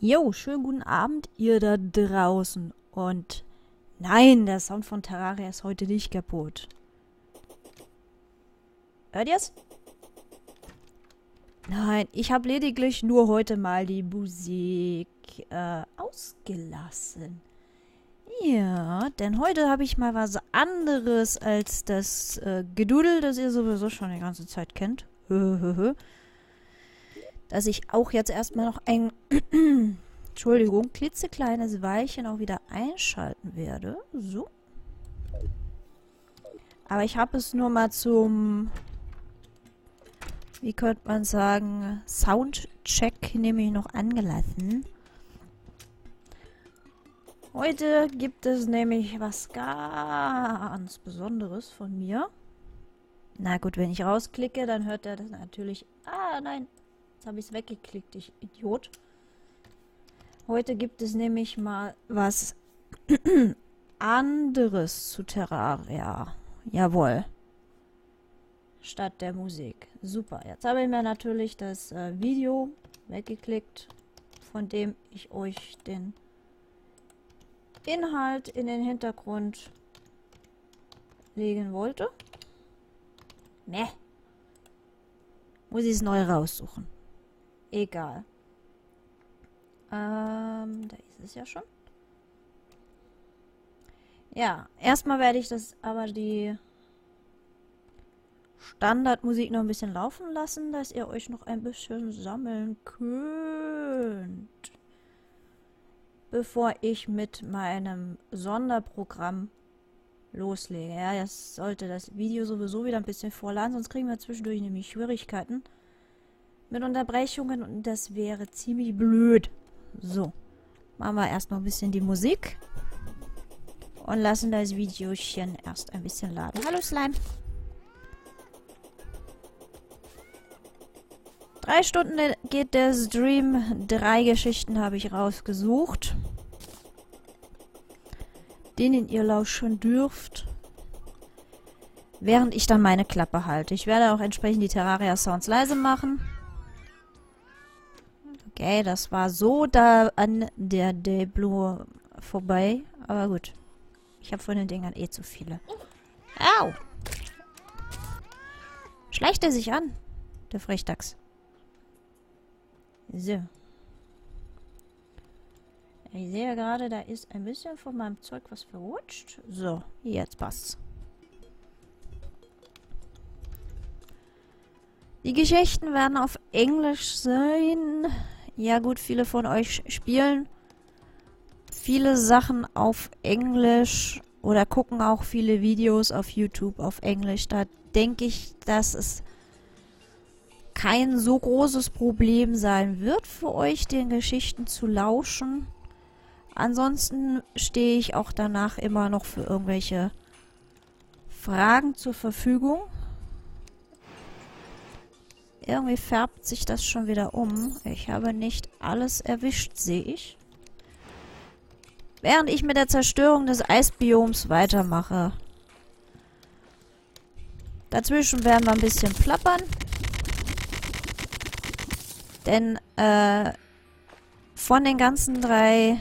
Jo, schönen guten Abend, ihr da draußen. Und nein, der Sound von Terraria ist heute nicht kaputt. Hört ihr's? Nein, ich habe lediglich nur heute mal die Musik ausgelassen. Ja, denn heute habe ich mal was anderes als das Gedudel, das ihr sowieso schon die ganze Zeit kennt. Dass ich auch jetzt erstmal noch ein Entschuldigung, klitzekleines Weilchen auch wieder einschalten werde. So. Aber ich habe es nur mal zum, wie könnte man sagen, Soundcheck nämlich noch angelassen. Heute gibt es nämlich was ganz Besonderes von mir. Na gut, wenn ich rausklicke, dann hört er das natürlich. Ah, nein. Jetzt habe ich es weggeklickt, ich Idiot. Heute gibt es nämlich mal was anderes zu Terraria. Jawohl. Statt der Musik. Super. Jetzt habe ich mir natürlich das Video weggeklickt, von dem ich euch den Inhalt in den Hintergrund legen wollte. Ne. Muss ich es neu raussuchen. Egal. Da ist es ja schon. Ja, erstmal werde ich das aber die Standardmusik noch ein bisschen laufen lassen, dass ihr euch noch ein bisschen sammeln könnt. Bevor ich mit meinem Sonderprogramm loslege. Ja, jetzt sollte das Video sowieso wieder ein bisschen vorladen, sonst kriegen wir zwischendurch nämlich Schwierigkeiten mit Unterbrechungen und das wäre ziemlich blöd. So, machen wir erst noch ein bisschen die Musik und lassen das Videochen erst ein bisschen laden. Hallo Slime. 3 Stunden geht der Stream. 3 Geschichten habe ich rausgesucht, denen ihr lauschen dürft, während ich dann meine Klappe halte. Ich werde auch entsprechend die Terraria-Sounds leise machen. Okay, das war so da an der Deblu vorbei. Aber gut. Ich habe von den Dingern eh zu viele. Au! Schleicht er sich an, der Frechdachs. So. Ich sehe gerade, da ist ein bisschen von meinem Zeug was verrutscht. So, jetzt passt's. Die Geschichten werden auf Englisch sein. Ja gut, viele von euch spielen viele Sachen auf Englisch oder gucken auch viele Videos auf YouTube auf Englisch. Da denke ich, dass es kein so großes Problem sein wird für euch, den Geschichten zu lauschen. Ansonsten stehe ich auch danach immer noch für irgendwelche Fragen zur Verfügung. Irgendwie färbt sich das schon wieder um. Ich habe nicht alles erwischt, sehe ich. Während ich mit der Zerstörung des Eisbioms weitermache. Dazwischen werden wir ein bisschen plappern. Denn von den ganzen 3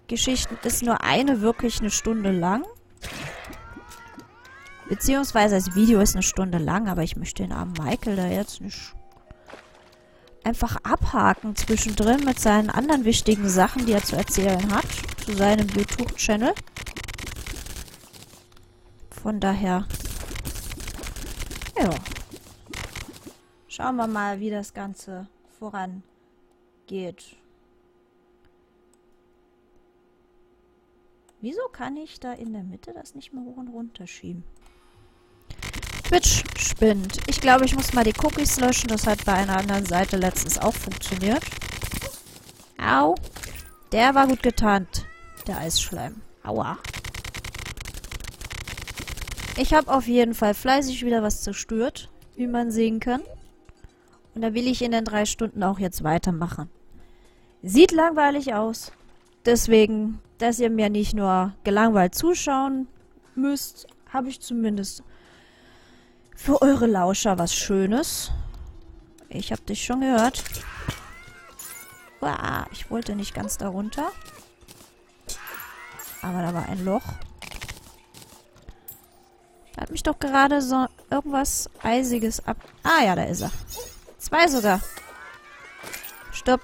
Geschichten ist nur eine wirklich eine Stunde lang. Beziehungsweise das Video ist eine Stunde lang, aber ich möchte den armen Michael da jetzt nicht einfach abhaken zwischendrin mit seinen anderen wichtigen Sachen, die er zu erzählen hat, zu seinem YouTube-Channel. Von daher, ja, schauen wir mal, wie das Ganze vorangeht. Wieso kann ich da in der Mitte das nicht mehr hoch und runter schieben? Twitch spinnt. Ich glaube, ich muss mal die Cookies löschen. Das hat bei einer anderen Seite letztens auch funktioniert. Au. Der war gut getarnt, der Eisschleim. Aua. Ich habe auf jeden Fall fleißig wieder was zerstört, wie man sehen kann. Und da will ich in den 3 Stunden auch jetzt weitermachen. Sieht langweilig aus. Deswegen, dass ihr mir nicht nur gelangweilt zuschauen müsst, habe ich zumindest für eure Lauscher was Schönes. Ich hab dich schon gehört. Uah, ich wollte nicht ganz darunter. Aber da war ein Loch. Da hat mich doch gerade so irgendwas Eisiges ab... Ah ja, da ist er. 2 sogar. Stopp.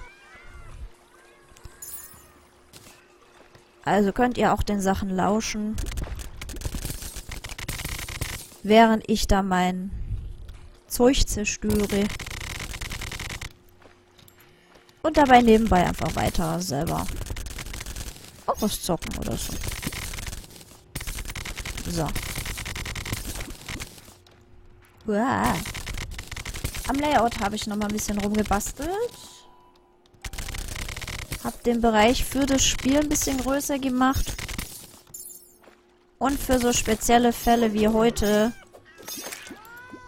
Also könnt ihr auch den Sachen lauschen. Während ich da mein Zeug zerstöre. Und dabei nebenbei einfach weiter selber auch was zocken oder so. So. Uah. Am Layout habe ich nochmal ein bisschen rumgebastelt. Hab den Bereich für das Spiel ein bisschen größer gemacht. Und für so spezielle Fälle wie heute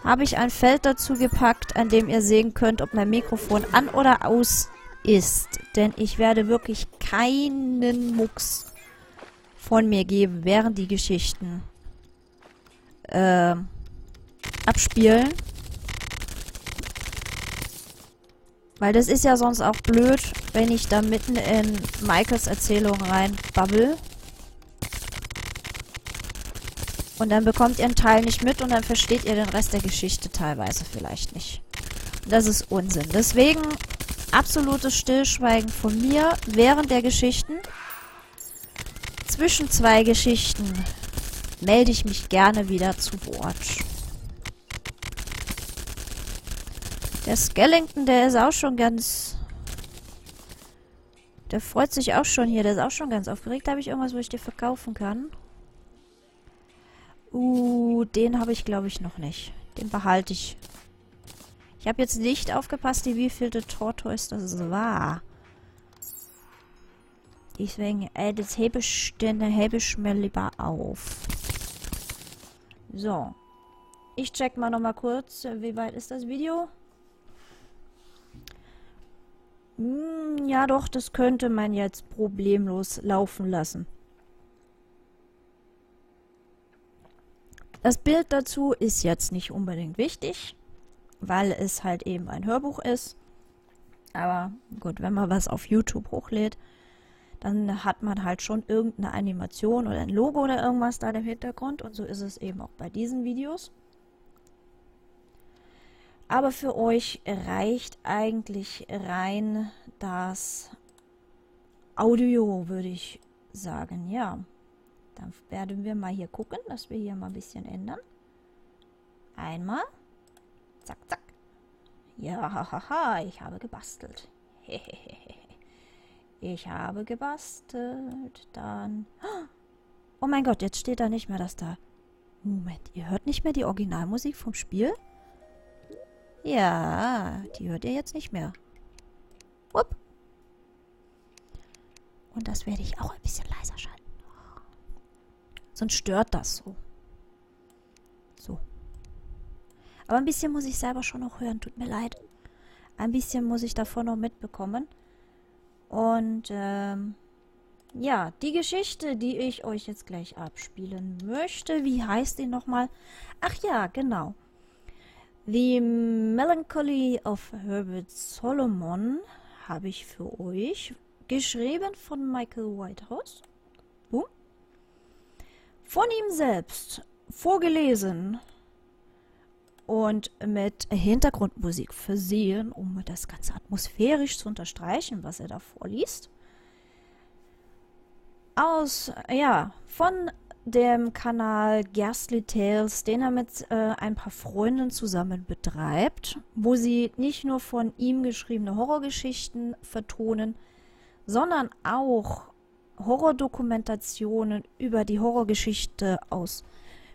habe ich ein Feld dazu gepackt, an dem ihr sehen könnt, ob mein Mikrofon an oder aus ist. Denn ich werde wirklich keinen Mucks von mir geben, während die Geschichten abspielen. Weil das ist ja sonst auch blöd, wenn ich da mitten in Michaels Erzählung rein babbel. Und dann bekommt ihr einen Teil nicht mit und dann versteht ihr den Rest der Geschichte teilweise vielleicht nicht. Das ist Unsinn. Deswegen absolutes Stillschweigen von mir während der Geschichten. Zwischen 2 Geschichten melde ich mich gerne wieder zu Wort. Der Skellington, der ist auch schon ganz... Der freut sich auch schon hier. Der ist auch schon ganz aufgeregt. Da habe ich irgendwas, wo ich dir verkaufen kann. Den habe ich, glaube ich, noch nicht. Den behalte ich. Ich habe jetzt nicht aufgepasst, wie vielte Tortoise das war. Deswegen, das hebe ich mir lieber auf. So. Ich check mal nochmal kurz, wie weit ist das Video? Ja doch, das könnte man jetzt problemlos laufen lassen. Das Bild dazu ist jetzt nicht unbedingt wichtig, weil es halt eben ein Hörbuch ist. Aber gut, wenn man was auf YouTube hochlädt, dann hat man halt schon irgendeine Animation oder ein Logo oder irgendwas da im Hintergrund. Und so ist es eben auch bei diesen Videos. Aber für euch reicht eigentlich rein das Audio, würde ich sagen. Ja, dann werden wir mal hier gucken, dass wir hier mal ein bisschen ändern. Einmal. Zack, zack. Ja, hahaha, ich habe gebastelt. Ich habe gebastelt. Dann... Oh mein Gott, jetzt steht da nicht mehr das da. Moment, ihr hört nicht mehr die Originalmusik vom Spiel? Ja, die hört ihr jetzt nicht mehr. Upp. Und das werde ich auch ein bisschen leiser schalten. Sonst stört das so. So. Aber ein bisschen muss ich selber schon noch hören. Tut mir leid. Ein bisschen muss ich davon noch mitbekommen. Und, ja, die Geschichte, die ich euch jetzt gleich abspielen möchte. Wie heißt die nochmal? Ach ja, genau. The Melancholy of Herbert Solomon habe ich für euch geschrieben von Michael Whitehouse. Von ihm selbst vorgelesen und mit Hintergrundmusik versehen, um das Ganze atmosphärisch zu unterstreichen, was er da vorliest. Von dem Kanal Ghasty Tales, den er mit ein paar Freunden zusammen betreibt, wo sie nicht nur von ihm geschriebene Horrorgeschichten vertonen, sondern auch Horrordokumentationen über die Horrorgeschichte aus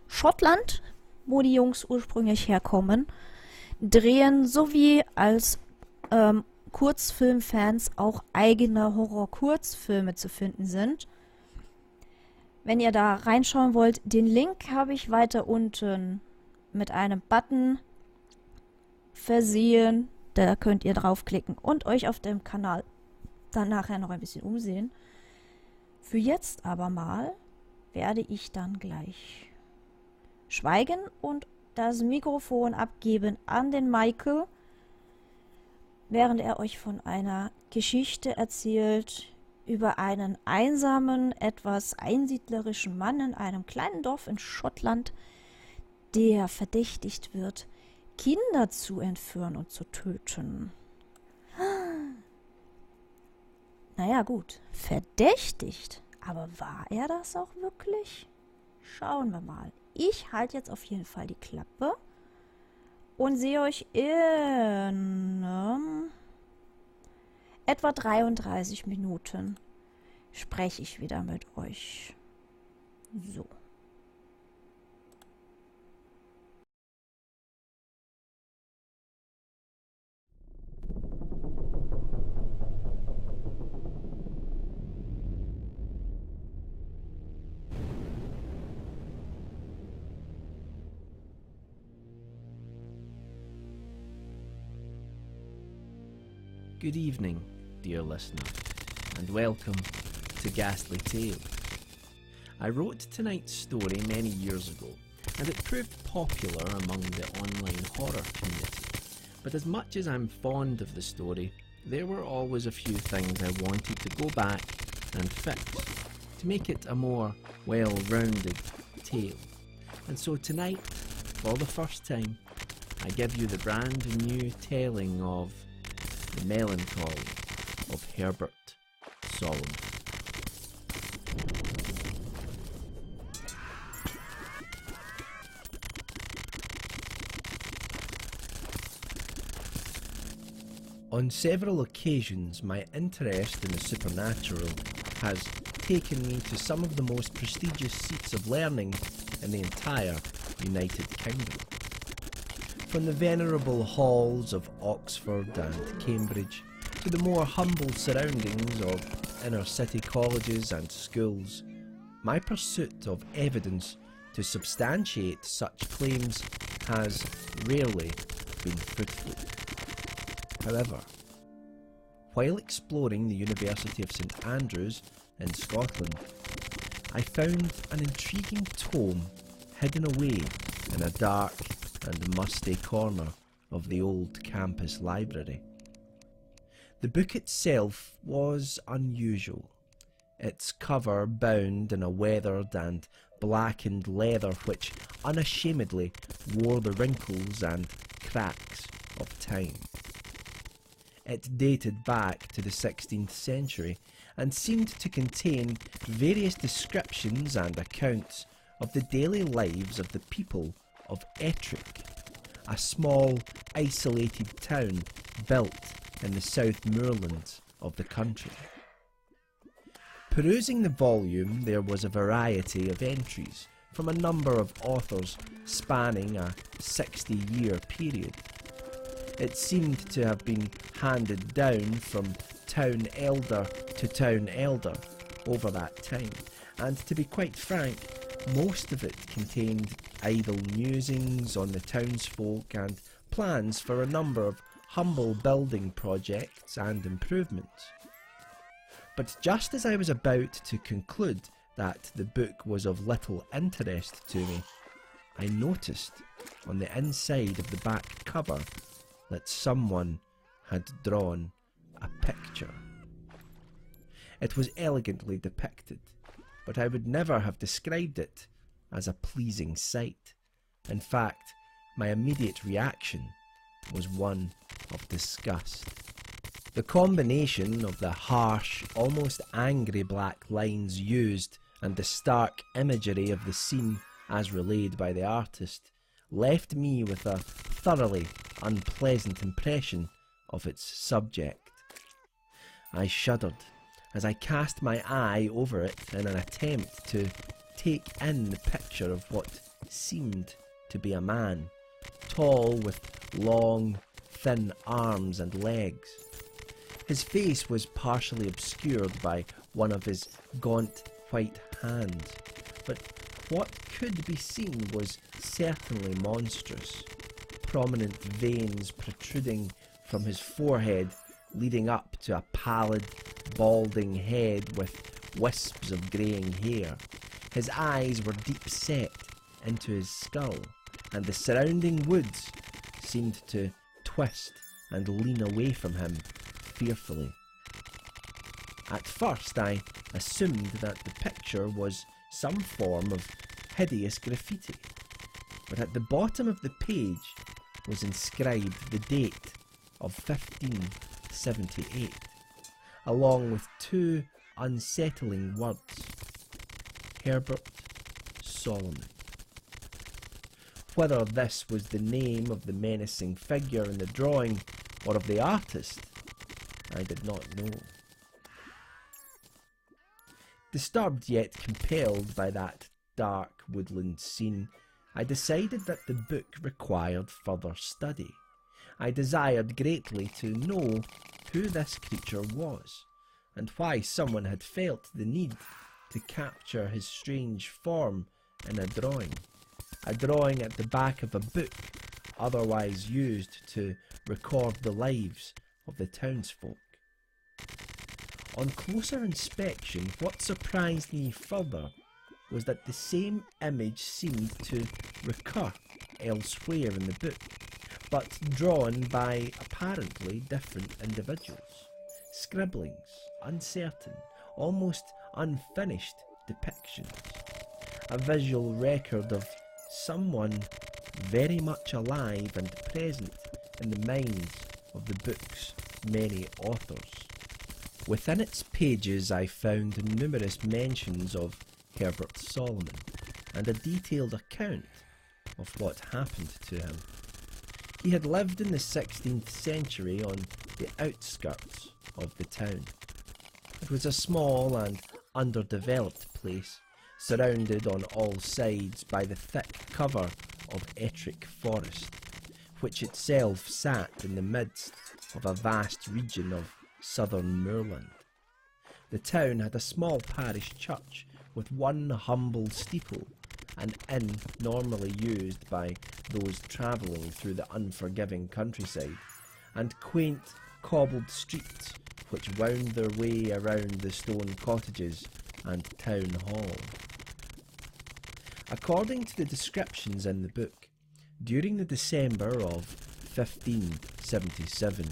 Schottland, wo die Jungs ursprünglich herkommen, drehen, sowie als Kurzfilmfans auch eigene Horror-Kurzfilme zu finden sind. Wenn ihr da reinschauen wollt, den Link habe ich weiter unten mit einem Button versehen. Da könnt ihr draufklicken und euch auf dem Kanal dann nachher noch ein bisschen umsehen. Für jetzt aber mal werde ich dann gleich schweigen und das Mikrofon abgeben an den Michael. während er euch von einer Geschichte erzählt über einen einsamen, etwas einsiedlerischen Mann in einem kleinen Dorf in Schottland, der verdächtigt wird, Kinder zu entführen und zu töten. Naja, gut, verdächtigt. Aber war er das auch wirklich? Schauen wir mal. Ich halte jetzt auf jeden Fall die Klappe und sehe euch in etwa 33 Minuten spreche ich wieder mit euch. So. Good evening, dear listener, and welcome to Ghasty Tales. I wrote tonight's story many years ago, and it proved popular among the online horror community. But as much as I'm fond of the story, there were always a few things I wanted to go back and fix, to make it a more well-rounded tale. And so tonight, for the first time, I give you the brand new telling of The Melancholy of Herbert Solomon. On several occasions, my interest in the supernatural has taken me to some of the most prestigious seats of learning in the entire United Kingdom. From the venerable halls of Oxford and Cambridge to the more humble surroundings of inner city colleges and schools, my pursuit of evidence to substantiate such claims has rarely been fruitful. However, while exploring the University of St Andrews in Scotland, I found an intriguing tome hidden away in a dark and musty corner of the old campus library. The book itself was unusual, its cover bound in a weathered and blackened leather which unashamedly wore the wrinkles and cracks of time. It dated back to the 16th century and seemed to contain various descriptions and accounts of the daily lives of the people of Ettrick, a small, isolated town built in the South Moorlands of the country. Perusing the volume, there was a variety of entries from a number of authors spanning a 60-year period. It seemed to have been handed down from town elder to town elder over that time, and to be quite frank, most of it contained idle musings on the townsfolk and plans for a number of humble building projects and improvements. But just as I was about to conclude that the book was of little interest to me, I noticed on the inside of the back cover that someone had drawn a picture. It was elegantly depicted, but I would never have described it as a pleasing sight. In fact, my immediate reaction was one of disgust. The combination of the harsh, almost angry black lines used and the stark imagery of the scene as relayed by the artist left me with a thoroughly unpleasant impression of its subject. I shuddered as I cast my eye over it in an attempt to take in the picture of what seemed to be a man, tall with long, thin arms and legs. His face was partially obscured by one of his gaunt white hands, but what could be seen was certainly monstrous. Prominent veins protruding from his forehead leading up to a pallid, balding head with wisps of greying hair. His eyes were deep set into his skull, and the surrounding woods seemed to twist and lean away from him fearfully. At first I assumed that the picture was some form of hideous graffiti, but at the bottom of the page was inscribed the date of 1578, along with two unsettling words: Herbert Solomon. Whether this was the name of the menacing figure in the drawing or of the artist, I did not know. Disturbed yet compelled by that dark woodland scene, I decided that the book required further study. I desired greatly to know who this creature was, and why someone had felt the need to capture his strange form in a drawing at the back of a book otherwise used to record the lives of the townsfolk. On closer inspection, what surprised me further was that the same image seemed to recur elsewhere in the book, but drawn by apparently different individuals. Scribblings, uncertain, almost unfinished depictions. A visual record of someone very much alive and present in the minds of the book's many authors. Within its pages I found numerous mentions of Herbert Solomon and a detailed account of what happened to him. He had lived in the 16th century on the outskirts of the town. It was a small and underdeveloped place, surrounded on all sides by the thick cover of Ettrick Forest, which itself sat in the midst of a vast region of southern moorland. The town had a small parish church with one humble steeple, an inn normally used by those travelling through the unforgiving countryside, and quaint cobbled streets which wound their way around the stone cottages and town hall. According to the descriptions in the book, during the December of 1577,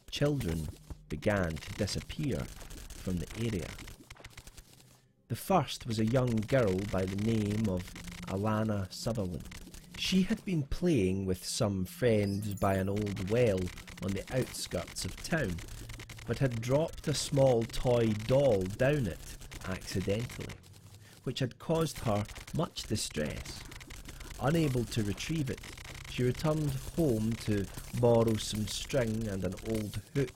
children began to disappear from the area. The first was a young girl by the name of Alana Sutherland. She had been playing with some friends by an old well on the outskirts of town, but had dropped a small toy doll down it accidentally, which had caused her much distress. Unable to retrieve it, she returned home to borrow some string and an old hook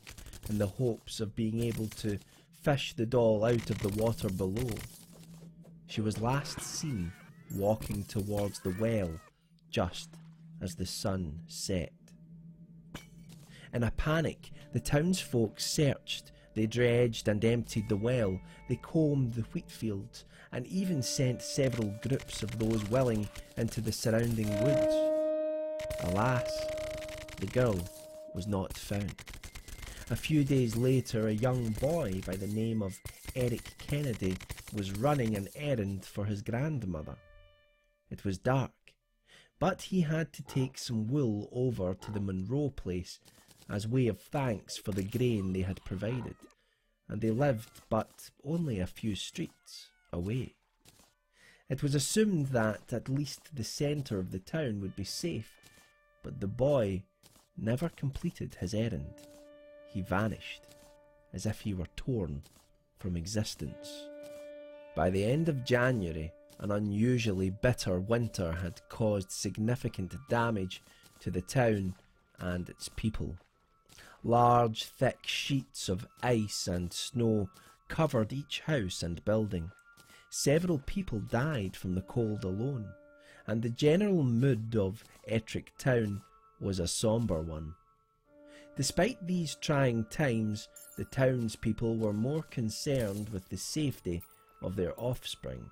in the hopes of being able to fish the doll out of the water below. She was last seen walking towards the well just as the sun set. In a panic, the townsfolk searched. They dredged and emptied the well. They combed the wheat fields and even sent several groups of those willing into the surrounding woods. Alas, the girl was not found. A few days later, a young boy by the name of Eric Kennedy was running an errand for his grandmother. It was dark, but he had to take some wool over to the Monroe place as way of thanks for the grain they had provided, and they lived but only a few streets away. It was assumed that at least the centre of the town would be safe, but the boy never completed his errand. He vanished, as if he were torn from existence. By the end of January, an unusually bitter winter had caused significant damage to the town and its people. Large, thick sheets of ice and snow covered each house and building. Several people died from the cold alone, and the general mood of Ettrick town was a sombre one. Despite these trying times, the townspeople were more concerned with the safety of their offspring.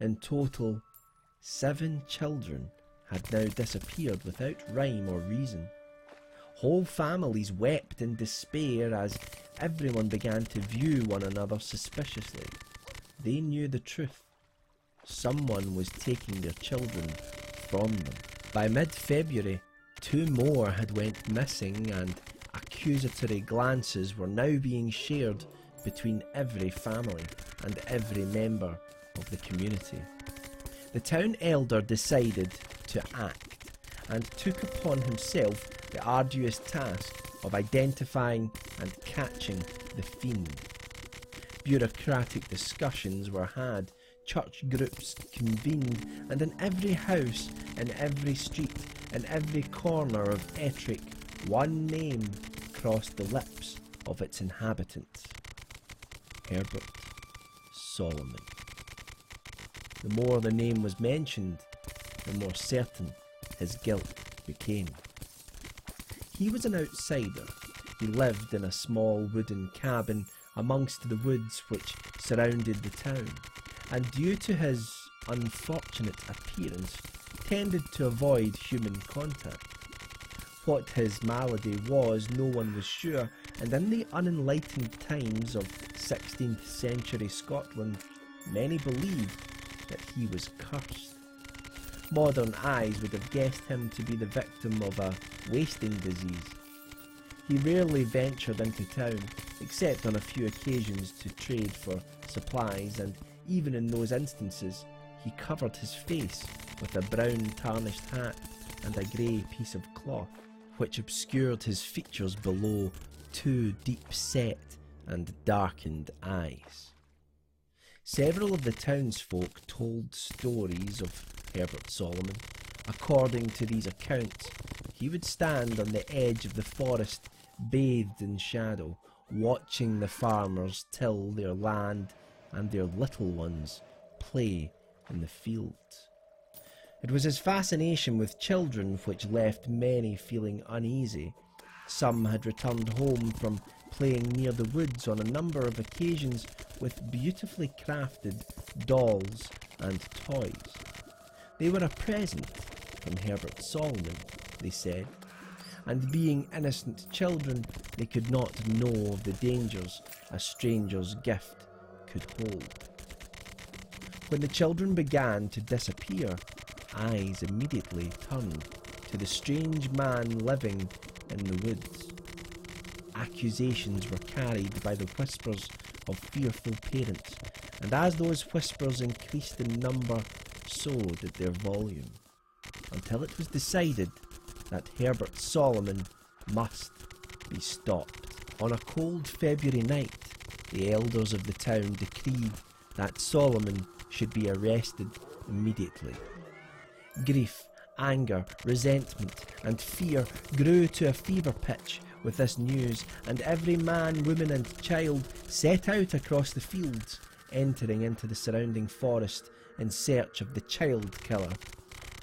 In total, 7 children had now disappeared without rhyme or reason. Whole families wept in despair as everyone began to view one another suspiciously. They knew the truth. Someone was taking their children from them. By mid-February, 2 more had went missing, and accusatory glances were now being shared between every family and every member of the community. The town elder decided to act and took upon himself the arduous task of identifying and catching the fiend. Bureaucratic discussions were had, church groups convened, and in every house, in every street, in every corner of Ettrick, one name crossed the lips of its inhabitants: Herbert Solomon. The more the name was mentioned, the more certain his guilt became. He was an outsider. He lived in a small wooden cabin amongst the woods which surrounded the town, and due to his unfortunate appearance, tended to avoid human contact. What his malady was, no one was sure, and in the unenlightened times of 16th century Scotland, many believed that he was cursed. Modern eyes would have guessed him to be the victim of a wasting disease. He rarely ventured into town, except on a few occasions to trade for supplies, and even in those instances, he covered his face with a brown tarnished hat and a grey piece of cloth, which obscured his features below 2 deep-set and darkened eyes. Several of the townsfolk told stories of Herbert Solomon. According to these accounts, he would stand on the edge of the forest, bathed in shadow, watching the farmers till their land and their little ones play in the fields. It was his fascination with children which left many feeling uneasy. Some had returned home from playing near the woods on a number of occasions with beautifully crafted dolls and toys. They were a present from Herbert Solomon, they said, and being innocent children, they could not know of the dangers a stranger's gift could hold. When the children began to disappear, eyes immediately turned to the strange man living in the woods. Accusations were carried by the whispers of fearful parents, and as those whispers increased in number, so did their volume, until it was decided that Herbert Solomon must be stopped. On a cold February night, the elders of the town decreed that Solomon should be arrested immediately. Grief, anger, resentment, and fear grew to a fever pitch with this news, and every man, woman, and child set out across the fields, entering into the surrounding forest in search of the child killer.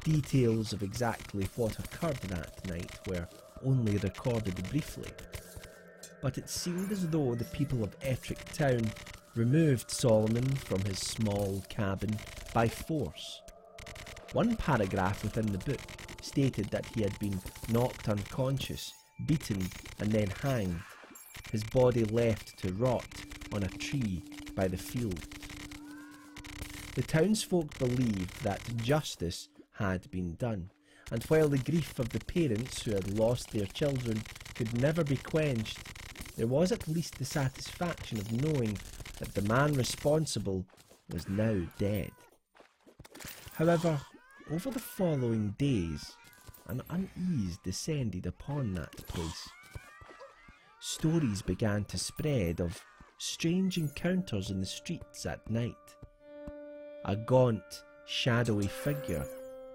Details of exactly what occurred that night were only recorded briefly, but it seemed as though the people of Ettrick Town removed Solomon from his small cabin by force. One paragraph within the book stated that he had been knocked unconscious, beaten, and then hanged, his body left to rot on a tree by the field. The townsfolk believed that justice had been done, and while the grief of the parents who had lost their children could never be quenched, there was at least the satisfaction of knowing that the man responsible was now dead. However, over the following days, an unease descended upon that place. Stories began to spread of strange encounters in the streets at night. A gaunt, shadowy figure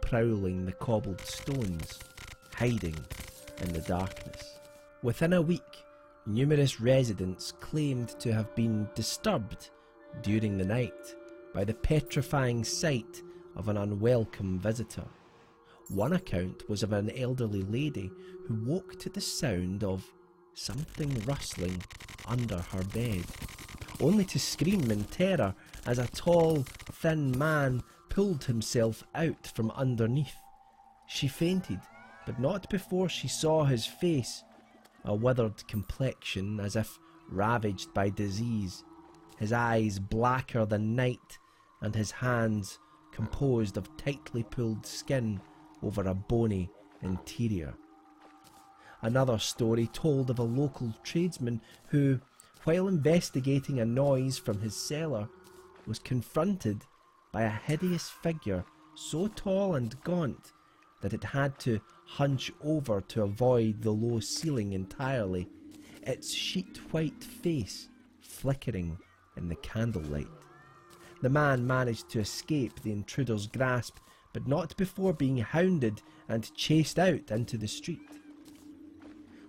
prowling the cobbled stones, hiding in the darkness. Within a week, numerous residents claimed to have been disturbed during the night by the petrifying sight of an unwelcome visitor. One account was of an elderly lady who woke to the sound of something rustling under her bed, only to scream in terror as a tall, thin man pulled himself out from underneath. She fainted, but not before she saw his face, a withered complexion as if ravaged by disease, his eyes blacker than night, and his hands composed of tightly pulled skin over a bony interior. Another story told of a local tradesman who, while investigating a noise from his cellar, was confronted by a hideous figure so tall and gaunt that it had to hunch over to avoid the low ceiling entirely, its sheet-white face flickering in the candlelight. The man managed to escape the intruder's grasp, but not before being hounded and chased out into the street.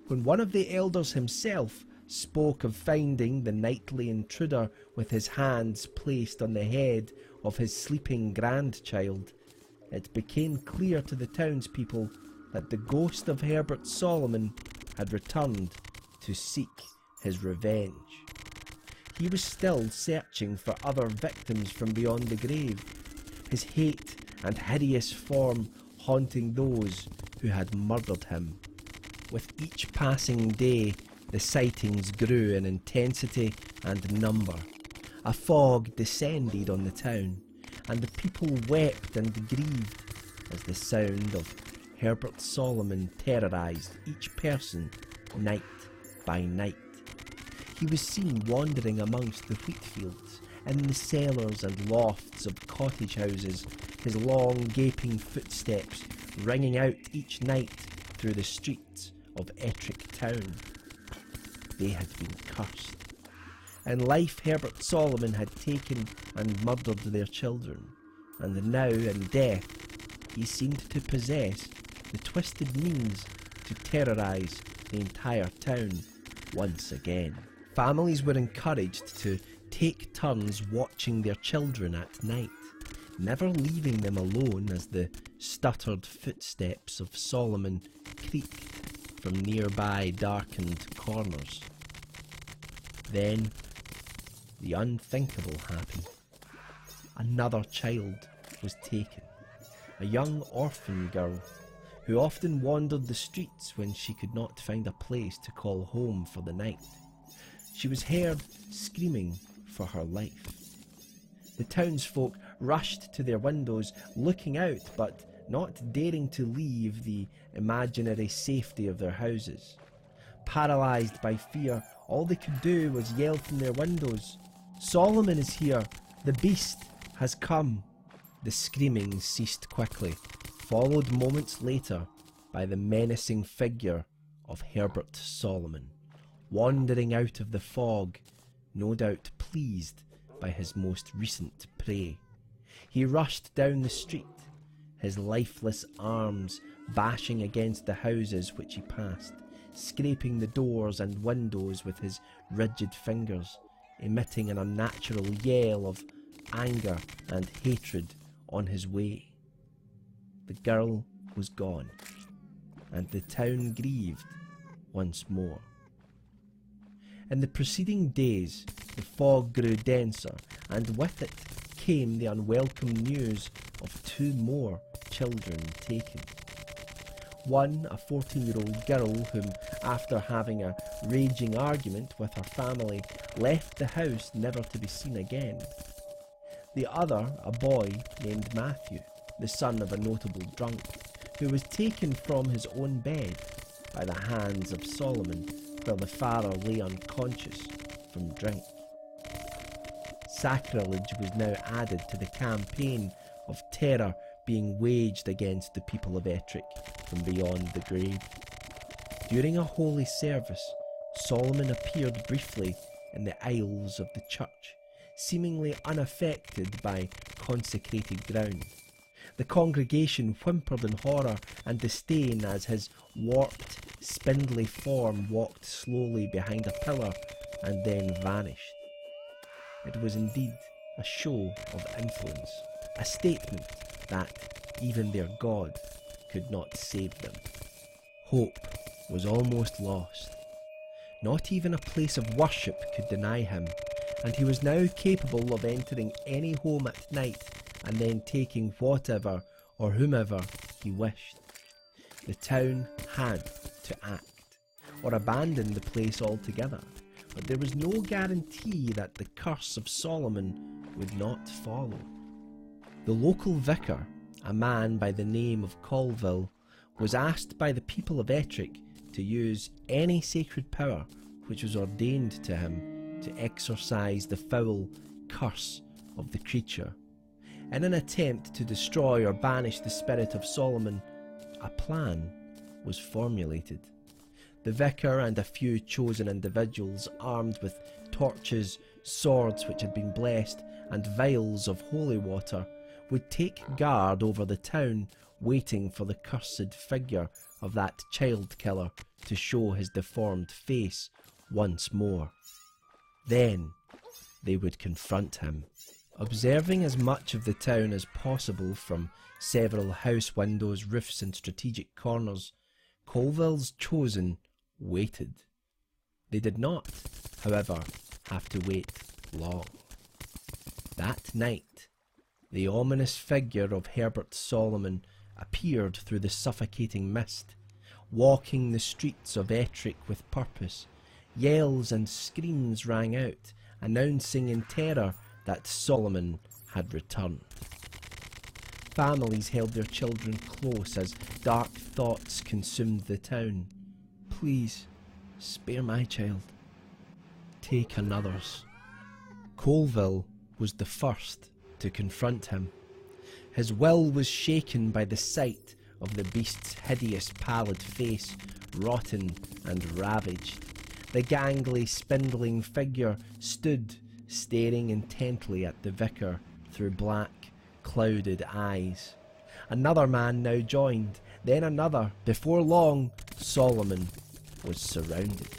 When one of the elders himself spoke of finding the nightly intruder with his hands placed on the head of his sleeping grandchild, it became clear to the townspeople that the ghost of Herbert Solomon had returned to seek his revenge. He was still searching for other victims from beyond the grave, his hate and hideous form haunting those who had murdered him. With each passing day, the sightings grew in intensity and number. A fog descended on the town, and the people wept and grieved as the sound of Herbert Solomon terrorised each person night by night. He was seen wandering amongst the wheat fields, in the cellars and lofts of cottage houses, his long gaping footsteps ringing out each night through the streets of Ettrick town. They had been cursed. In life Herbert Solomon had taken and murdered their children, and now in death he seemed to possess the twisted means to terrorise the entire town once again. Families were encouraged to take turns watching their children at night, never leaving them alone as the stuttered footsteps of Solomon creaked from nearby darkened corners. Then the unthinkable happened. Another child was taken, a young orphan girl who often wandered the streets when she could not find a place to call home for the night. She was heard screaming for her life. The townsfolk rushed to their windows, looking out but not daring to leave the imaginary safety of their houses. Paralysed by fear, all they could do was yell from their windows, "Solomon is here! The beast has come!" The screaming ceased quickly, followed moments later by the menacing figure of Herbert Solomon, wandering out of the fog, no doubt pleased by his most recent prey. He rushed down the street, his lifeless arms bashing against the houses which he passed, scraping the doors and windows with his rigid fingers, emitting an unnatural yell of anger and hatred on his way. The girl was gone, and the town grieved once more. In the preceding days, the fog grew denser, and with it came the unwelcome news of 2 more children taken. One, a 14-year-old girl whom, after having a raging argument with her family, left the house never to be seen again. The other, a boy named Matthew, the son of a notable drunk, who was taken from his own bed by the hands of Solomon while the father lay unconscious from drink. Sacrilege was now added to the campaign of terror being waged against the people of Ettrick from beyond the grave. During a holy service, Solomon appeared briefly in the aisles of the church, seemingly unaffected by consecrated ground. The congregation whimpered in horror and disdain as his warped, spindly form walked slowly behind a pillar and then vanished. It was indeed a show of influence, a statement that even their God could not save them. Hope was almost lost. Not even a place of worship could deny him, and he was now capable of entering any home at night and then taking whatever or whomever he wished. The town had to act, or abandon the place altogether, but there was no guarantee that the curse of Solomon would not follow. The local vicar, a man by the name of Colville, was asked by the people of Ettrick to use any sacred power which was ordained to him to exorcise the foul curse of the creature. In an attempt to destroy or banish the spirit of Solomon, a plan was formulated. The vicar and a few chosen individuals, armed with torches, swords which had been blessed, and vials of holy water, would take guard over the town, waiting for the cursed figure of that child killer to show his deformed face once more. Then they would confront him. Observing as much of the town as possible from several house windows, roofs and strategic corners, Colville's chosen waited. They did not, however, have to wait long. That night, the ominous figure of Herbert Solomon appeared through the suffocating mist, walking the streets of Ettrick with purpose. Yells and screams rang out, announcing in terror that Solomon had returned. Families held their children close as dark thoughts consumed the town. Please, spare my child. Take another's. Colville was the first to confront him. His will was shaken by the sight of the beast's hideous pallid face, rotten and ravaged. The gangly, spindling figure stood, staring intently at the vicar through black, clouded eyes. Another man now joined, then another. Before long, Solomon was surrounded.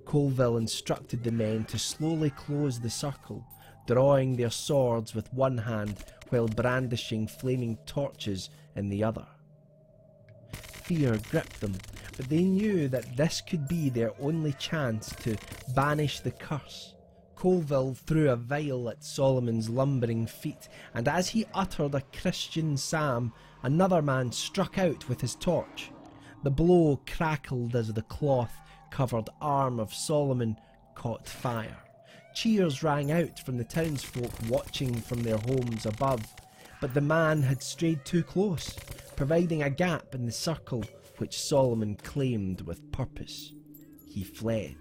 Colville instructed the men to slowly close the circle, drawing their swords with one hand while brandishing flaming torches in the other. Fear gripped them, but they knew that this could be their only chance to banish the curse. Colville threw a vial at Solomon's lumbering feet, and as he uttered a Christian psalm, another man struck out with his torch. The blow crackled as the cloth-covered arm of Solomon caught fire. Cheers rang out from the townsfolk watching from their homes above, but the man had strayed too close, providing a gap in the circle which Solomon claimed with purpose. He fled.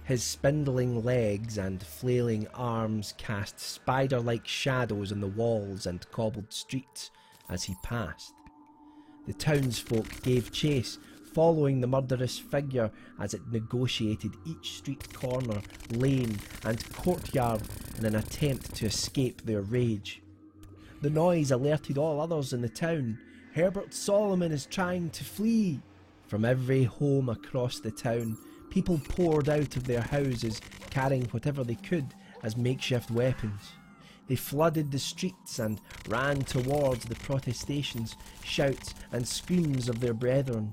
His spindling legs and flailing arms cast spider-like shadows on the walls and cobbled streets as he passed. The townsfolk gave chase, following the murderous figure as it negotiated each street corner, lane and courtyard in an attempt to escape their rage. The noise alerted all others in the town. Herbert Solomon is trying to flee. From every home across the town, people poured out of their houses, carrying whatever they could as makeshift weapons. They flooded the streets and ran towards the protestations, shouts and screams of their brethren.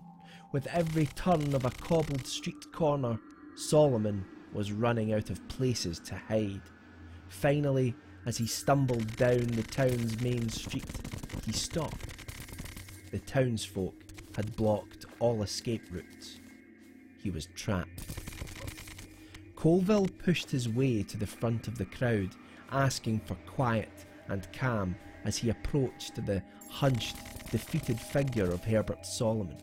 With every turn of a cobbled street corner, Solomon was running out of places to hide. Finally, as he stumbled down the town's main street, he stopped. The townsfolk had blocked all escape routes. He was trapped. Colville pushed his way to the front of the crowd, asking for quiet and calm as he approached the hunched, defeated figure of Herbert Solomon.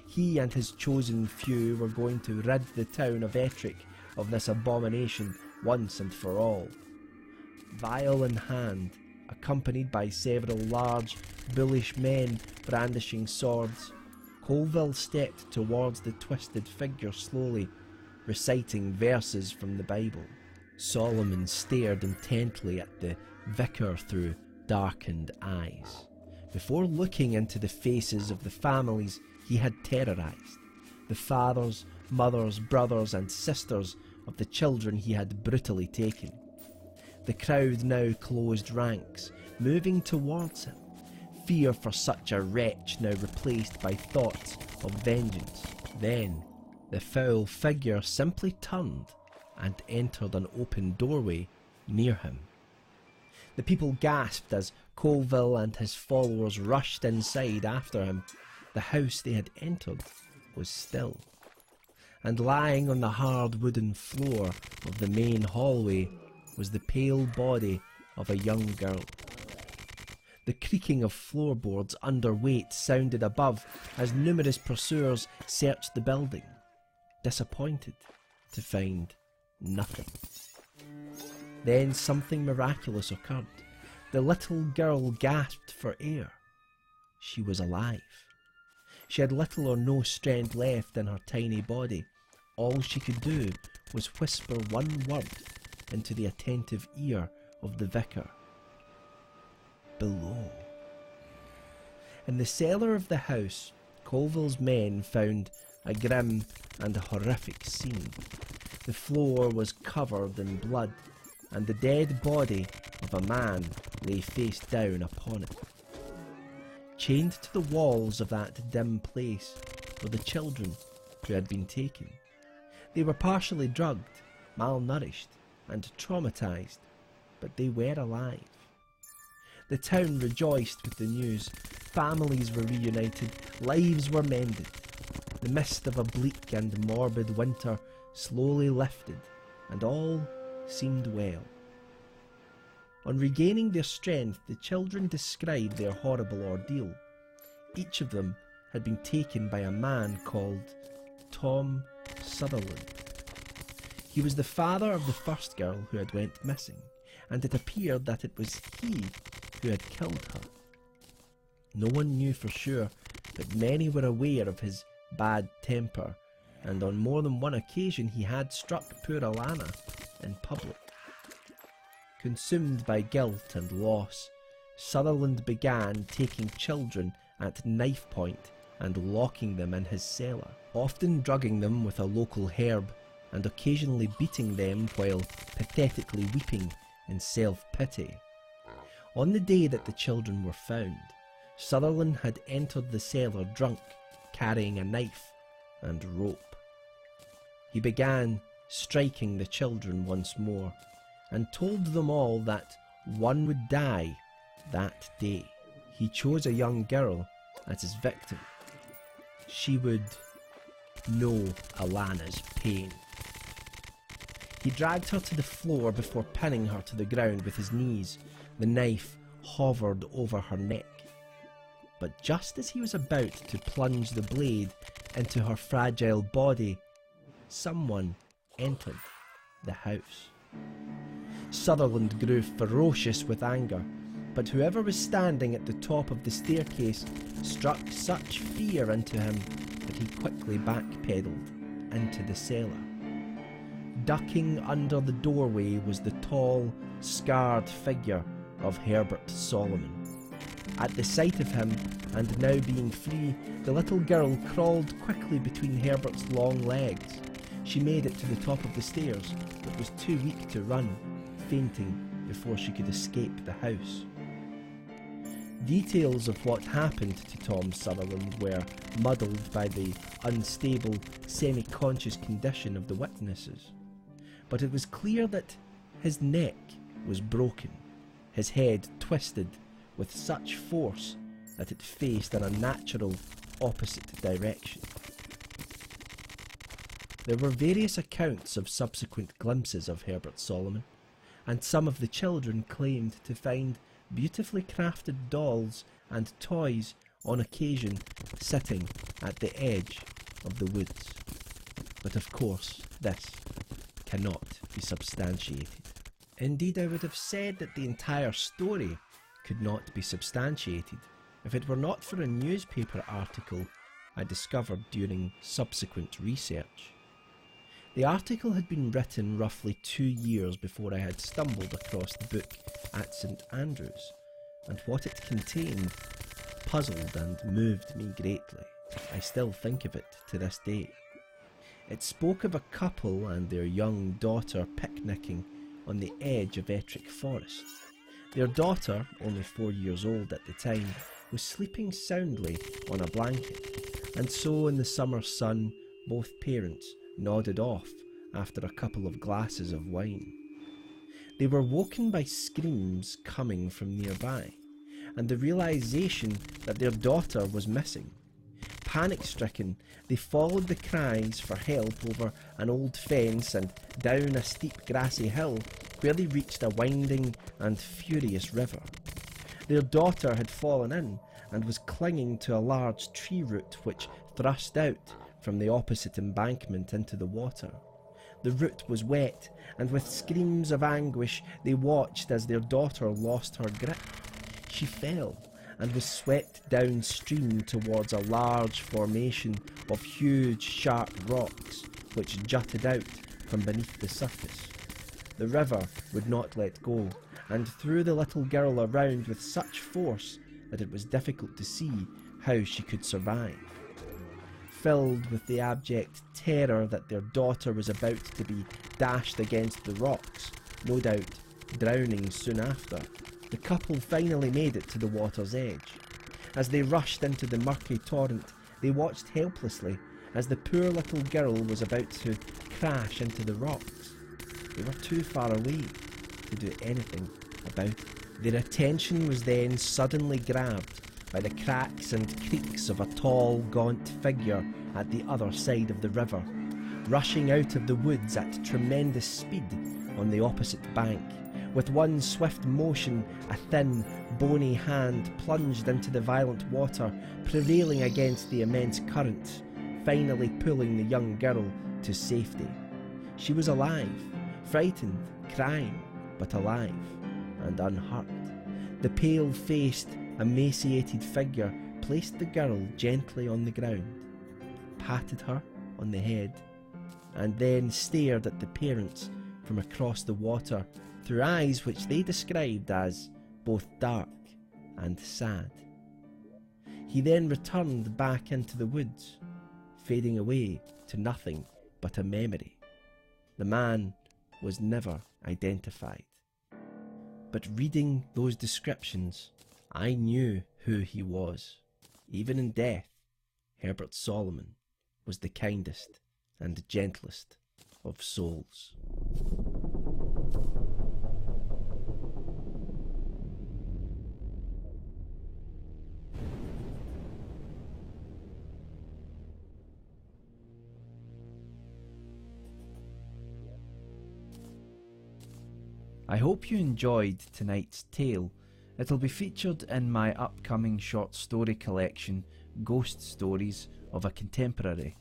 He and his chosen few were going to rid the town of Ettrick of this abomination once and for all. Vial in hand, accompanied by several large, bullish men brandishing swords, Colville stepped towards the twisted figure slowly, reciting verses from the Bible. Solomon stared intently at the vicar through darkened eyes. Before looking into the faces of the families he had terrorized, the fathers, mothers, brothers and sisters of the children he had brutally taken. The crowd now closed ranks, moving towards him, fear for such a wretch now replaced by thoughts of vengeance. Then the foul figure simply turned and entered an open doorway near him. The people gasped as Colville and his followers rushed inside after him. The house they had entered was still, and lying on the hard wooden floor of the main hallway was the pale body of a young girl. The creaking of floorboards under weight sounded above as numerous pursuers searched the building, disappointed to find nothing. Then something miraculous occurred. The little girl gasped for air. She was alive. She had little or no strength left in her tiny body. All she could do was whisper one word into the attentive ear of the vicar. Below. In the cellar of the house, Colville's men found a grim and horrific scene. The floor was covered in blood, and the dead body of a man lay face down upon it. Chained to the walls of that dim place were the children who had been taken. They were partially drugged, malnourished, and traumatised, but they were alive. The town rejoiced with the news. Families were reunited, lives were mended. The mist of a bleak and morbid winter slowly lifted, and all seemed well. On regaining their strength, the children described their horrible ordeal. Each of them had been taken by a man called Tom Sutherland. He was the father of the first girl who had went missing, and it appeared that it was he who had killed her. No one knew for sure, but many were aware of his bad temper, and on more than one occasion he had struck poor Alana in public. Consumed by guilt and loss, Sutherland began taking children at knife point and locking them in his cellar, often drugging them with a local herb and occasionally beating them while pathetically weeping in self-pity. On the day that the children were found, Sutherland had entered the cellar drunk, carrying a knife and rope. He began striking the children once more, and told them all that one would die that day. He chose a young girl as his victim. She would know Alana's pain. He dragged her to the floor before pinning her to the ground with his knees. The knife hovered over her neck. But just as he was about to plunge the blade into her fragile body, someone entered the house. Sutherland grew ferocious with anger, but whoever was standing at the top of the staircase struck such fear into him that he quickly backpedaled into the cellar. Ducking under the doorway was the tall, scarred figure of Herbert Solomon. At the sight of him, and now being free, the little girl crawled quickly between Herbert's long legs. She made it to the top of the stairs, but was too weak to run, fainting before she could escape the house. Details of what happened to Tom Sutherland were muddled by the unstable, semi-conscious condition of the witnesses, but it was clear that his neck was broken, his head twisted with such force that it faced in a natural opposite direction. There were various accounts of subsequent glimpses of Herbert Solomon, and some of the children claimed to find beautifully crafted dolls and toys on occasion sitting at the edge of the woods. But of course, this cannot be substantiated. Indeed, I would have said that the entire story could not be substantiated if it were not for a newspaper article I discovered during subsequent research. The article had been written roughly 2 years before I had stumbled across the book at St Andrews, and what it contained puzzled and moved me greatly. I still think of it to this day. It spoke of a couple and their young daughter picnicking on the edge of Ettrick Forest. Their daughter, only 4 years old at the time, was sleeping soundly on a blanket, and so in the summer sun both parents nodded off after a couple of glasses of wine. They were woken by screams coming from nearby, and the realization that their daughter was missing. Panic-stricken, they followed the cries for help over an old fence and down a steep grassy hill, where they reached a winding and furious river. Their daughter had fallen in and was clinging to a large tree root which thrust out from the opposite embankment into the water. The root was wet, and with screams of anguish they watched as their daughter lost her grip. She fell and was swept downstream towards a large formation of huge sharp rocks which jutted out from beneath the surface. The river would not let go, and threw the little girl around with such force that it was difficult to see how she could survive. Filled with the abject terror that their daughter was about to be dashed against the rocks, no doubt drowning soon after, the couple finally made it to the water's edge. As they rushed into the murky torrent, they watched helplessly as the poor little girl was about to crash into the rocks. They were too far away to do anything about it. Their attention was then suddenly grabbed by the cracks and creaks of a tall, gaunt figure at the other side of the river, rushing out of the woods at tremendous speed on the opposite bank. With one swift motion, a thin, bony hand plunged into the violent water, prevailing against the immense current, finally pulling the young girl to safety. She was alive, frightened, crying, but alive and unhurt. The pale-faced, emaciated figure placed the girl gently on the ground, patted her on the head, and then stared at the parents from across the water through eyes which they described as both dark and sad. He then returned back into the woods, fading away to nothing but a memory. The man was never identified. But reading those descriptions, I knew who he was. Even in death, Herbert Solomon was the kindest and gentlest of souls. I hope you enjoyed tonight's tale. It'll be featured in my upcoming short story collection, Ghost Stories of a Contemporary.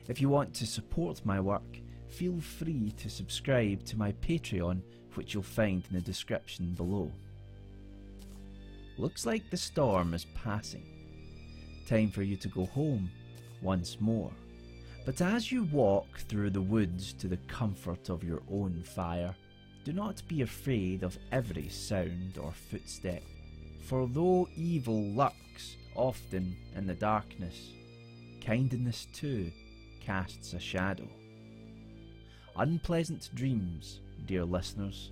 If you want to support my work, feel free to subscribe to my Patreon, which you'll find in the description below. Looks like the storm is passing. Time for you to go home once more. But as you walk through the woods to the comfort of your own fire, do not be afraid of every sound or footstep, for though evil lurks often in the darkness, kindness too casts a shadow. Unpleasant dreams, dear listeners,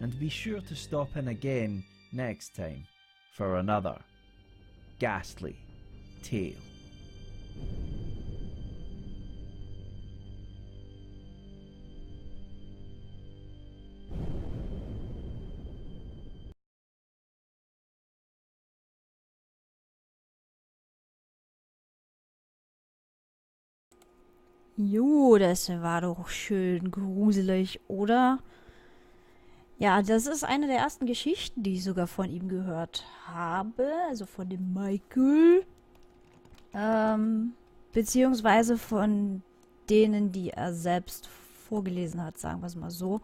and be sure to stop in again next time for another ghastly tale. Jo, das war doch schön gruselig, oder? Ja, das ist eine der ersten Geschichten, die ich sogar von ihm gehört habe. Also von dem Michael. Beziehungsweise von denen, die er selbst vorgelesen hat, sagen wir es mal so.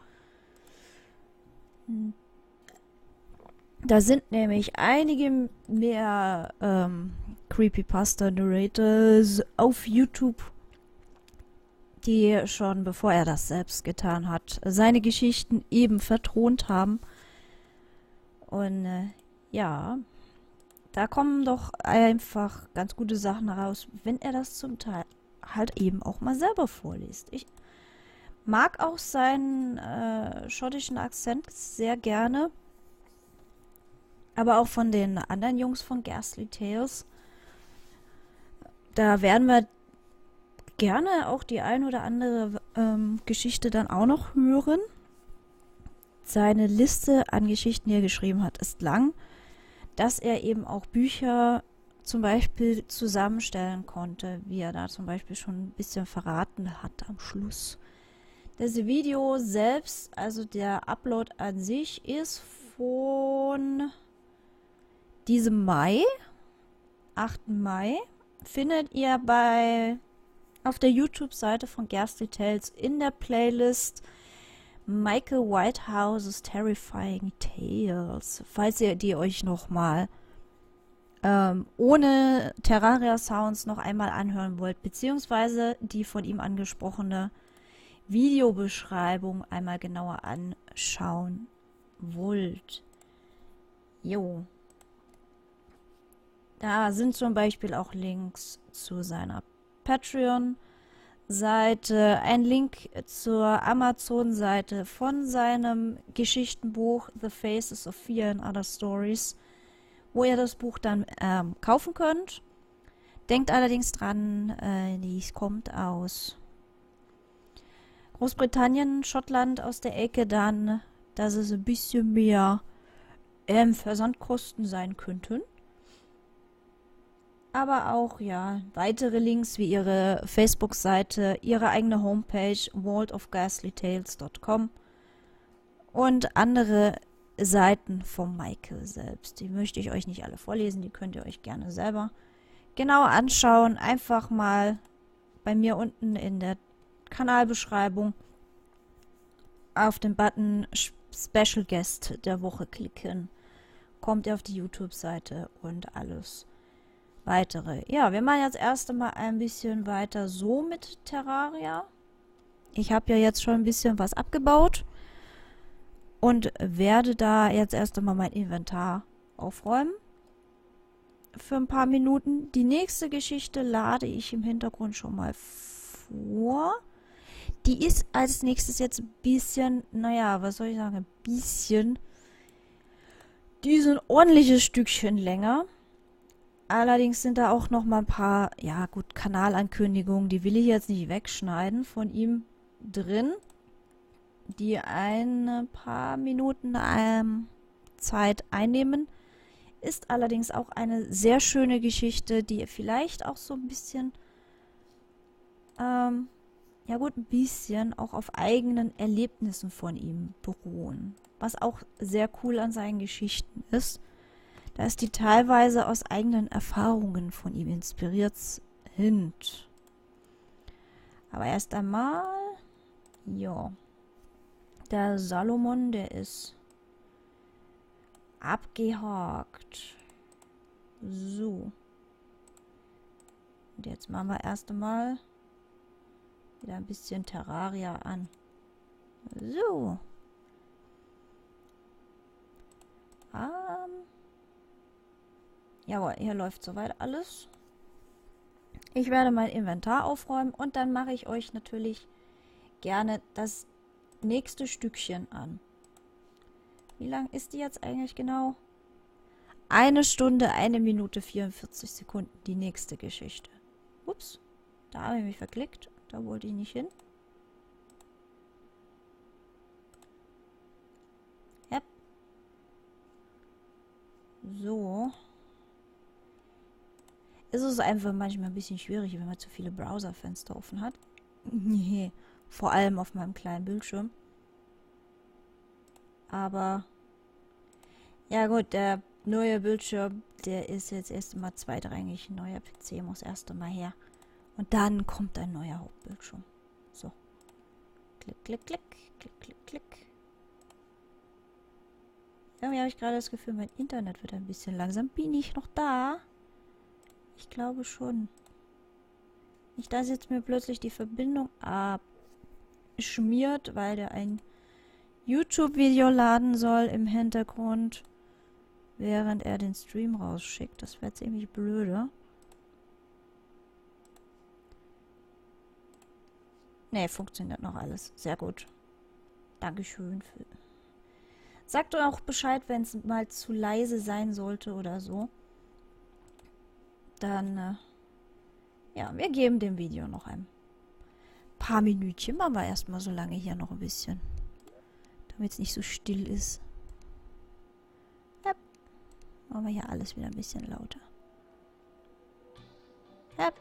Da sind nämlich einige mehr Creepypasta-Narrators auf YouTube, die schon, bevor er das selbst getan hat, seine Geschichten eben vertont haben. Und ja, da kommen doch einfach ganz gute Sachen raus, wenn er das zum Teil halt eben auch mal selber vorliest. Ich mag auch seinen schottischen Akzent sehr gerne, aber auch von den anderen Jungs von Ghasty Tales. Da werden wir gerne auch die ein oder andere Geschichte dann auch noch hören. Seine Liste an Geschichten, die er geschrieben hat, ist lang. Dass er eben auch Bücher zum Beispiel zusammenstellen konnte, wie er da zum Beispiel schon ein bisschen verraten hat am Schluss. Das Video selbst, also der Upload an sich, ist von diesem Mai, 8. Mai, findet ihr auf der YouTube-Seite von Ghasty Tales in der Playlist Michael Whitehouse's Terrifying Tales, falls ihr die euch nochmal ohne Terraria-Sounds noch einmal anhören wollt, beziehungsweise die von ihm angesprochene Videobeschreibung einmal genauer anschauen wollt. Jo. Da sind zum Beispiel auch Links zu seiner Patreon-Seite, ein Link zur Amazon-Seite von seinem Geschichtenbuch The Faces of Fear and Other Stories, wo ihr das Buch dann kaufen könnt. Denkt allerdings dran, dies kommt aus Großbritannien, Schottland aus der Ecke dann, dass es ein bisschen mehr Versandkosten sein könnten. Aber auch, ja, weitere Links wie ihre Facebook-Seite, ihre eigene Homepage, worldofghastlytales.com und andere Seiten vom Michael selbst. Die möchte ich euch nicht alle vorlesen, die könnt ihr euch gerne selber genauer anschauen. Einfach mal bei mir unten in der Kanalbeschreibung auf den Button Special Guest der Woche klicken. Kommt ihr auf die YouTube-Seite und alles weitere. Ja, wir machen jetzt erst einmal ein bisschen weiter so mit Terraria. Ich habe ja jetzt schon ein bisschen was abgebaut und werde da jetzt erst einmal mein Inventar aufräumen. Für ein paar Minuten. Die nächste Geschichte lade ich im Hintergrund schon mal vor. Die ist als nächstes jetzt ein bisschen, naja, was soll ich sagen, ein bisschen. Die ist ein ordentliches Stückchen länger. Allerdings sind da auch noch mal ein paar, ja gut, Kanalankündigungen, die will ich jetzt nicht wegschneiden, von ihm drin, die ein paar Minuten Zeit einnehmen. Ist allerdings auch eine sehr schöne Geschichte, die vielleicht auch so ein bisschen, ja gut, ein bisschen auch auf eigenen Erlebnissen von ihm beruhen. Was auch sehr cool an seinen Geschichten ist, dass die teilweise aus eigenen Erfahrungen von ihm inspiriert sind. Aber erst einmal, ja, der Salomon, der ist abgehakt. So. Und jetzt machen wir erst einmal wieder ein bisschen Terraria an. So. Jawohl, hier läuft soweit alles. Ich werde mein Inventar aufräumen und dann mache ich euch natürlich gerne das nächste Stückchen an. Wie lang ist die jetzt eigentlich genau? 1 Stunde, 1 Minute, 44 Sekunden, die nächste Geschichte. Ups, da habe ich mich verklickt. Da wollte ich nicht hin. Ja. So. Es ist einfach manchmal ein bisschen schwierig, wenn man zu viele Browserfenster offen hat. Nee, vor allem auf meinem kleinen Bildschirm. Aber ja gut, der neue Bildschirm, der ist jetzt erst einmal zweitrangig. Ein neuer PC muss erst einmal her. Und dann kommt ein neuer Hauptbildschirm. So. Klick, klick, klick, klick, klick, klick. Irgendwie habe ich gerade das Gefühl, mein Internet wird ein bisschen langsam. Bin ich noch da? Ich glaube schon. Nicht, dass jetzt mir plötzlich die Verbindung abschmiert, weil der ein YouTube-Video laden soll im Hintergrund, während er den Stream rausschickt. Das wäre ziemlich blöde. Ne, funktioniert noch alles. Sehr gut. Dankeschön. Sagt auch Bescheid, wenn es mal zu leise sein sollte oder so. Dann, ja, wir geben dem Video noch ein paar Minütchen. Machen wir erstmal so lange hier noch ein bisschen. Damit es nicht so still ist. Ja. Machen wir hier alles wieder ein bisschen lauter. Ja.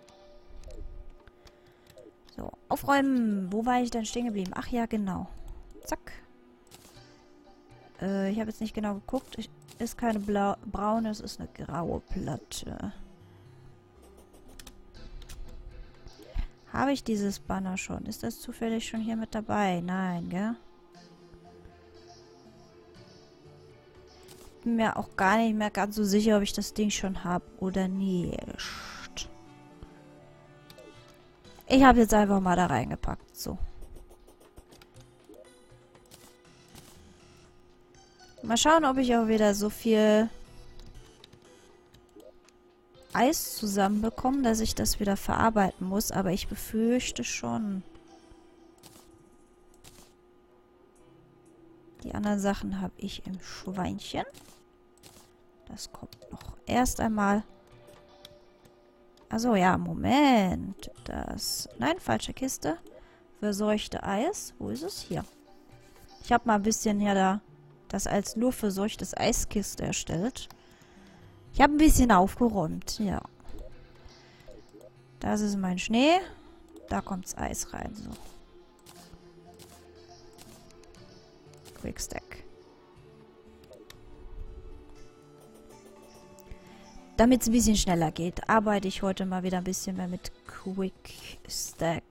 So, aufräumen. Wo war ich denn stehen geblieben? Ach ja, genau. Zack. Ich habe jetzt nicht genau geguckt. ist keine braune, es ist eine graue Platte. Habe ich dieses Banner schon? Ist das zufällig schon hier mit dabei? Nein, gell? Bin mir auch gar nicht mehr ganz so sicher, ob ich das Ding schon habe oder nicht. Ich habe jetzt einfach mal da reingepackt. So. Mal schauen, ob ich auch wieder so viel Eis zusammenbekomme, dass ich das wieder verarbeiten muss. Aber ich befürchte schon. Die anderen Sachen habe ich im Schweinchen. Das kommt noch erst einmal. Also ja, Moment. Das... Nein, falsche Kiste. Verseuchte Eis. Wo ist es? Hier. Ich habe mal ein bisschen ja da das als nur verseuchtes Eiskiste erstellt. Ich habe ein bisschen aufgeräumt, ja. Das ist mein Schnee. Da kommt's Eis rein, so. Quick Stack. Damit es ein bisschen schneller geht, arbeite ich heute mal wieder ein bisschen mehr mit Quick Stack.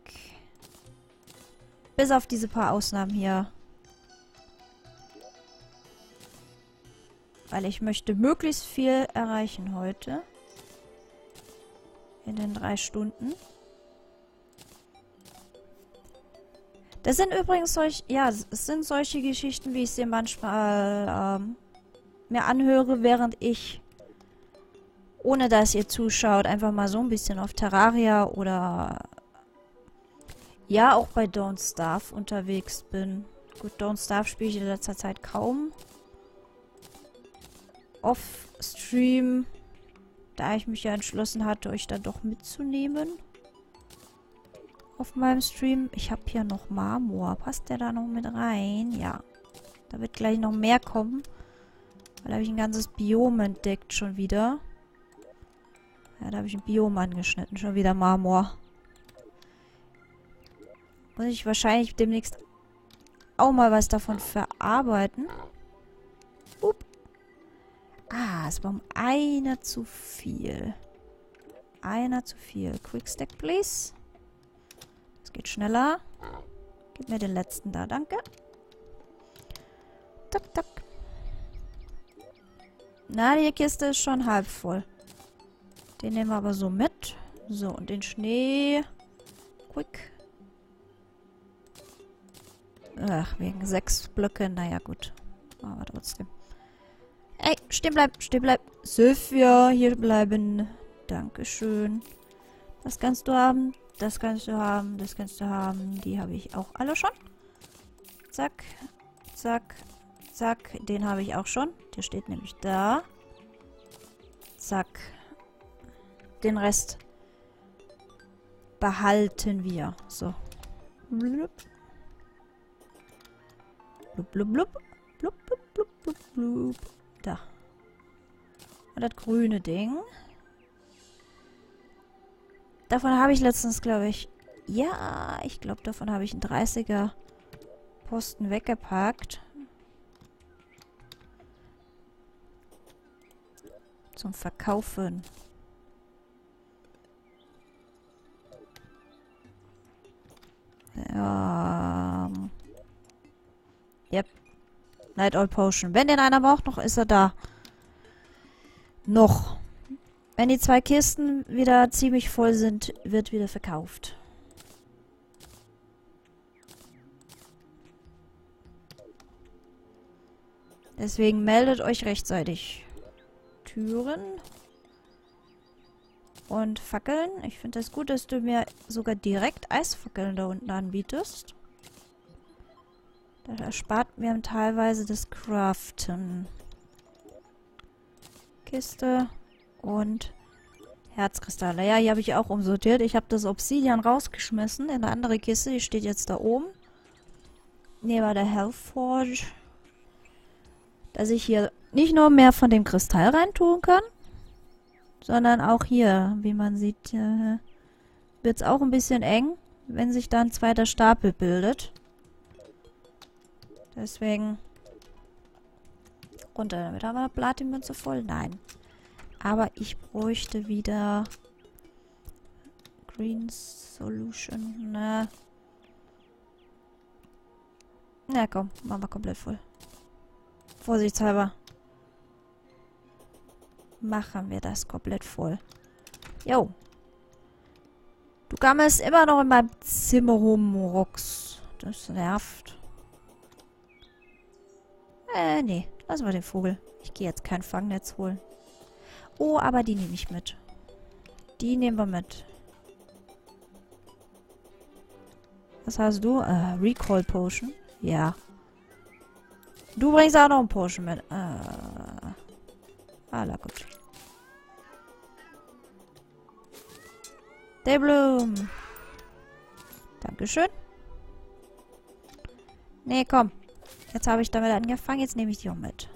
Bis auf diese paar Ausnahmen hier. Weil ich möchte möglichst viel erreichen heute. In den 3 Stunden. Das sind übrigens solche, ja, es sind solche Geschichten, wie ich sie manchmal mir anhöre, während ich, ohne dass ihr zuschaut, einfach mal so ein bisschen auf Terraria oder ja, auch bei Don't Starve unterwegs bin. Gut, Don't Starve spiele ich in letzter Zeit kaum. Off-Stream, da ich mich ja entschlossen hatte, euch dann doch mitzunehmen. Auf meinem Stream. Ich habe hier noch Marmor. Passt der da noch mit rein? Ja. Da wird gleich noch mehr kommen. Weil da habe ich ein ganzes Biom entdeckt schon wieder. Ja, da habe ich ein Biom angeschnitten. Schon wieder Marmor. Muss ich wahrscheinlich demnächst auch mal was davon verarbeiten. Upp. Ah, es war um einer zu viel. Einer zu viel. Quick Stack, please. Das geht schneller. Gib mir den letzten da, danke. Tak, tak. Na, die Kiste ist schon halb voll. Den nehmen wir aber so mit. So, und den Schnee. Quick. Ach, wegen 6 Blöcke. Naja, gut. Machen wir trotzdem. Ey, stehen bleiben, stehen bleiben. Sophia, hier bleiben. Dankeschön. Das kannst du haben. Das kannst du haben. Das kannst du haben. Die habe ich auch alle schon. Zack. Zack. Zack. Den habe ich auch schon. Der steht nämlich da. Zack. Den Rest behalten wir. So. Blub. Blub, blub, blub. Blub, blub, blub, blub, blub. Da. Und das grüne Ding. Davon habe ich letztens, glaube ich... Ja, ich glaube, davon habe ich einen 30er Posten weggepackt. Zum Verkaufen. Ja. Yep. Night Owl Potion. Wenn den einer braucht, noch ist er da. Noch. Wenn die 2 Kisten wieder ziemlich voll sind, wird wieder verkauft. Deswegen meldet euch rechtzeitig. Türen. Und Fackeln. Ich finde es gut, dass du mir sogar direkt Eisfackeln da unten anbietest. Das erspart mir teilweise das Craften. Kiste und Herzkristalle. Ja, hier habe ich auch umsortiert. Ich habe das Obsidian rausgeschmissen in eine andere Kiste. Die steht jetzt da oben. Neben der Hellforge. Dass ich hier nicht nur mehr von dem Kristall reintun kann, sondern auch hier, wie man sieht, wird es auch ein bisschen eng, wenn sich da ein zweiter Stapel bildet. Deswegen runter. Damit haben wir eine Platinmünze voll. Nein. Aber ich bräuchte wieder Green Solution. Ne. Na komm, machen wir komplett voll. Vorsichtshalber. Machen wir das komplett voll. Jo. Du gammelst immer noch in meinem Zimmer rum, Rox. Das nervt. Nee. Lassen wir den Vogel. Ich gehe jetzt kein Fangnetz holen. Oh, aber die nehme ich mit. Die nehmen wir mit. Was hast du? Recall Potion. Ja. Du bringst auch noch ein Potion mit. Na gut. Daybloom. Dankeschön. Nee, komm. Jetzt habe ich damit angefangen. Jetzt nehme ich die auch mit.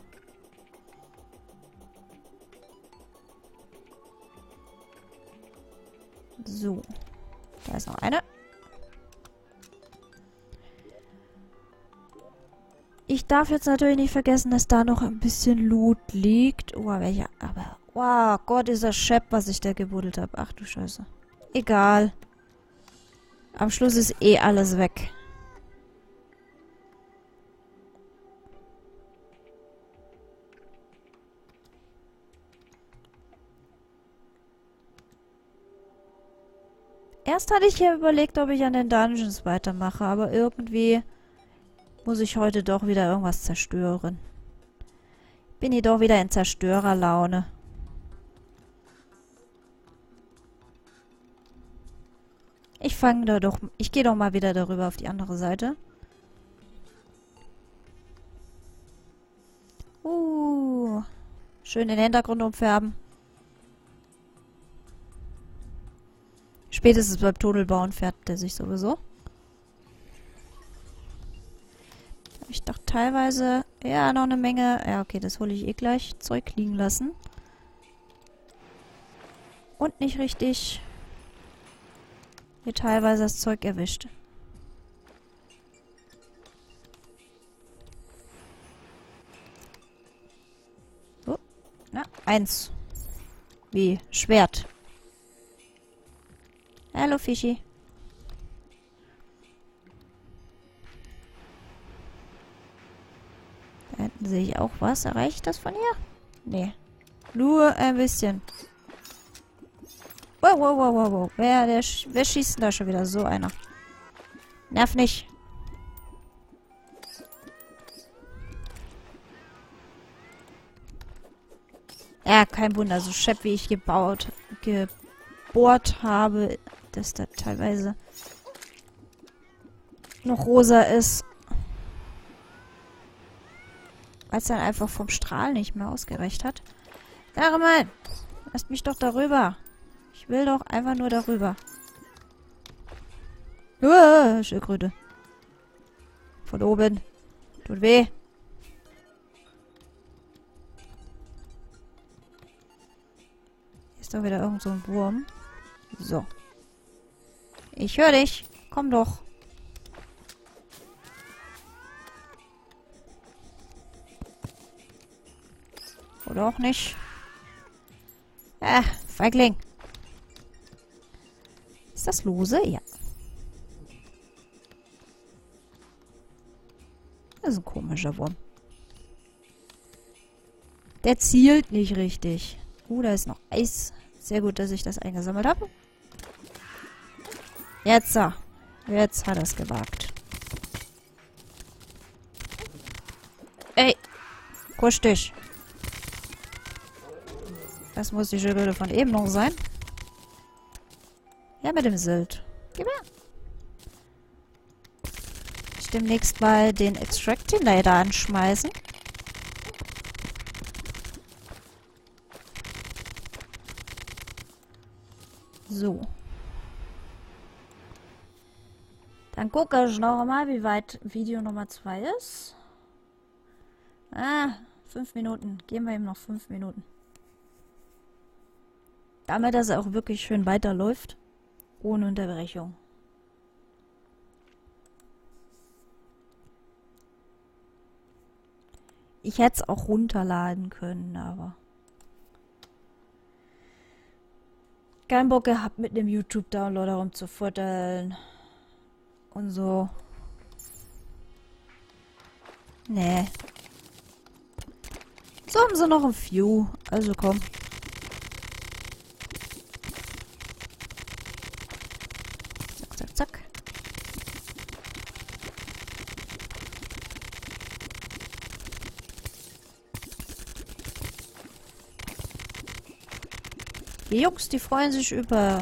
So. Da ist noch eine. Ich darf jetzt natürlich nicht vergessen, dass da noch ein bisschen Loot liegt. Oh, welcher? Aber, wow, Gott, ist das Schepp, was ich da gebuddelt habe. Ach du Scheiße. Egal. Am Schluss ist eh alles weg. Erst hatte ich ja überlegt, ob ich an den Dungeons weitermache, aber irgendwie muss ich heute doch wieder irgendwas zerstören. Bin ich doch wieder in Zerstörerlaune. Ich gehe doch mal wieder darüber auf die andere Seite. Schön den Hintergrund umfärben. Spätestens beim Tunnelbauen färbt der sich sowieso. Habe ich doch teilweise... Ja, noch eine Menge... Ja, okay, das hole ich eh gleich. Zeug liegen lassen. Und nicht richtig... Hier teilweise das Zeug erwischt. So. Na, 1. Wie? Schwert. Hallo, Fischi. Da hinten sehe ich auch was. Erreicht das von hier? Nee. Nur ein bisschen. Wow, wow, wow, wow, wow. Wer schießt denn da schon wieder? So einer. Nerv nicht. Ja, kein Wunder. So schepp wie ich gebohrt habe, dass da teilweise noch rosa ist. Weil es dann einfach vom Strahl nicht mehr ausgereicht hat. Mann, lasst mich doch darüber. Ich will doch einfach nur darüber. Schildkröte. Von oben. Tut weh. Hier ist doch wieder irgend so ein Wurm. So. Ich höre dich. Komm doch. Oder auch nicht. Feigling. Ist das lose? Ja. Das ist ein komischer Wurm. Der zielt nicht richtig. Da ist noch Eis. Sehr gut, dass ich das eingesammelt habe. Jetzt hat er es gewagt. Ey! Kusch dich. Das muss die Schildkröte von eben noch sein. Ja, mit dem Sylt. Gib her. Ich demnächst mal den Extractinator anschmeißen. So. Dann gucke ich noch mal, wie weit Video Nummer 2 ist. 5 Minuten. Geben wir ihm noch 5 Minuten. Damit, dass er auch wirklich schön weiterläuft. Ohne Unterbrechung. Ich hätte es auch runterladen können, aber... Kein Bock gehabt, mit dem YouTube-Downloader rumzufutteln. Und so. Nee. So haben sie noch ein View. Also komm. Zack, zack, zack. Die Jungs, die freuen sich über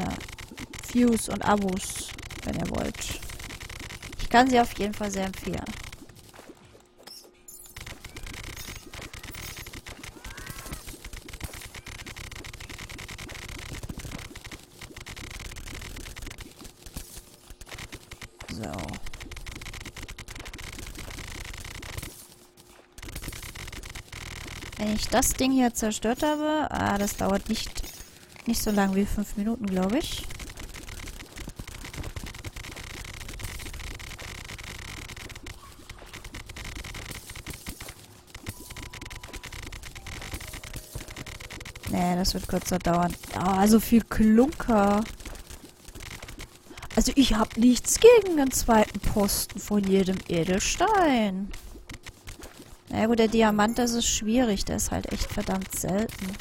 Views und Abos, wenn ihr wollt. Ich kann sie auf jeden Fall sehr empfehlen. So. Wenn ich das Ding hier zerstört habe, das dauert nicht so lang wie 5 Minuten, glaube ich. Nee, das wird kürzer dauern. Ah, so viel Klunker. Also ich habe nichts gegen den zweiten Posten von jedem Edelstein. Na ja, gut, der Diamant, das ist schwierig. Der ist halt echt verdammt selten.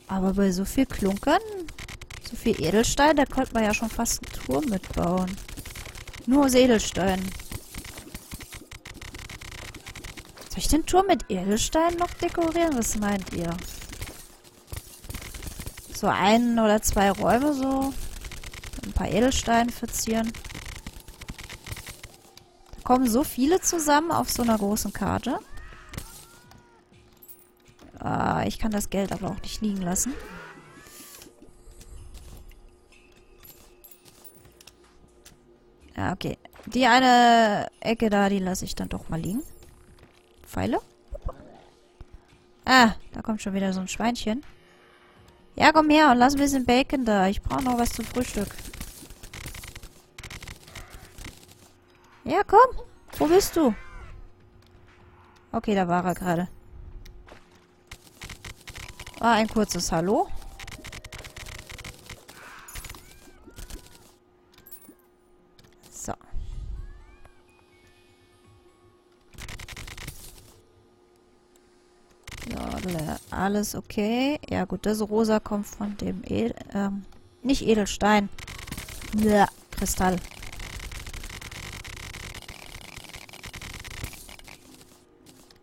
Aber bei so viel Klunkern, so viel Edelstein, da könnte man ja schon fast einen Turm mitbauen. Nur aus Edelstein. Soll ich den Turm mit Edelstein noch dekorieren? Was meint ihr? So 1 oder 2 Räume so. Ein paar Edelsteine verzieren. Da kommen so viele zusammen auf so einer großen Karte. Ich kann das Geld aber auch nicht liegen lassen. Ja, okay. Die eine Ecke da, die lasse ich dann doch mal liegen. Pfeile. Da kommt schon wieder so ein Schweinchen. Ja, komm her und lass ein bisschen Bacon da. Ich brauche noch was zum Frühstück. Ja, komm. Wo bist du? Okay, da war er gerade. Ein kurzes Hallo. So. Ja, alles okay. Ja gut, das Rosa kommt von dem nicht Edelstein. Ja, Kristall.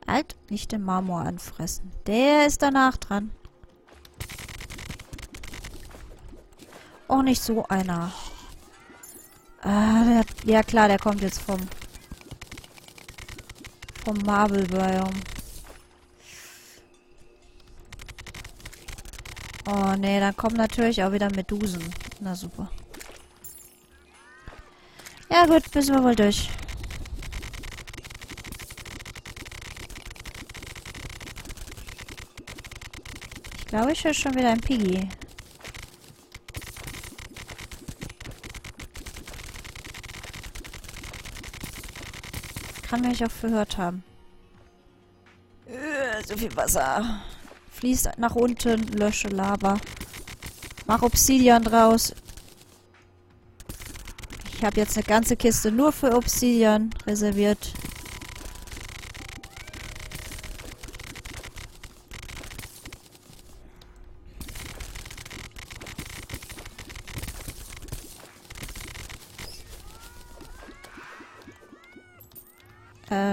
Halt, nicht den Marmor anfressen. Der ist danach dran. Auch nicht so einer. Ja klar, der kommt jetzt vom Marble-Biom. Oh nee, dann kommen natürlich auch wieder Medusen. Na super. Ja gut, müssen wir wohl durch. Ich glaube, ich höre schon wieder ein Piggy. Kann mich auch verhört haben. So viel Wasser. Fließt nach unten, lösche Lava. Mach Obsidian draus. Ich habe jetzt eine ganze Kiste nur für Obsidian reserviert.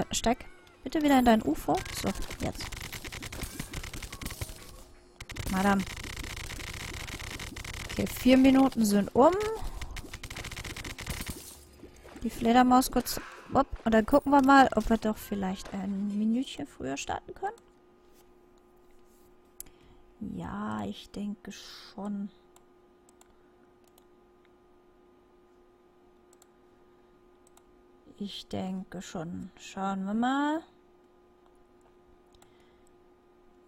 Steig bitte wieder in dein UFO. So, jetzt. Madame. Okay, 4 Minuten sind um. Die Fledermaus kurz... Upp, und dann gucken wir mal, ob wir doch vielleicht ein Minütchen früher starten können. Ja, ich denke schon. Ich denke schon. Schauen wir mal.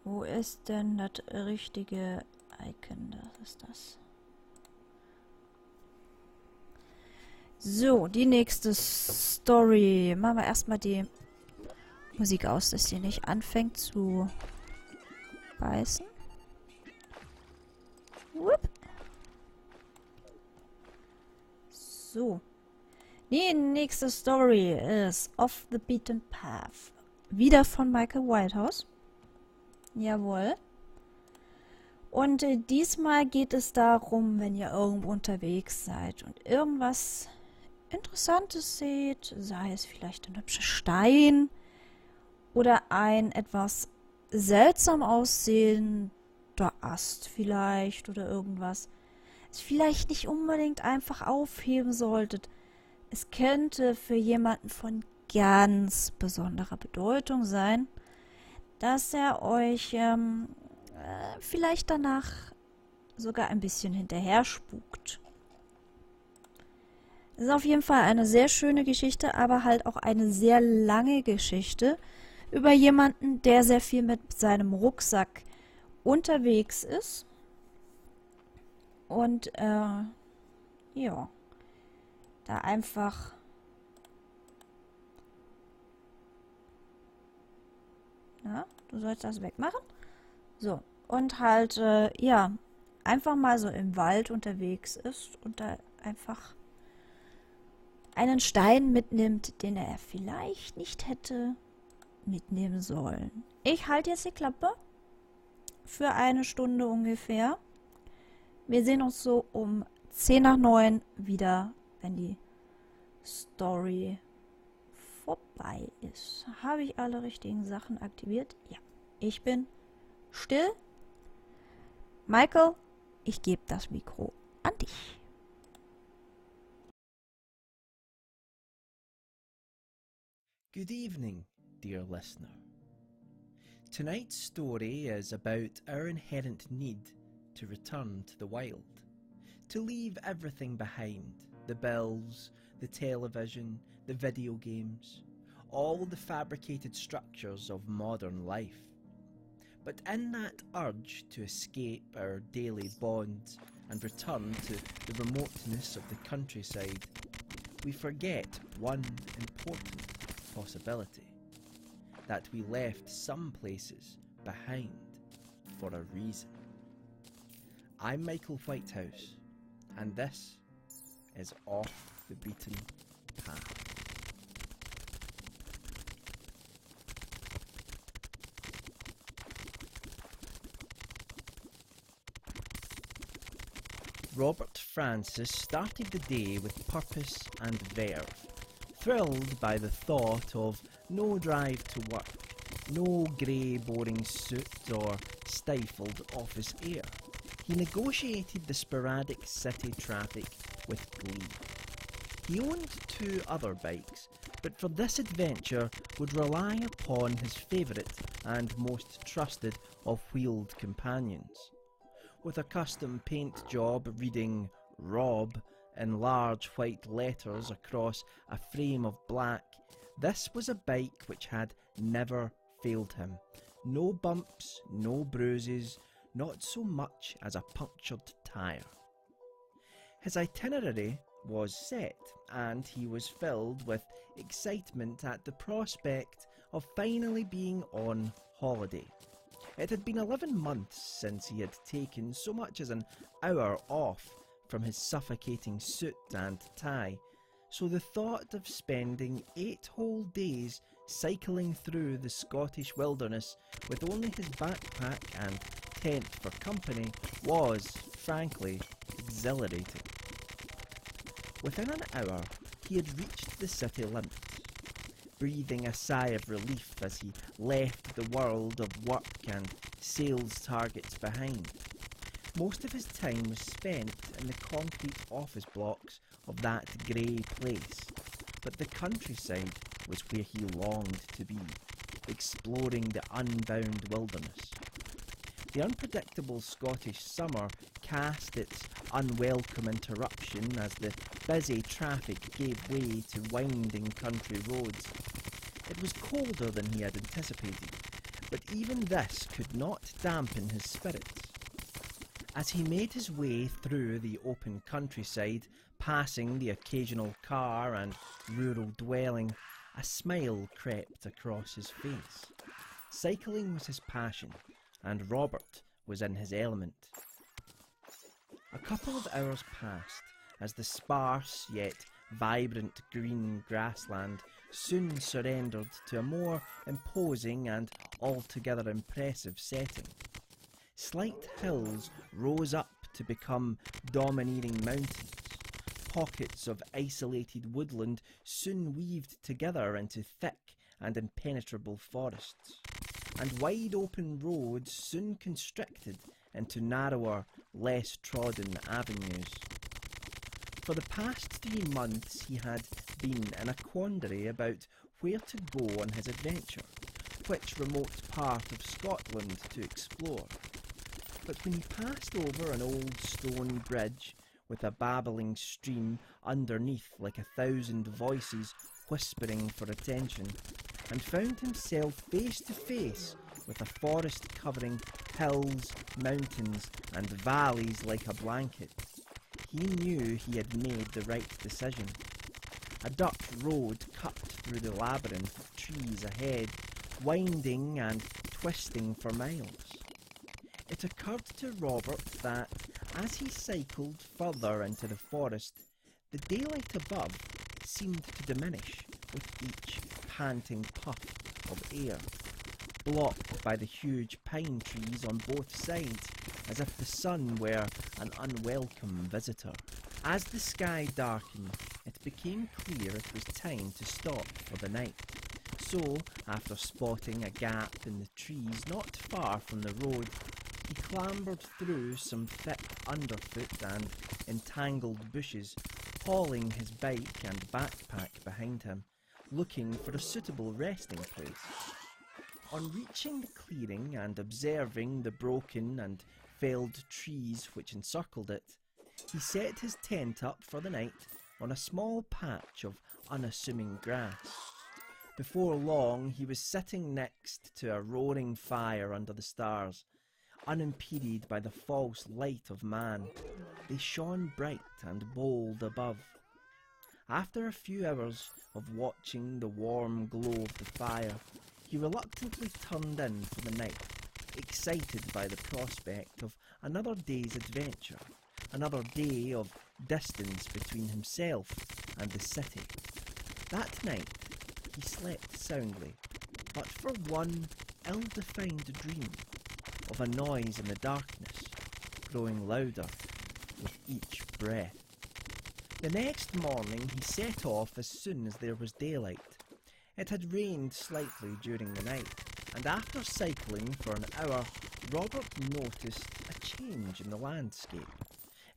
Wo ist denn das richtige Icon? Das ist das. So, die nächste Story. Machen wir erstmal die Musik aus, dass sie nicht anfängt zu beißen. Whoop. So. Die nächste Story ist Off the Beaten Path. Wieder von Michael Whitehouse. Jawohl. Und diesmal geht es darum, wenn ihr irgendwo unterwegs seid und irgendwas Interessantes seht, sei es vielleicht ein hübscher Stein oder ein etwas seltsam aussehender Ast vielleicht oder irgendwas, es vielleicht nicht unbedingt einfach aufheben solltet. Es könnte für jemanden von ganz besonderer Bedeutung sein, dass er euch vielleicht danach sogar ein bisschen hinterher spukt. Es ist auf jeden Fall eine sehr schöne Geschichte, aber halt auch eine sehr lange Geschichte über jemanden, der sehr viel mit seinem Rucksack unterwegs ist. Und ja, da einfach du sollst das wegmachen. So, und halt, ja, einfach mal so im Wald unterwegs ist und da einfach einen Stein mitnimmt, den er vielleicht nicht hätte mitnehmen sollen. Ich halte jetzt die Klappe für 1 Stunde ungefähr. Wir sehen uns so um 10 nach 9 wieder, wenn die Story vorbei ist. Habe ich alle richtigen Sachen aktiviert? Ja. Ich bin still. Michael, ich gebe das Mikro an dich. Good evening, dear listener. Tonight's story is about our inherent need to return to the wild, to leave everything behind, the bills, the television, the video games, all the fabricated structures of modern life. But in that urge to escape our daily bonds and return to the remoteness of the countryside, we forget one important possibility, that we left some places behind for a reason. I'm Michael Whitehouse, and this is Off the Beaten Path. Robert Francis started the day with purpose and verve, thrilled by the thought of no drive to work, no grey boring suit or stifled office air. He negotiated the sporadic city traffic with glee. He owned 2 other bikes, but for this adventure would rely upon his favourite and most trusted of wheeled companions. With a custom paint job reading Rob in large white letters across a frame of black, this was a bike which had never failed him. No bumps, no bruises, not so much as a punctured tyre. His itinerary was set, and he was filled with excitement at the prospect of finally being on holiday. It had been 11 months since he had taken so much as an hour off from his suffocating suit and tie, so the thought of spending 8 whole days cycling through the Scottish wilderness with only his backpack and tent for company was, frankly, exhilarating. Within an hour, he had reached the city limits, breathing a sigh of relief as he left the world of work and sales targets behind. Most of his time was spent in the concrete office blocks of that grey place, but the countryside was where he longed to be, exploring the unbound wilderness. The unpredictable Scottish summer cast its unwelcome interruption as the busy traffic gave way to winding country roads. It was colder than he had anticipated, but even this could not dampen his spirits. As he made his way through the open countryside, passing the occasional car and rural dwelling, a smile crept across his face. Cycling was his passion, and Robert was in his element. A couple of hours passed, as the sparse yet vibrant green grassland soon surrendered to a more imposing and altogether impressive setting. Slight hills rose up to become domineering mountains. Pockets of isolated woodland soon weaved together into thick and impenetrable forests, and wide open roads soon constricted into narrower, less trodden avenues. For the past 3 months he had been in a quandary about where to go on his adventure, which remote part of Scotland to explore. But when he passed over an old stone bridge with a babbling stream underneath like 1,000 voices whispering for attention, and found himself face to face with a forest covering hills, mountains and valleys like a blanket, he knew he had made the right decision. A dirt road cut through the labyrinth of trees ahead, winding and twisting for miles. It occurred to Robert that, as he cycled further into the forest, the daylight above seemed to diminish with each panting puff of air, blocked by the huge pine trees on both sides, as if the sun were an unwelcome visitor. As the sky darkened, it became clear it was time to stop for the night. So, after spotting a gap in the trees not far from the road, he clambered through some thick underfoot and entangled bushes, hauling his bike and backpack behind him, looking for a suitable resting place. On reaching the clearing and observing the broken and felled trees which encircled it, he set his tent up for the night on a small patch of unassuming grass. Before long he was sitting next to a roaring fire under the stars, unimpeded by the false light of man. They shone bright and bold above. After a few hours of watching the warm glow of the fire, he reluctantly turned in for the night, excited by the prospect of another day's adventure, another day of distance between himself and the city. That night he slept soundly, but for one ill-defined dream of a noise in the darkness, growing louder with each breath. The next morning he set off as soon as there was daylight. It had rained slightly during the night, and after cycling for an hour, Robert noticed a change in the landscape.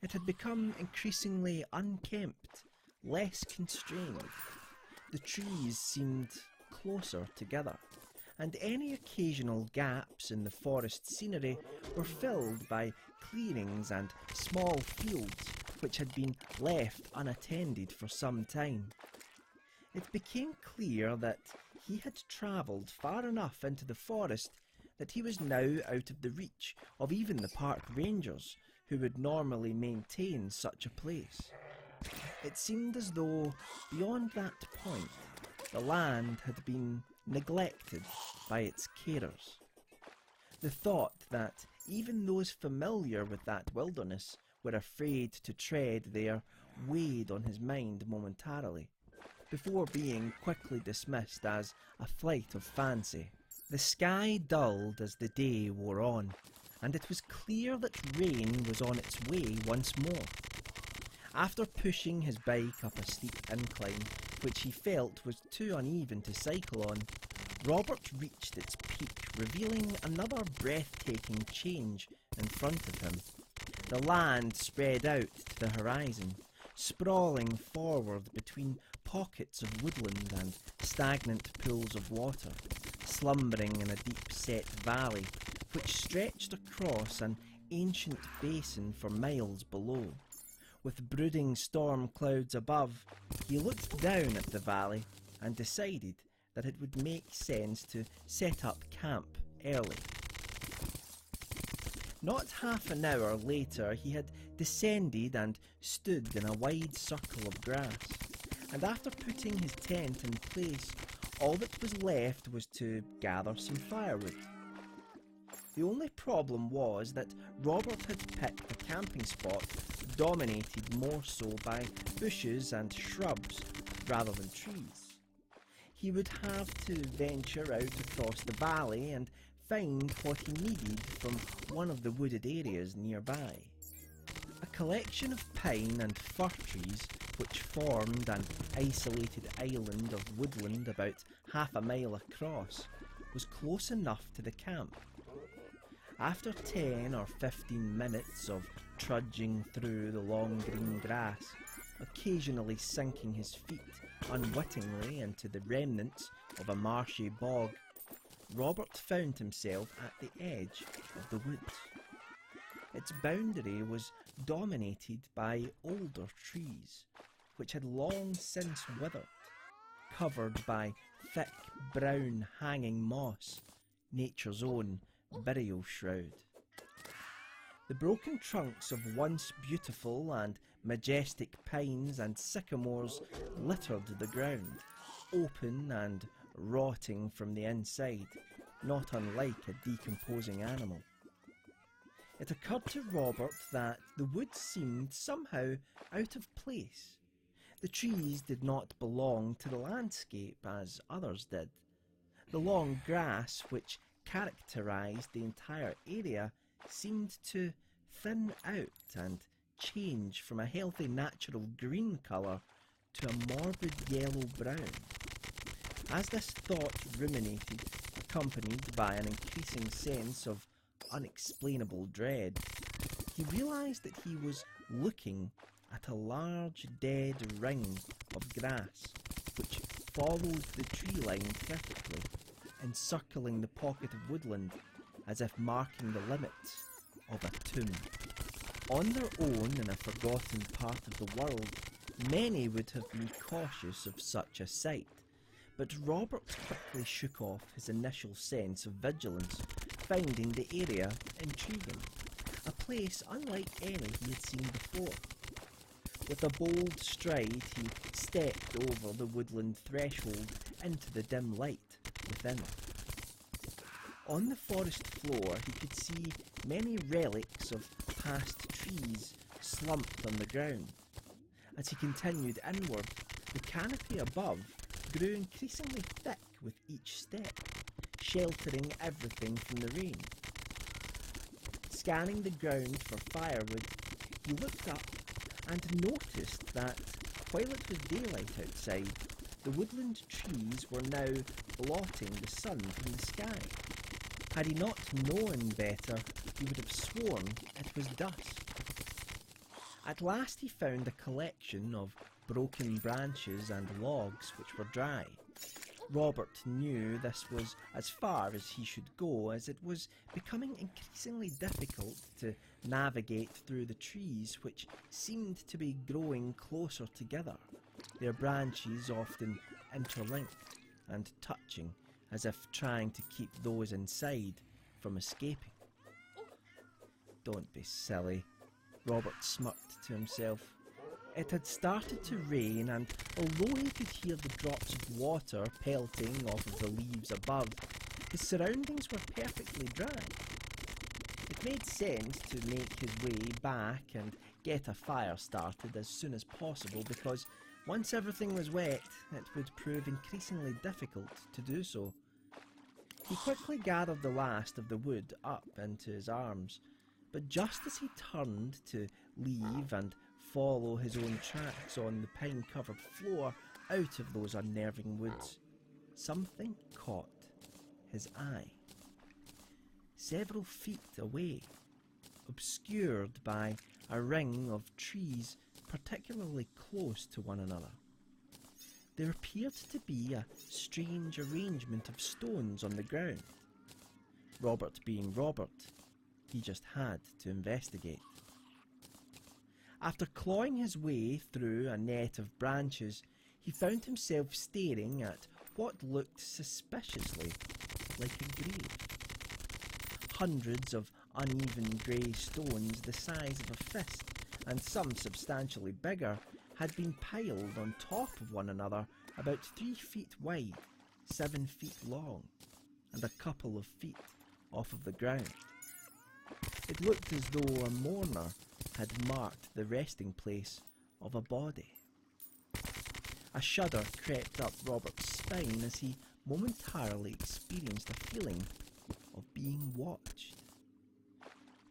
It had become increasingly unkempt, less constrained. The trees seemed closer together, and any occasional gaps in the forest scenery were filled by clearings and small fields which had been left unattended for some time. It became clear that he had travelled far enough into the forest that he was now out of the reach of even the park rangers who would normally maintain such a place. It seemed as though, beyond that point, the land had been neglected by its carers. The thought that even those familiar with that wilderness were afraid to tread there weighed on his mind momentarily, before being quickly dismissed as a flight of fancy. The sky dulled as the day wore on, and it was clear that rain was on its way once more. After pushing his bike up a steep incline, which he felt was too uneven to cycle on, Robert reached its peak, revealing another breathtaking change in front of him. The land spread out to the horizon, sprawling forward between pockets of woodland and stagnant pools of water, slumbering in a deep-set valley which stretched across an ancient basin for miles below. With brooding storm clouds above, he looked down at the valley and decided that it would make sense to set up camp early. Not half an hour later he had descended and stood in a wide circle of grass, and after putting his tent in place, all that was left was to gather some firewood. The only problem was that Robert had picked a camping spot dominated more so by bushes and shrubs rather than trees. He would have to venture out across the valley and find what he needed from one of the wooded areas nearby. A collection of pine and fir trees which formed an isolated island of woodland about half a mile across was close enough to the camp. After 10 or 15 minutes of trudging through the long green grass, occasionally sinking his feet unwittingly into the remnants of a marshy bog, Robert found himself at the edge of the woods. Its boundary was dominated by older trees, which had long since withered, covered by thick brown hanging moss, nature's own burial shroud. The broken trunks of once beautiful and majestic pines and sycamores littered the ground, open and rotting from the inside, not unlike a decomposing animal. It occurred to Robert that the woods seemed somehow out of place. The trees did not belong to the landscape as others did. The long grass which characterised the entire area seemed to thin out and change from a healthy natural green colour to a morbid yellow-brown. As this thought ruminated, accompanied by an increasing sense of unexplainable dread, he realised that he was looking at a large dead ring of grass which followed the tree line perfectly, encircling the pocket of woodland as if marking the limits of a tomb. On their own in a forgotten part of the world, many would have been cautious of such a sight, but Robert quickly shook off his initial sense of vigilance, finding the area intriguing, a place unlike any he had seen before. With a bold stride he stepped over the woodland threshold into the dim light within. On the forest floor he could see many relics of past trees slumped on the ground. As he continued inward, the canopy above grew increasingly thick with each step, sheltering everything from the rain. Scanning the ground for firewood, he looked up and noticed that, while it was daylight outside, the woodland trees were now blotting the sun from the sky. Had he not known better, he would have sworn it was dusk. At last he found a collection of broken branches and logs which were dry. Robert knew this was as far as he should go, as it was becoming increasingly difficult to navigate through the trees which seemed to be growing closer together, their branches often interlinked and touching as if trying to keep those inside from escaping. "Don't be silly," Robert smirked to himself. It had started to rain, and although he could hear the drops of water pelting off of the leaves above, his surroundings were perfectly dry. It made sense to make his way back and get a fire started as soon as possible, because once everything was wet, it would prove increasingly difficult to do so. He quickly gathered the last of the wood up into his arms, but just as he turned to leave and follow his own tracks on the pine-covered floor out of those unnerving woods, something caught his eye. Several feet away, obscured by a ring of trees particularly close to one another, there appeared to be a strange arrangement of stones on the ground. Robert being Robert, he just had to investigate. After clawing his way through a net of branches, he found himself staring at what looked suspiciously like a grave. Hundreds of uneven grey stones the size of a fist, and some substantially bigger, had been piled on top of one another about 3 feet wide, 7 feet long, and a couple of feet off of the ground. It looked as though a mourner had marked the resting place of a body. A shudder crept up Robert's spine as he momentarily experienced a feeling of being watched,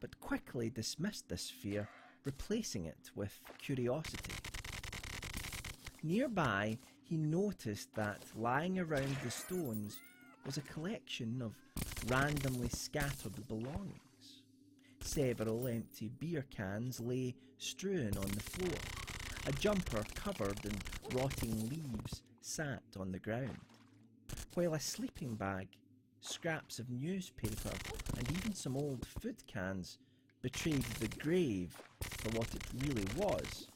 but quickly dismissed this fear, replacing it with curiosity. Nearby, he noticed that lying around the stones was a collection of randomly scattered belongings. Several empty beer cans lay strewn on the floor. A jumper covered in rotting leaves sat on the ground, while a sleeping bag, scraps of newspaper, and even some old food cans betrayed the grave for what it really was: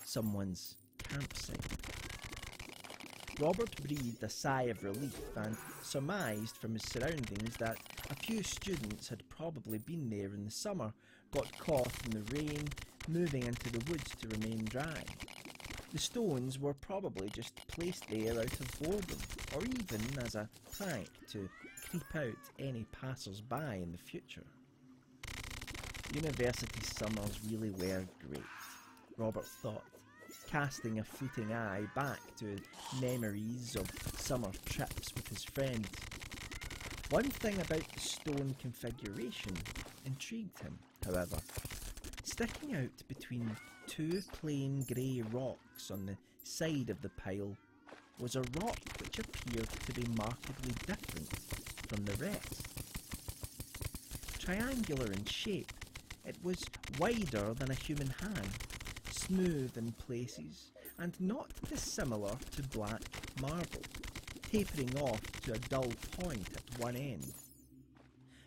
someone's campsite. Robert breathed a sigh of relief and surmised from his surroundings that a few students had probably been there in the summer, got caught in the rain, moving into the woods to remain dry. The stones were probably just placed there out of boredom, or even as a prank to creep out any passers-by in the future. University summers really were great, Robert thought, casting a fleeting eye back to memories of summer trips with his friends. One thing about the stone configuration intrigued him, however. Sticking out between 2 plain grey rocks on the side of the pile was a rock which appeared to be markedly different from the rest. Triangular in shape, it was wider than a human hand, smooth in places, and not dissimilar to black marble, tapering off to a dull point at one end.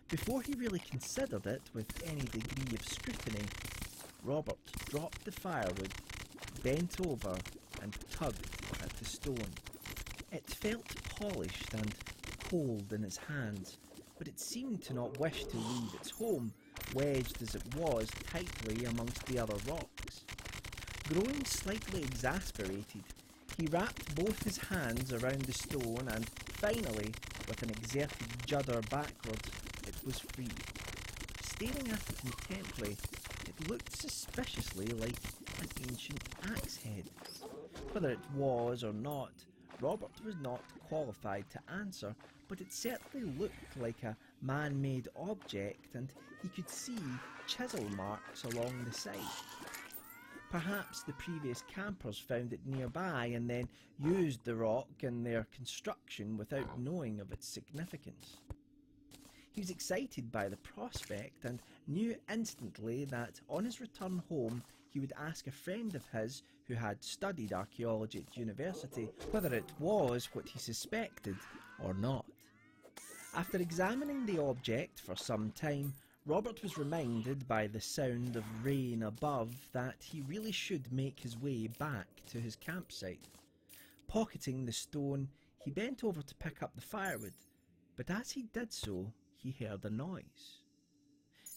Before he really considered it with any degree of scrutiny, Robert dropped the firewood, bent over, and tugged at the stone. It felt polished and cold in his hands, but it seemed to not wish to leave its home, wedged as it was tightly amongst the other rocks. Growing slightly exasperated, he wrapped both his hands around the stone and finally, with an exerted judder backwards, it was free. Staring at it intently, it looked suspiciously like an ancient axe head. Whether it was or not, Robert was not qualified to answer, but it certainly looked like a man-made object, and he could see chisel marks along the side. Perhaps the previous campers found it nearby and then used the rock in their construction without knowing of its significance. He was excited by the prospect and knew instantly that on his return home he would ask a friend of his who had studied archaeology at university whether it was what he suspected or not. After examining the object for some time, Robert was reminded by the sound of rain above that he really should make his way back to his campsite. Pocketing the stone, he bent over to pick up the firewood, but as he did so, he heard a noise.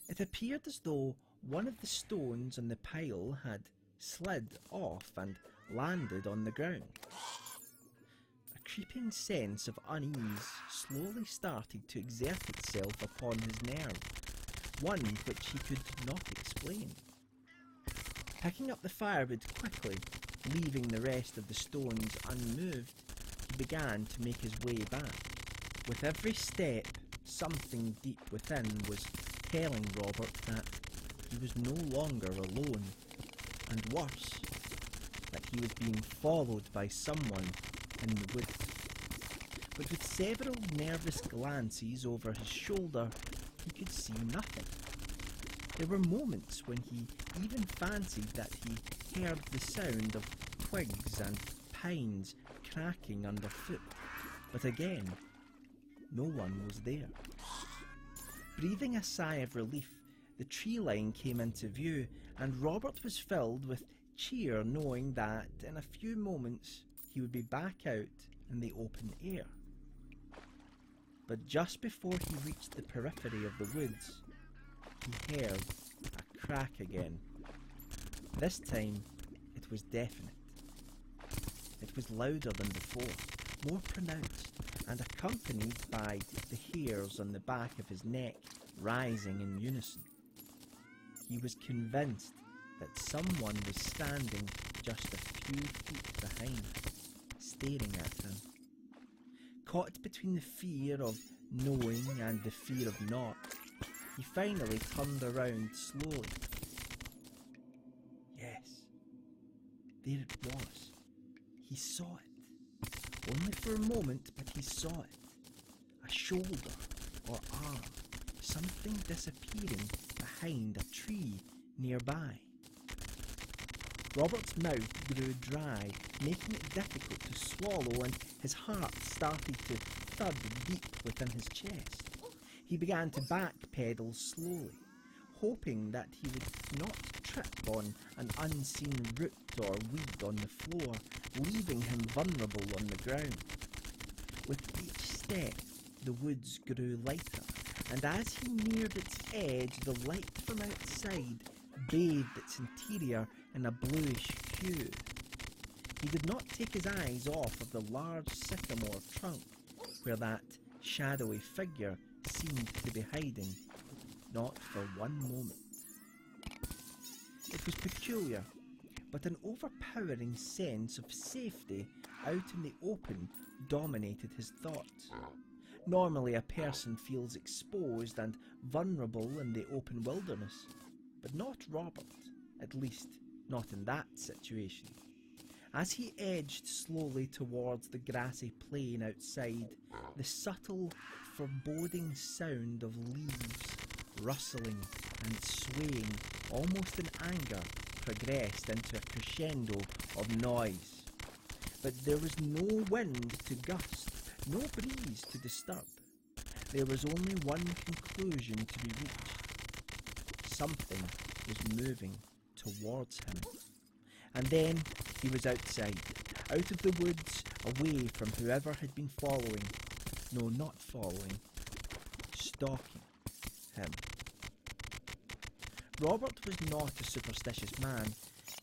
It appeared as though one of the stones in the pile had slid off and landed on the ground. A creeping sense of unease slowly started to exert itself upon his nerve, one which he could not explain. Picking up the firewood quickly, leaving the rest of the stones unmoved, he began to make his way back. With every step, something deep within was telling Robert that he was no longer alone, and worse, that he was being followed by someone in the woods. But with several nervous glances over his shoulder, he could see nothing. There were moments when he even fancied that he heard the sound of twigs and pines cracking underfoot, but again, no one was there. Breathing a sigh of relief, the tree line came into view, and Robert was filled with cheer knowing that in a few moments he would be back out in the open air. But just before he reached the periphery of the woods, he heard a crack again. This time, it was definite. It was louder than before, more pronounced, and accompanied by the hairs on the back of his neck rising in unison. He was convinced that someone was standing just a few feet behind, staring at him. Caught between the fear of knowing and the fear of not, he finally turned around slowly. Yes, there it was. He saw it. Only for a moment, but he saw it. A shoulder or arm, something disappearing behind a tree nearby. Robert's mouth grew dry, making it difficult to swallow, and his heart started to thud deep within his chest. He began to backpedal slowly, hoping that he would not trip on an unseen root or weed on the floor, leaving him vulnerable on the ground. With each step, the woods grew lighter, and as he neared its edge, the light from outside bathed its interior in a bluish hue. He did not take his eyes off of the large sycamore trunk where that shadowy figure seemed to be hiding, not for one moment. It was peculiar, but an overpowering sense of safety out in the open dominated his thoughts. Normally a person feels exposed and vulnerable in the open wilderness, but not Robert, at least not in that situation. As he edged slowly towards the grassy plain outside, the subtle, foreboding sound of leaves rustling and swaying almost in anger progressed into a crescendo of noise. But there was no wind to gust, no breeze to disturb. There was only one conclusion to be reached. Something was moving towards him. And then he was outside, out of the woods, away from whoever had been following. No, not following. Stalking him. Robert was not a superstitious man.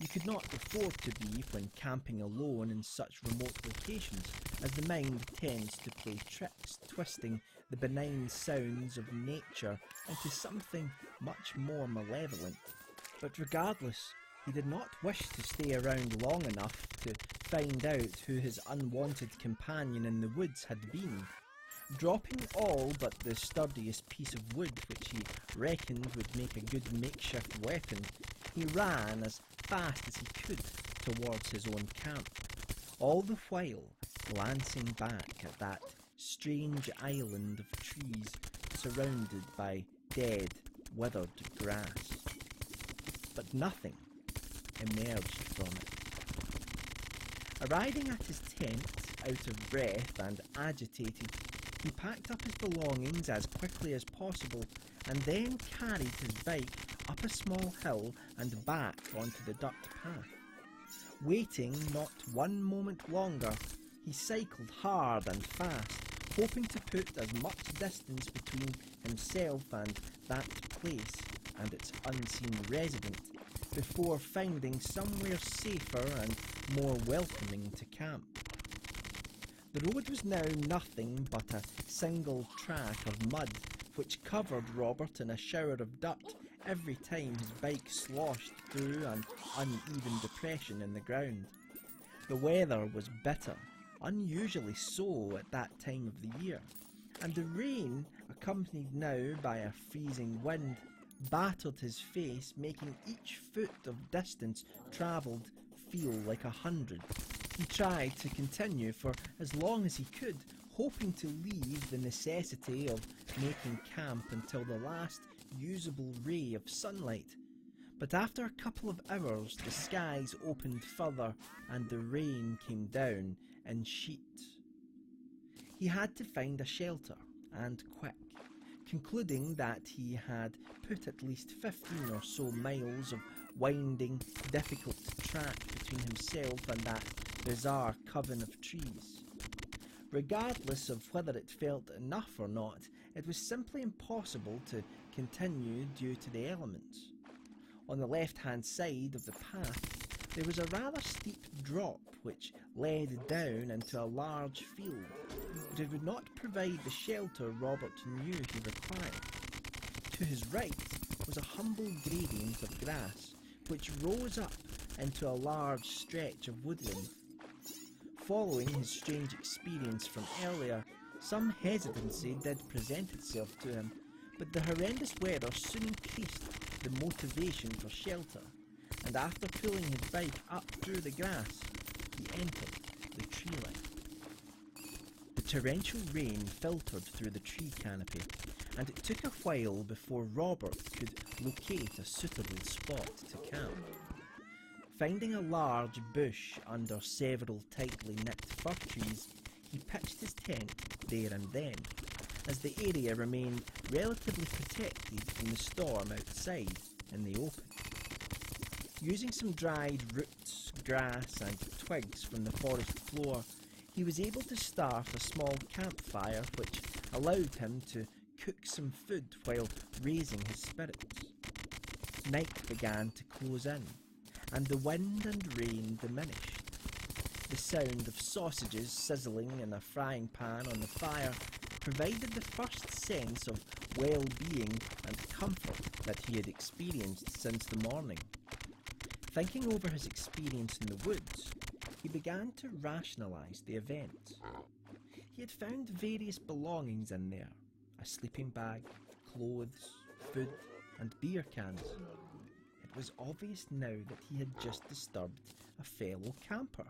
You could not afford to be when camping alone in such remote locations, as the mind tends to play tricks, twisting the benign sounds of nature into something much more malevolent. But regardless, he did not wish to stay around long enough to find out who his unwanted companion in the woods had been. Dropping all but the sturdiest piece of wood which he reckoned would make a good makeshift weapon, he ran as fast as he could towards his own camp, all the while glancing back at that strange island of trees surrounded by dead, withered grass. But nothing emerged from it. Arriving at his tent, out of breath and agitated, he packed up his belongings as quickly as possible and then carried his bike up a small hill and back onto the dirt path. Waiting not one moment longer, he cycled hard and fast, hoping to put as much distance between himself and that place and its unseen resident before finding somewhere safer and more welcoming to camp. The road was now nothing but a single track of mud, which covered Robert in a shower of dirt every time his bike sloshed through an uneven depression in the ground. The weather was bitter, unusually so at that time of the year, and the rain, accompanied now by a freezing wind, battered his face, making each foot of distance travelled feel like 100. He tried to continue for as long as he could, hoping to leave the necessity of making camp until the last usable ray of sunlight. But after a couple of hours, the skies opened further and the rain came down in sheets. He had to find a shelter, and quick, concluding that he had put at least 15 or so miles of winding, difficult track between himself and that bizarre coven of trees. Regardless of whether it felt enough or not, it was simply impossible to continue due to the elements. On the left-hand side of the path, there was a rather steep drop which led down into a large field, but it would not provide the shelter Robert knew he required. To his right was a humble gradient of grass, which rose up into a large stretch of woodland. Following his strange experience from earlier, some hesitancy did present itself to him, but the horrendous weather soon increased the motivation for shelter, and after pulling his bike up through the grass, he entered the tree line. The torrential rain filtered through the tree canopy, and it took a while before Robert could locate a suitable spot to camp. Finding a large bush under several tightly knit fir trees, he pitched his tent there and then, as the area remained relatively protected from the storm outside in the open. Using some dried roots, grass and twigs from the forest floor, he was able to start a small campfire which allowed him to cook some food while raising his spirits. Night began to close in, and the wind and rain diminished. The sound of sausages sizzling in a frying pan on the fire provided the first sense of well-being and comfort that he had experienced since the morning. Thinking over his experience in the woods, he began to rationalise the events. He had found various belongings in there: a sleeping bag, clothes, food, and beer cans. It was obvious now that he had just disturbed a fellow camper.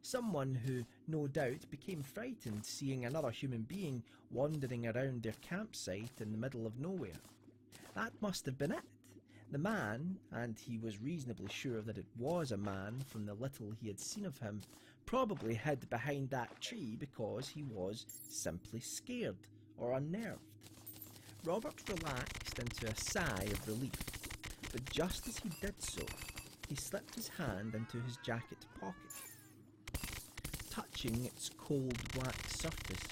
Someone who, no doubt, became frightened seeing another human being wandering around their campsite in the middle of nowhere. That must have been it. The man, and he was reasonably sure that it was a man from the little he had seen of him, probably hid behind that tree because he was simply scared or unnerved. Robert relaxed into a sigh of relief, but just as he did so, he slipped his hand into his jacket pocket. Touching its cold black surface,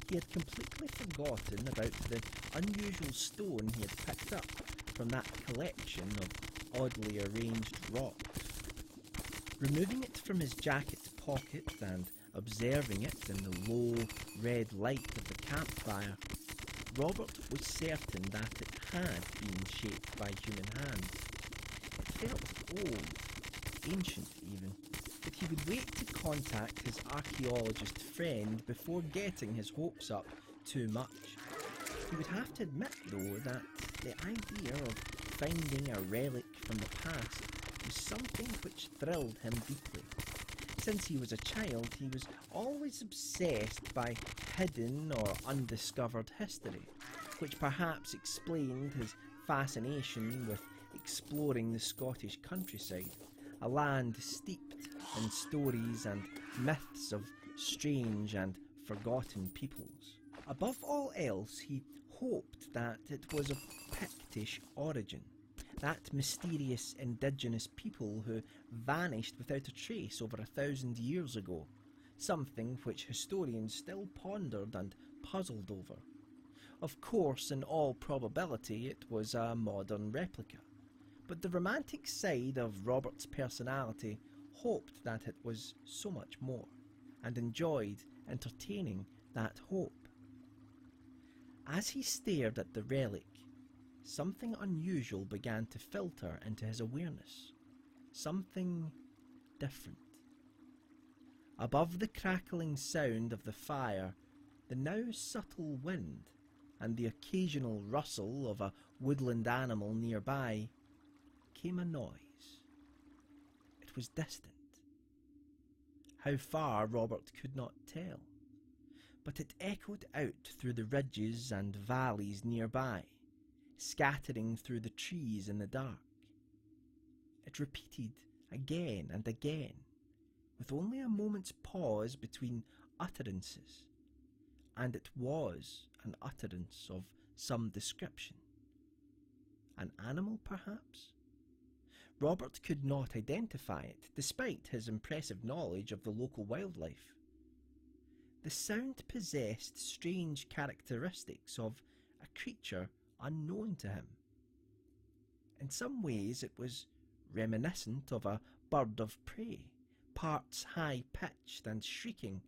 he had completely forgotten about the unusual stone he had picked up from that collection of oddly arranged rocks. Removing it from his jacket pocket and observing it in the low red light of the campfire, Robert was certain that it had been shaped by human hands. It felt old, ancient even, but he would wait to contact his archaeologist friend before getting his hopes up too much. He would have to admit, though, that the idea of finding a relic from the past was something which thrilled him deeply. Since he was a child, he was always obsessed by hidden or undiscovered history, which perhaps explained his fascination with exploring the Scottish countryside, a land steeped in stories and myths of strange and forgotten peoples. Above all else, he hoped that it was of Pictish origin, that mysterious indigenous people who vanished without a trace over 1,000 years ago, something which historians still pondered and puzzled over. Of course, in all probability, it was a modern replica, but the romantic side of Robert's personality hoped that it was so much more, and enjoyed entertaining that hope. As he stared at the relic, something unusual began to filter into his awareness. Something different. Above the crackling sound of the fire, the now subtle wind, and the occasional rustle of a woodland animal nearby, came a noise. It was distant. How far, Robert could not tell, but it echoed out through the ridges and valleys nearby, scattering through the trees in the dark. It repeated again and again, with only a moment's pause between utterances, and it was an utterance of some description. An animal, perhaps? Robert could not identify it, despite his impressive knowledge of the local wildlife. The sound possessed strange characteristics of a creature unknown to him. In some ways it was reminiscent of a bird of prey, parts high-pitched and shrieking,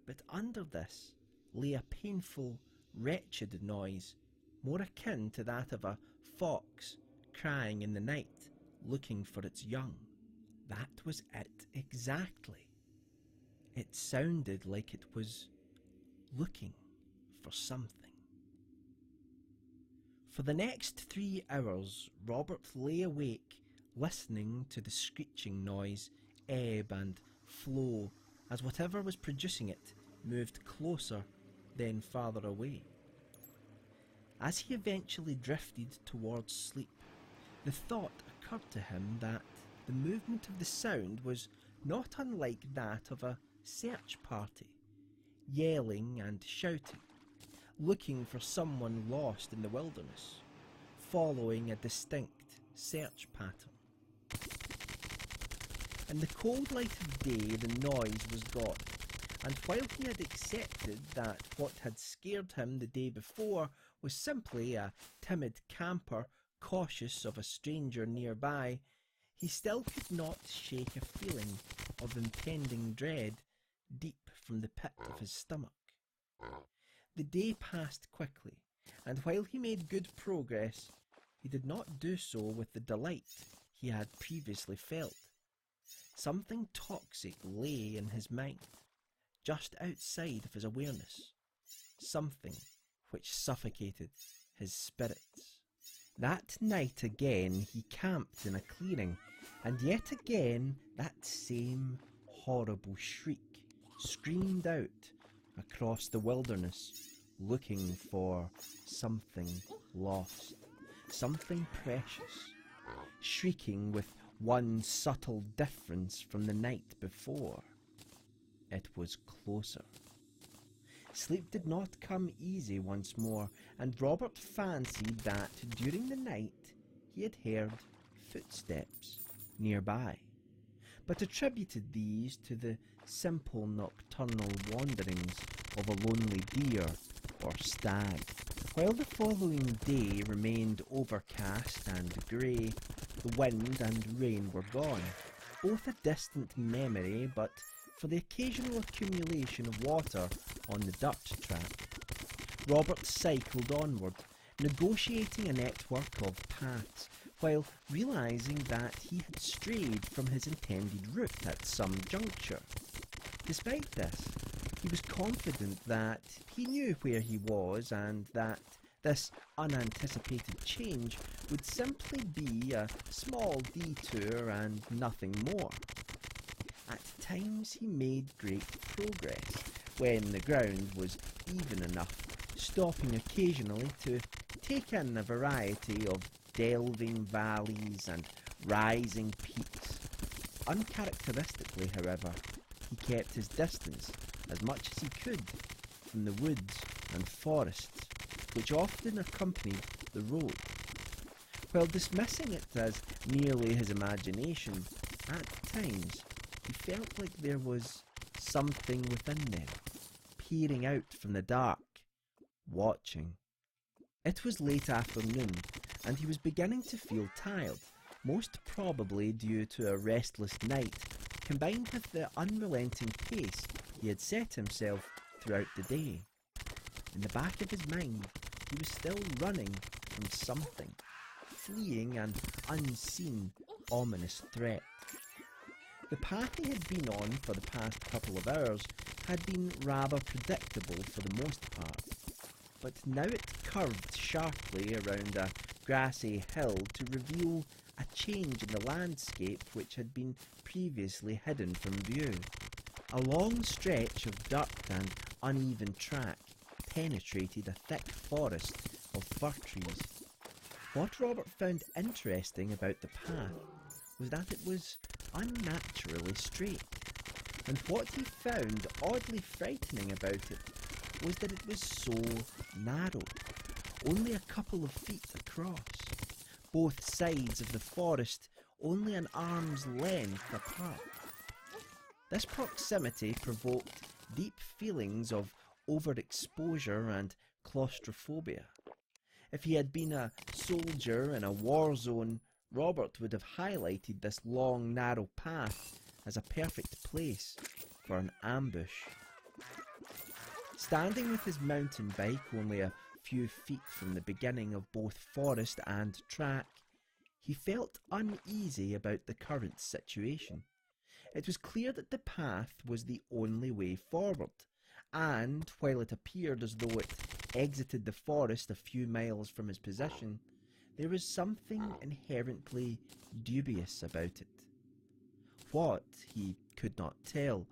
but under this lay a painful, wretched noise, more akin to that of a fox crying in the night, looking for its young. That was it exactly. It sounded like it was looking for something. For the next 3 hours, Robert lay awake, listening to the screeching noise ebb and flow as whatever was producing it moved closer, then farther away. As he eventually drifted towards sleep, the thought occurred to him that the movement of the sound was not unlike that of a search party, yelling and shouting, looking for someone lost in the wilderness, following a distinct search pattern. In the cold light of day the noise was gone, and while he had accepted that what had scared him the day before was simply a timid camper cautious of a stranger nearby, he still could not shake a feeling of impending dread deep from the pit of his stomach. The day passed quickly, and while he made good progress, he did not do so with the delight he had previously felt. Something toxic lay in his mind, just outside of his awareness, something which suffocated his spirits. That night again he camped in a clearing, and yet again that same horrible shriek screamed out across the wilderness, looking for something lost, something precious, shrieking with one subtle difference from the night before. It was closer. Sleep did not come easy once more, and Robert fancied that during the night he had heard footsteps nearby, but attributed these to the simple nocturnal wanderings of a lonely deer or stag. While the following day remained overcast and grey, the wind and rain were gone, both a distant memory, but for the occasional accumulation of water on the dirt track, Robert cycled onward, negotiating a network of paths, while realising that he had strayed from his intended route at some juncture. Despite this, he was confident that he knew where he was and that this unanticipated change would simply be a small detour and nothing more. At times he made great progress when the ground was even enough, stopping occasionally to take in a variety of delving valleys and rising peaks. Uncharacteristically, however, he kept his distance as much as he could from the woods and forests which often accompanied the road. While dismissing it as merely his imagination, at times he felt like there was something within them, peering out from the dark, watching. It was late afternoon, and he was beginning to feel tired, most probably due to a restless night, combined with the unrelenting pace he had set himself throughout the day. In the back of his mind, he was still running from something, fleeing an unseen, ominous threat. The path he had been on for the past couple of hours had been rather predictable for the most part, but now it curved sharply around a grassy hill to reveal a change in the landscape which had been previously hidden from view. A long stretch of dirt and uneven track penetrated a thick forest of fir trees. What Robert found interesting about the path was that it was unnaturally straight, and what he found oddly frightening about it was that it was so narrow, only a couple of feet across, both sides of the forest only an arm's length apart. This proximity provoked deep feelings of overexposure and claustrophobia. If he had been a soldier in a war zone, Robert would have highlighted this long, narrow path as a perfect place for an ambush. Standing with his mountain bike only a few feet from the beginning of both forest and track, he felt uneasy about the current situation. It was clear that the path was the only way forward, and while it appeared as though it exited the forest a few miles from his position, there was something inherently dubious about it. What, he could not tell,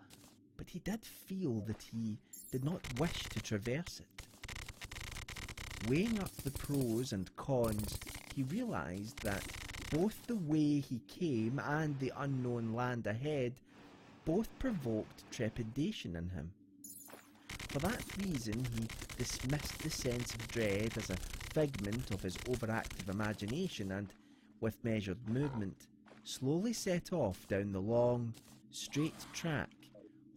but he did feel that he did not wish to traverse it. Weighing up the pros and cons, he realised that both the way he came and the unknown land ahead both provoked trepidation in him. For that reason, he dismissed the sense of dread as a figment of his overactive imagination and, with measured movement, slowly set off down the long, straight track,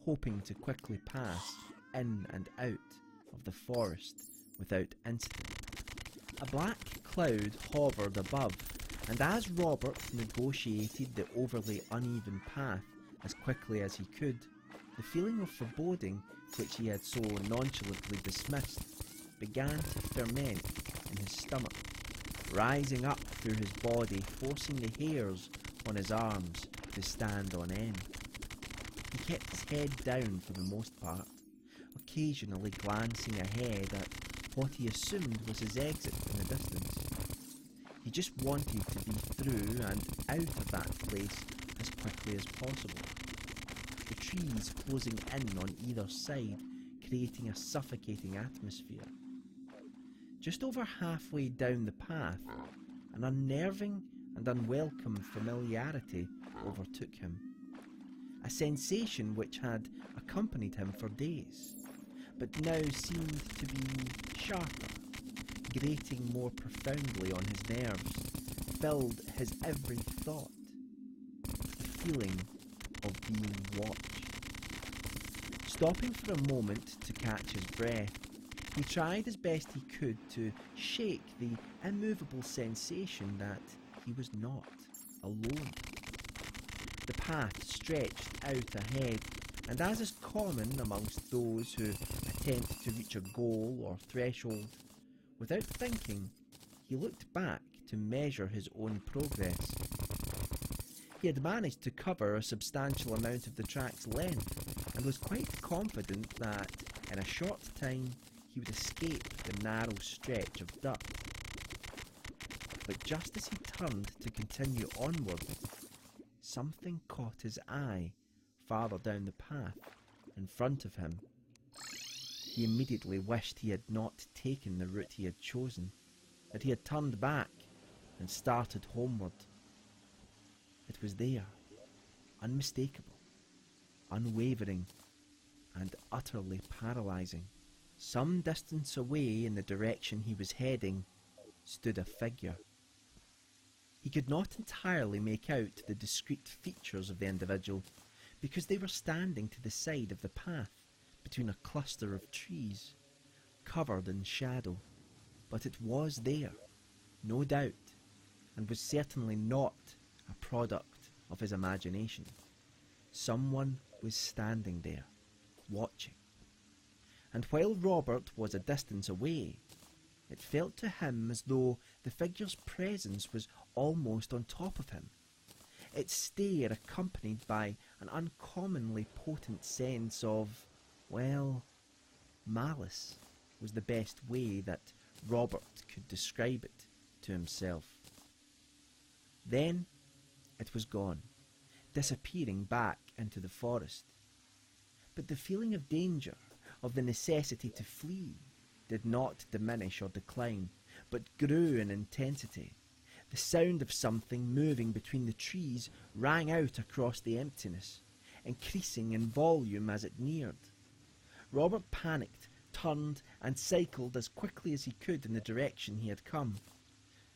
hoping to quickly pass in and out of the forest without incident. A black cloud hovered above, and as Robert negotiated the overly uneven path as quickly as he could, the feeling of foreboding which he had so nonchalantly dismissed began to ferment in his stomach, rising up through his body, forcing the hairs on his arms to stand on end. He kept his head down for the most part, occasionally glancing ahead at what he assumed was his exit in the distance. He just wanted to be through and out of that place as quickly as possible. The trees closing in on either side, creating a suffocating atmosphere. Just over halfway down the path, an unnerving and unwelcome familiarity overtook him. A sensation which had accompanied him for days, but now seemed to be sharper, grating more profoundly on his nerves, filled his every thought. The feeling of being watched. Stopping for a moment to catch his breath, he tried as best he could to shake the immovable sensation that he was not alone. The path stretched out ahead, and as is common amongst those who attempt to reach a goal or threshold, without thinking, he looked back to measure his own progress. He had managed to cover a substantial amount of the track's length, and was quite confident that, in a short time, he would escape the narrow stretch of dirt. But just as he turned to continue onward, something caught his eye farther down the path in front of him. He immediately wished he had not taken the route he had chosen, that he had turned back and started homeward. It was there, unmistakable, unwavering, and utterly paralysing. Some distance away in the direction he was heading stood a figure. He could not entirely make out the discrete features of the individual, because they were standing to the side of the path, between a cluster of trees, covered in shadow. But it was there, no doubt, and was certainly not a product of his imagination. Someone was standing there, watching. And while Robert was a distance away, it felt to him as though the figure's presence was almost on top of him. Its stare accompanied by an uncommonly potent sense of, well, malice was the best way that Robert could describe it to himself. Then it was gone, disappearing back into the forest. But the feeling of danger, of the necessity to flee, did not diminish or decline, but grew in intensity. The sound of something moving between the trees rang out across the emptiness, increasing in volume as it neared. Robert panicked, turned, and cycled as quickly as he could in the direction he had come.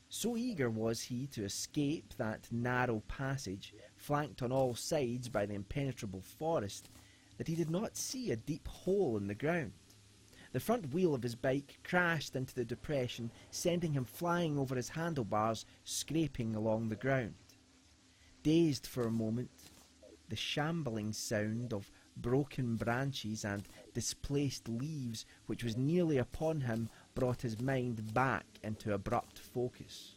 So eager was he to escape that narrow passage, flanked on all sides by the impenetrable forest, that he did not see a deep hole in the ground. The front wheel of his bike crashed into the depression, sending him flying over his handlebars, scraping along the ground. Dazed for a moment, the shambling sound of broken branches and displaced leaves which was nearly upon him brought his mind back into abrupt focus.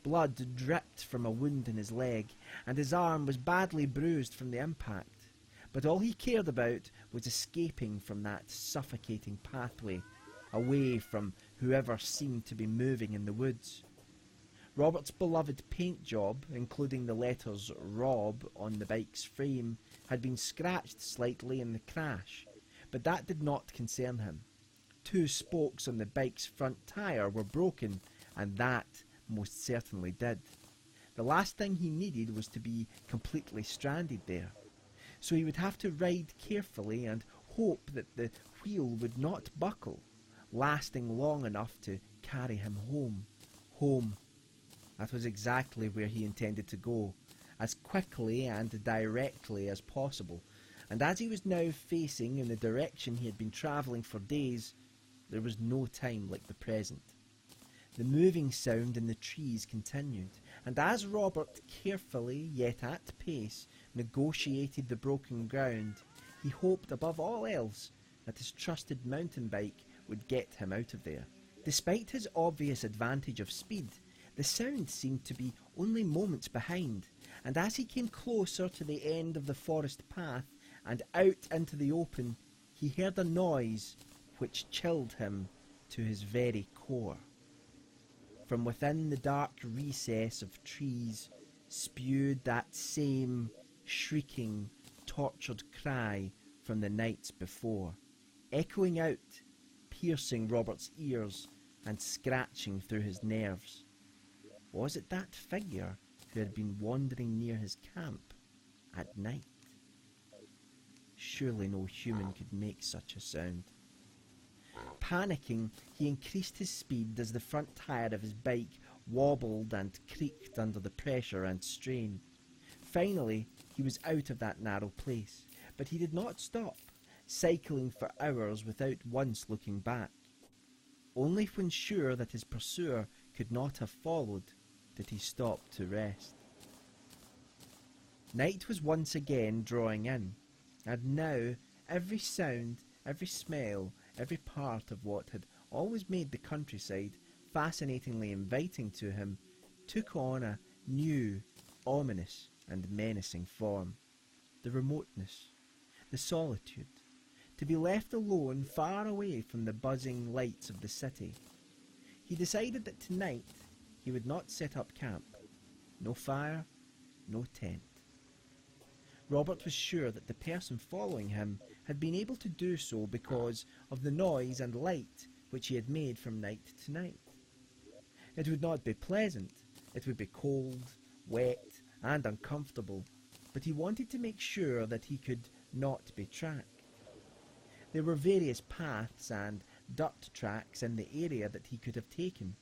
Blood dripped from a wound in his leg, and his arm was badly bruised from the impact. But all he cared about was escaping from that suffocating pathway, away from whoever seemed to be moving in the woods. Robert's beloved paint job, including the letters Rob on the bike's frame, had been scratched slightly in the crash, but that did not concern him. 2 spokes on the bike's front tyre were broken, and that most certainly did. The last thing he needed was to be completely stranded there. So he would have to ride carefully and hope that the wheel would not buckle, lasting long enough to carry him home. Home. That was exactly where he intended to go, as quickly and directly as possible, and as he was now facing in the direction he had been travelling for days, there was no time like the present. The moving sound in the trees continued, and as Robert carefully, yet at pace, negotiated the broken ground, he hoped above all else that his trusted mountain bike would get him out of there. Despite his obvious advantage of speed, the sound seemed to be only moments behind, and as he came closer to the end of the forest path and out into the open, he heard a noise which chilled him to his very core. From within the dark recess of trees spewed that same shrieking, tortured cry from the nights before, echoing out, piercing Robert's ears and scratching through his nerves. Was it that figure who had been wandering near his camp at night? Surely no human could make such a sound. Panicking, he increased his speed as the front tyre of his bike wobbled and creaked under the pressure and strain. Finally, he was out of that narrow place, but he did not stop, cycling for hours without once looking back. Only when sure that his pursuer could not have followed did he stop to rest. Night was once again drawing in, and now every sound, every smell, every part of what had always made the countryside fascinatingly inviting to him took on a new, ominous and menacing form. The remoteness, the solitude, to be left alone far away from the buzzing lights of the city. He decided that tonight he would not set up camp. No fire, no tent. Robert was sure that the person following him had been able to do so because of the noise and light which he had made from night to night. It would not be pleasant, it would be cold, wet and uncomfortable, but he wanted to make sure that he could not be tracked. There were various paths and dirt tracks in the area that he could have taken,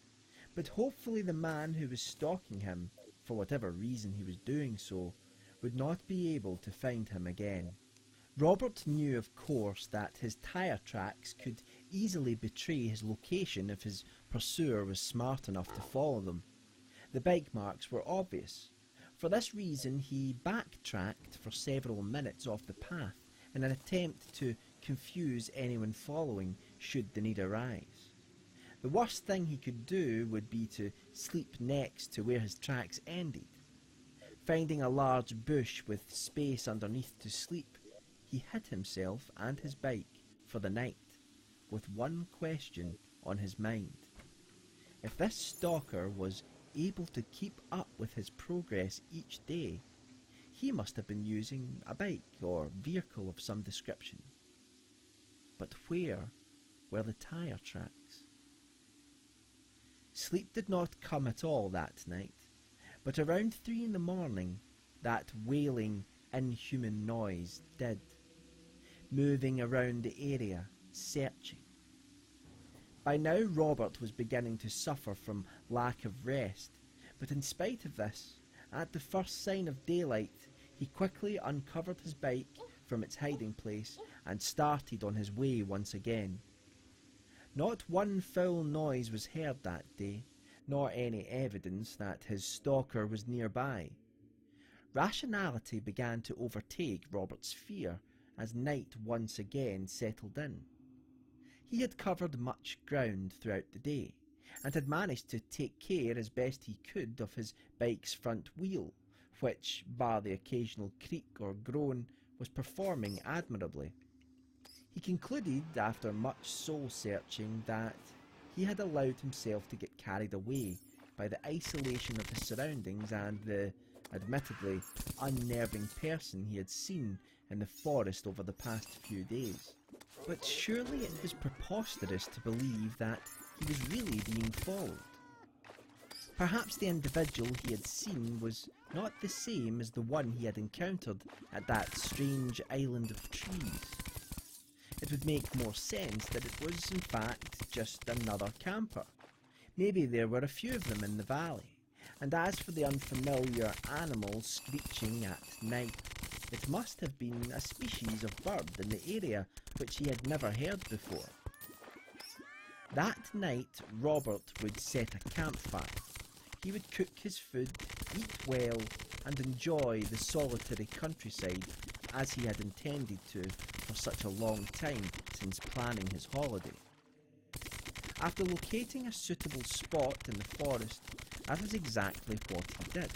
but hopefully the man who was stalking him, for whatever reason he was doing so, would not be able to find him again. Robert knew, of course, that his tyre tracks could easily betray his location if his pursuer was smart enough to follow them. The bike marks were obvious. For this reason he backtracked for several minutes off the path in an attempt to confuse anyone following should the need arise. The worst thing he could do would be to sleep next to where his tracks ended. Finding a large bush with space underneath to sleep, he hid himself and his bike for the night, with one question on his mind. If this stalker was able to keep up with his progress each day, he must have been using a bike or vehicle of some description. But where were the tyre tracks? Sleep did not come at all that night, but around 3 a.m, that wailing, inhuman noise did, moving around the area, searching. By now Robert was beginning to suffer from lack of rest, but in spite of this, at the first sign of daylight, he quickly uncovered his bike from its hiding place and started on his way once again. Not one foul noise was heard that day, nor any evidence that his stalker was nearby. Rationality began to overtake Robert's fear as night once again settled in. He had covered much ground throughout the day, and had managed to take care as best he could of his bike's front wheel, which, bar the occasional creak or groan, was performing admirably. He concluded, after much soul-searching, that he had allowed himself to get carried away by the isolation of his surroundings and the, admittedly, unnerving person he had seen in the forest over the past few days. But surely it was preposterous to believe that he was really being followed. Perhaps the individual he had seen was not the same as the one he had encountered at that strange island of trees. It would make more sense that it was in fact just another camper. Maybe there were a few of them in the valley, and as for the unfamiliar animal screeching at night, it must have been a species of bird in the area which he had never heard before. That night Robert would set a campfire. He would cook his food, eat well, and enjoy the solitary countryside as he had intended to for such a long time since planning his holiday. After locating a suitable spot in the forest, that is exactly what he did.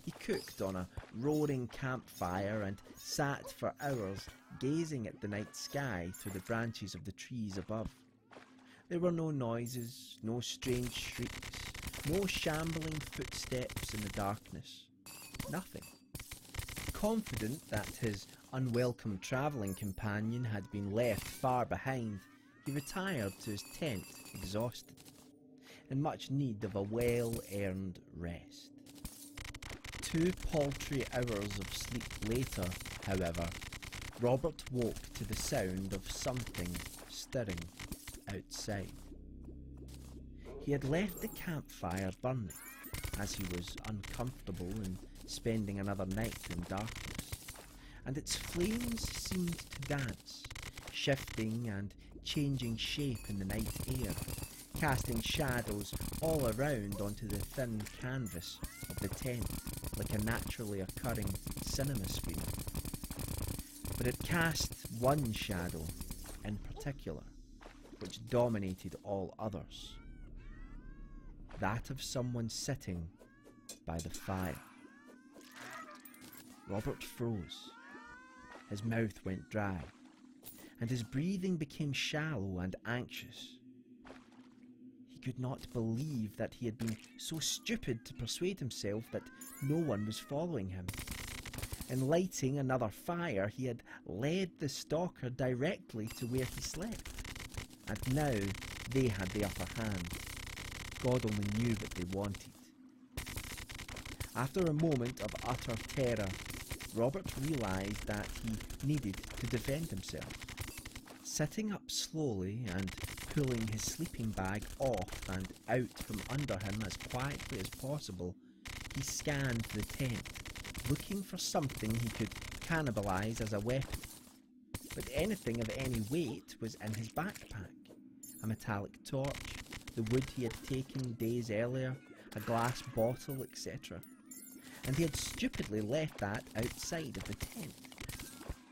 He cooked on a roaring campfire and sat for hours gazing at the night sky through the branches of the trees above. There were no noises, no strange shrieks, no shambling footsteps in the darkness. Nothing. Confident that his unwelcome travelling companion had been left far behind, he retired to his tent, exhausted, in much need of a well-earned rest. 2 paltry hours of sleep later, however, Robert woke to the sound of something stirring outside. He had left the campfire burning, as he was uncomfortable in spending another night in darkness, and its flames seemed to dance, shifting and changing shape in the night air, casting shadows all around onto the thin canvas of the tent like a naturally occurring cinema screen. But it cast one shadow in particular, which dominated all others. That of someone sitting by the fire. Robert froze. His mouth went dry, and his breathing became shallow and anxious. He could not believe that he had been so stupid to persuade himself that no one was following him. In lighting another fire, he had led the stalker directly to where he slept, and now they had the upper hand. God only knew what they wanted. After a moment of utter terror, Robert realised that he needed to defend himself. Sitting up slowly and pulling his sleeping bag off and out from under him as quietly as possible, he scanned the tent, looking for something he could cannibalise as a weapon. But anything of any weight was in his backpack. A metallic torch, the wood he had taken days earlier, a glass bottle, etc. And he had stupidly left that outside of the tent.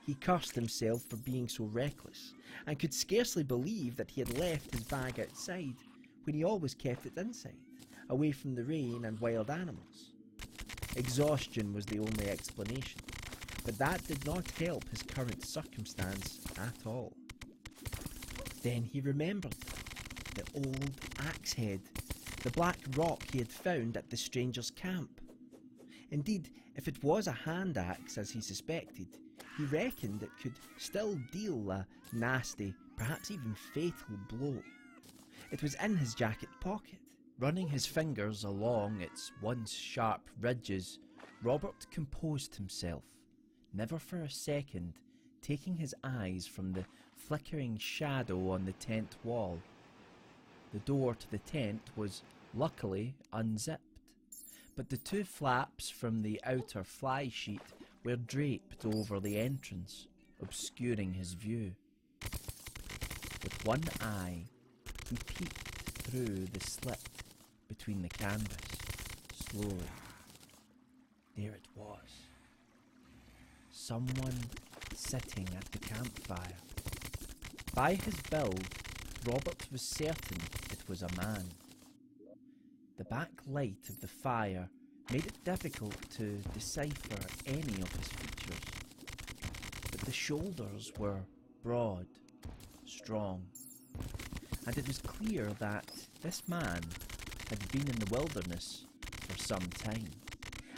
He cursed himself for being so reckless, and could scarcely believe that he had left his bag outside when he always kept it inside, away from the rain and wild animals. Exhaustion was the only explanation, but that did not help his current circumstance at all. Then he remembered the old axe head, the black rock he had found at the stranger's camp. Indeed, if it was a hand axe, as he suspected, he reckoned it could still deal a nasty, perhaps even fatal blow. It was in his jacket pocket. Running his fingers along its once sharp ridges, Robert composed himself, never for a second taking his eyes from the flickering shadow on the tent wall. The door to the tent was luckily unzipped, but the 2 flaps from the outer fly sheet were draped over the entrance, obscuring his view. With one eye, He peeked through the slit between the canvas, slowly. There it was. Someone sitting at the campfire. By his build, Robert was certain it was a man. The backlight of the fire made it difficult to decipher any of his features, but the shoulders were broad, strong, and it was clear that this man had been in the wilderness for some time,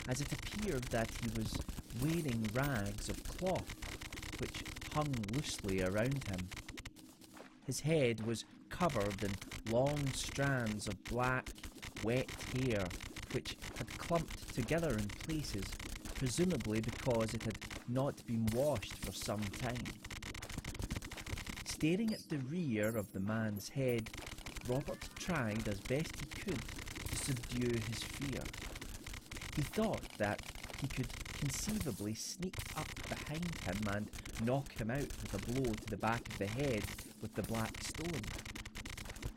as it appeared that he was wearing rags of cloth which hung loosely around him. His head was covered in long strands of black, wet hair which had clumped together in places, presumably because it had not been washed for some time. Staring at the rear of the man's head, Robert tried as best he could to subdue his fear. He thought that he could conceivably sneak up behind him and knock him out with a blow to the back of the head with the black stone.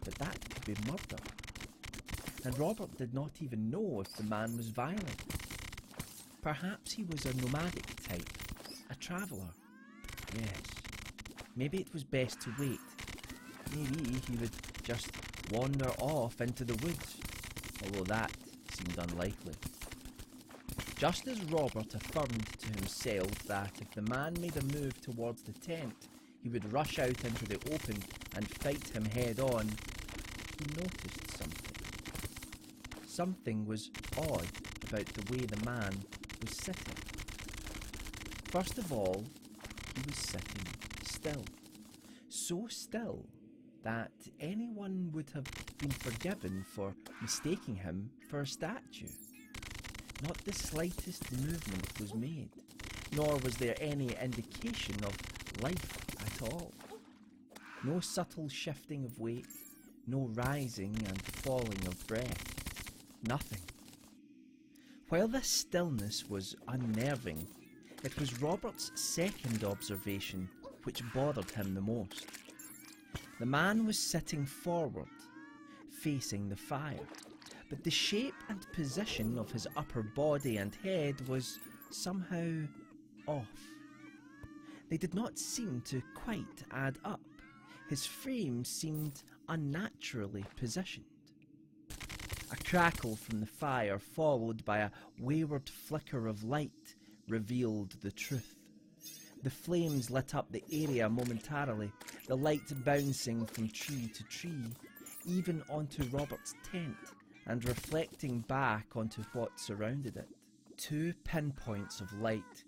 But that could be murder. And Robert did not even know if the man was violent. Perhaps he was a nomadic type, a traveller. Yes, maybe it was best to wait. Maybe he would just wander off into the woods, although that seemed unlikely. Just as Robert affirmed to himself that if the man made a move towards the tent, he would rush out into the open and fight him head on, he noticed something. Something was odd about the way the man was sitting. First of all, he was sitting still. So still that anyone would have been forgiven for mistaking him for a statue. Not the slightest movement was made, nor was there any indication of life at all. No subtle shifting of weight, no rising and falling of breath. Nothing. While this stillness was unnerving, it was Robert's second observation which bothered him the most. The man was sitting forward, facing the fire, but the shape and position of his upper body and head was somehow off. They did not seem to quite add up. His frame seemed unnaturally positioned. A crackle from the fire, followed by a wayward flicker of light, revealed the truth. The flames lit up the area momentarily, the light bouncing from tree to tree, even onto Robert's tent, and reflecting back onto what surrounded it. 2 pinpoints of light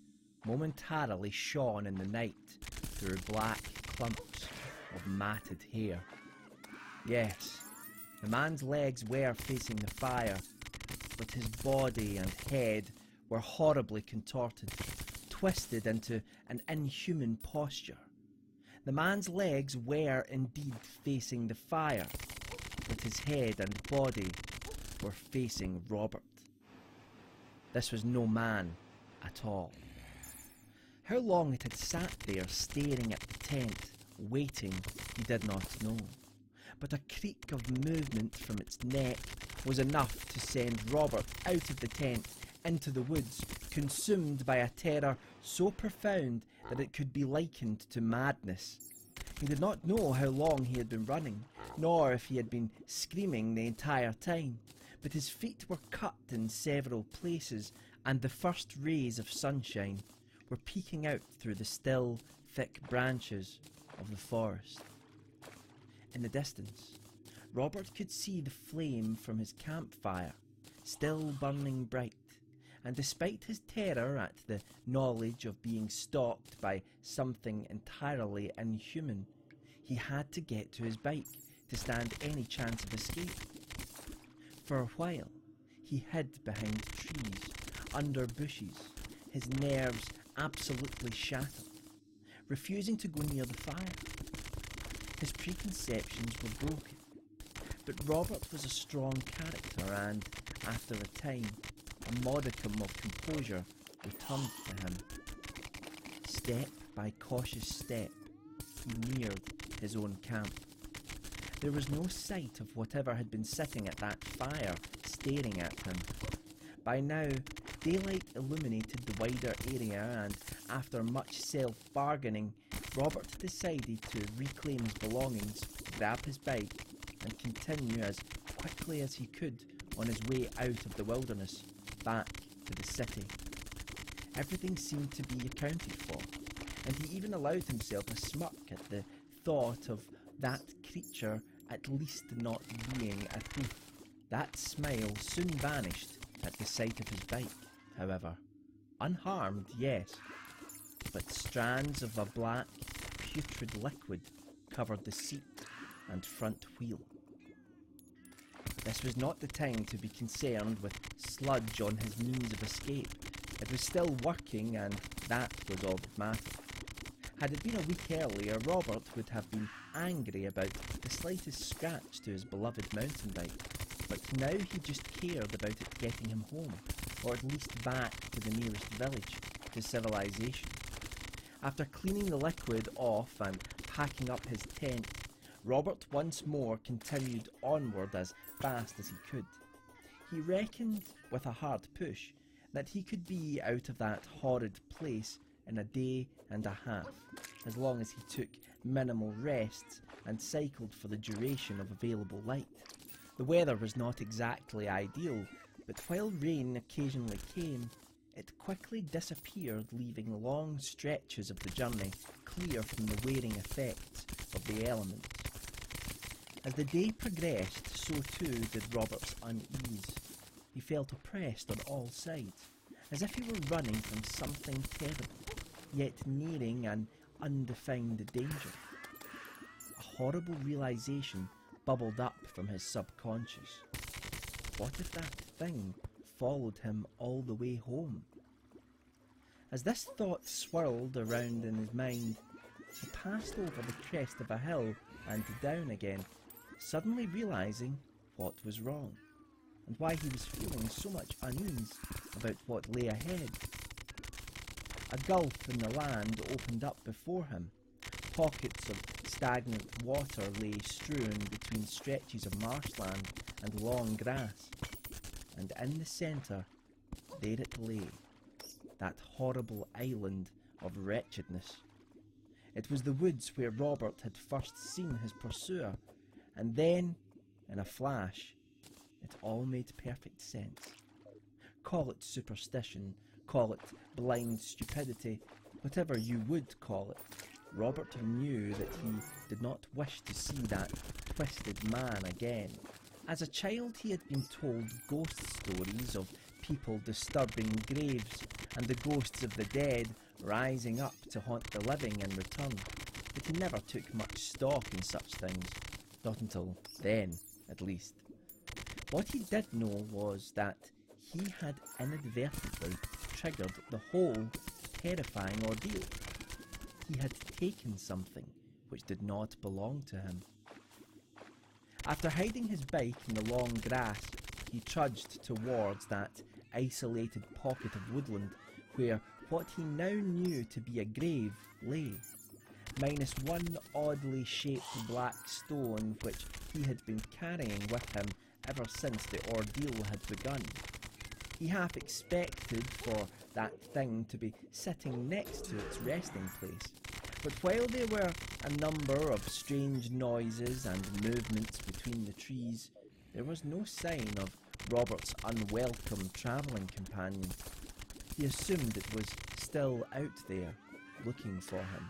momentarily shone in the night through black clumps of matted hair. Yes, the man's legs were facing the fire, but his body and head were horribly contorted, twisted into an inhuman posture. The man's legs were indeed facing the fire, but his head and body were facing Robert. This was no man at all. How long it had sat there staring at the tent, waiting, he did not know. But a creak of movement from its neck was enough to send Robert out of the tent into the woods, consumed by a terror so profound that it could be likened to madness. He did not know how long he had been running, nor if he had been screaming the entire time, but his feet were cut in several places, and the first rays of sunshine were peeking out through the still, thick branches of the forest. In the distance, Robert could see the flame from his campfire, still burning bright, and despite his terror at the knowledge of being stalked by something entirely inhuman, he had to get to his bike to stand any chance of escape. For a while, he hid behind trees, under bushes, his nerves absolutely shattered, refusing to go near the fire. His preconceptions were broken, but Robert was a strong character and, after a time, a modicum of composure returned to him. Step by cautious step, he neared his own camp. There was no sight of whatever had been sitting at that fire, staring at him. By now, daylight illuminated the wider area, and after much self-bargaining, Robert decided to reclaim his belongings, grab his bike, and continue as quickly as he could on his way out of the wilderness, back to the city. Everything seemed to be accounted for, and he even allowed himself a smirk at the thought of that creature at least not being a thief. That smile soon vanished at the sight of his bike, however. Unharmed, yes, but strands of a black, putrid liquid covered the seat and front wheel. This was not the time to be concerned with sludge on his means of escape. It was still working, and that was all that mattered. Had it been a week earlier, Robert would have been angry about the slightest scratch to his beloved mountain bike, but now he just cared about it getting him home, or at least back to the nearest village, to civilization. After cleaning the liquid off and packing up his tent, Robert once more continued onward as fast as he could. He reckoned, with a hard push, that he could be out of that horrid place in a day and a half, as long as he took minimal rests and cycled for the duration of available light. The weather was not exactly ideal, but while rain occasionally came, it quickly disappeared, leaving long stretches of the journey clear from the wearing effects of the elements. As the day progressed, so too did Robert's unease. He felt oppressed on all sides, as if he were running from something terrible, yet nearing an undefined danger. A horrible realization bubbled up from his subconscious. What if that thing followed him all the way home? As this thought swirled around in his mind, he passed over the crest of a hill and down again, suddenly realizing what was wrong, and why he was feeling so much unease about what lay ahead. A gulf in the land opened up before him. Pockets of stagnant water lay strewn between stretches of marshland and long grass, and in the centre, there it lay, that horrible island of wretchedness. It was the woods where Robert had first seen his pursuer, and then, in a flash, it all made perfect sense. Call it superstition, call it blind stupidity, whatever you would call it, Robert knew that he did not wish to see that twisted man again. As a child, he had been told ghost stories of people disturbing graves and the ghosts of the dead rising up to haunt the living in return, but he never took much stock in such things, not until then, at least. What he did know was that he had inadvertently triggered the whole terrifying ordeal. He had taken something which did not belong to him. After hiding his bike in the long grass, he trudged towards that isolated pocket of woodland where what he now knew to be a grave lay, minus one oddly shaped black stone which he had been carrying with him ever since the ordeal had begun. He half expected for that thing to be sitting next to its resting place, but while there were a number of strange noises and movements between the trees, there was no sign of Robert's unwelcome travelling companion. He assumed it was still out there, looking for him.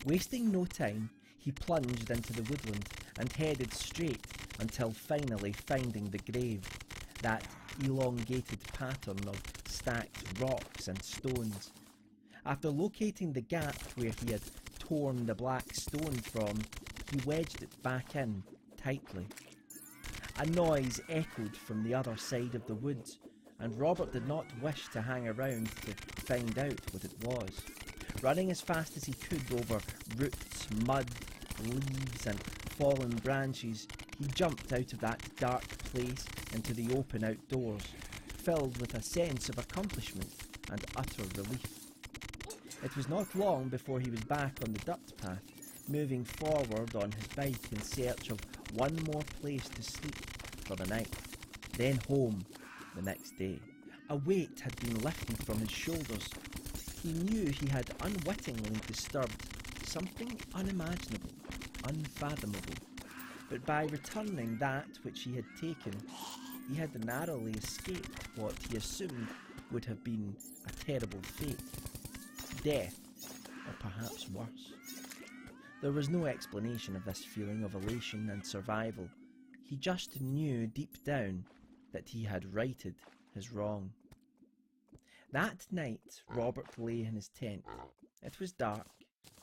Wasting no time, he plunged into the woodland and headed straight until finally finding the grave, that elongated pattern of stacked rocks and stones. After locating the gap where he had torn the black stone from, he wedged it back in tightly. A noise echoed from the other side of the woods, and Robert did not wish to hang around to find out what it was. Running as fast as he could over roots, mud, leaves and fallen branches, he jumped out of that dark place into the open outdoors, filled with a sense of accomplishment and utter relief. It was not long before he was back on the dirt path, moving forward on his bike in search of one more place to sleep for the night, then home the next day. A weight had been lifted from his shoulders. He knew he had unwittingly disturbed something unimaginable, unfathomable. But by returning that which he had taken, he had narrowly escaped what he assumed would have been a terrible fate. Death, or perhaps worse. There was no explanation of this feeling of elation and survival. He just knew deep down that he had righted his wrong. That night, Robert lay in his tent. It was dark,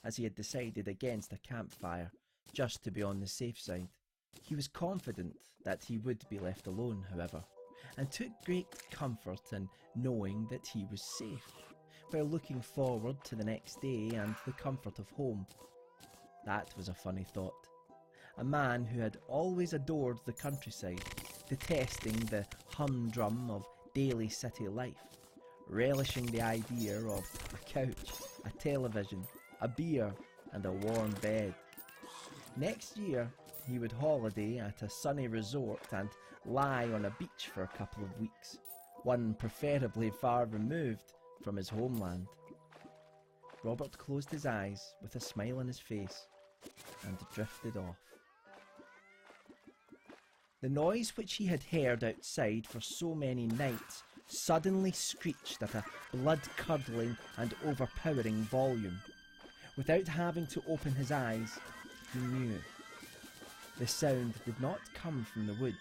as he had decided against a campfire, just to be on the safe side. He was confident that he would be left alone, however, and took great comfort in knowing that he was safe, while looking forward to the next day and the comfort of home. That was a funny thought. A man who had always adored the countryside, detesting the humdrum of daily city life, relishing the idea of a couch, a television, a beer and a warm bed. Next year he would holiday at a sunny resort and lie on a beach for a couple of weeks, one preferably far removed from his homeland. Robert closed his eyes with a smile on his face and drifted off. The noise which he had heard outside for so many nights suddenly screeched at a blood-curdling and overpowering volume. Without having to open his eyes, he knew. The sound did not come from the woods.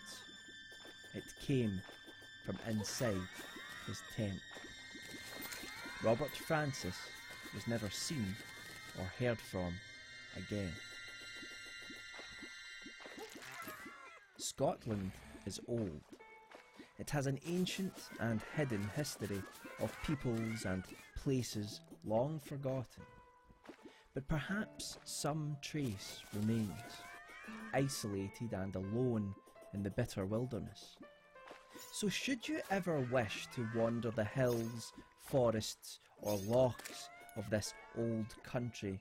It came from inside his tent. Robert Francis was never seen or heard from again. Scotland is old. It has an ancient and hidden history of peoples and places long forgotten. But perhaps some trace remains, isolated and alone in the bitter wilderness. So should you ever wish to wander the hills, forests or lochs of this old country,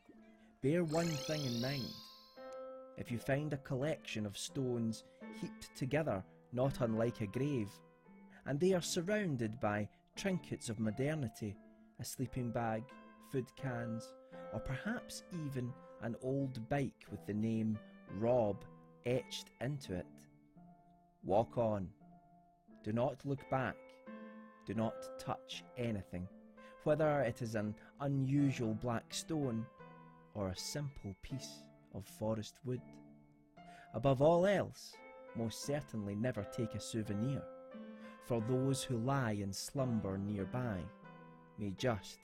bear one thing in mind. If you find a collection of stones heaped together not unlike a grave, and they are surrounded by trinkets of modernity, a sleeping bag, food cans, or perhaps even an old bike with the name Rob etched into it, walk on. Do not look back. Do not touch anything, whether it is an unusual black stone or a simple piece of forest wood. Above all else, most certainly never take a souvenir, for those who lie in slumber nearby may just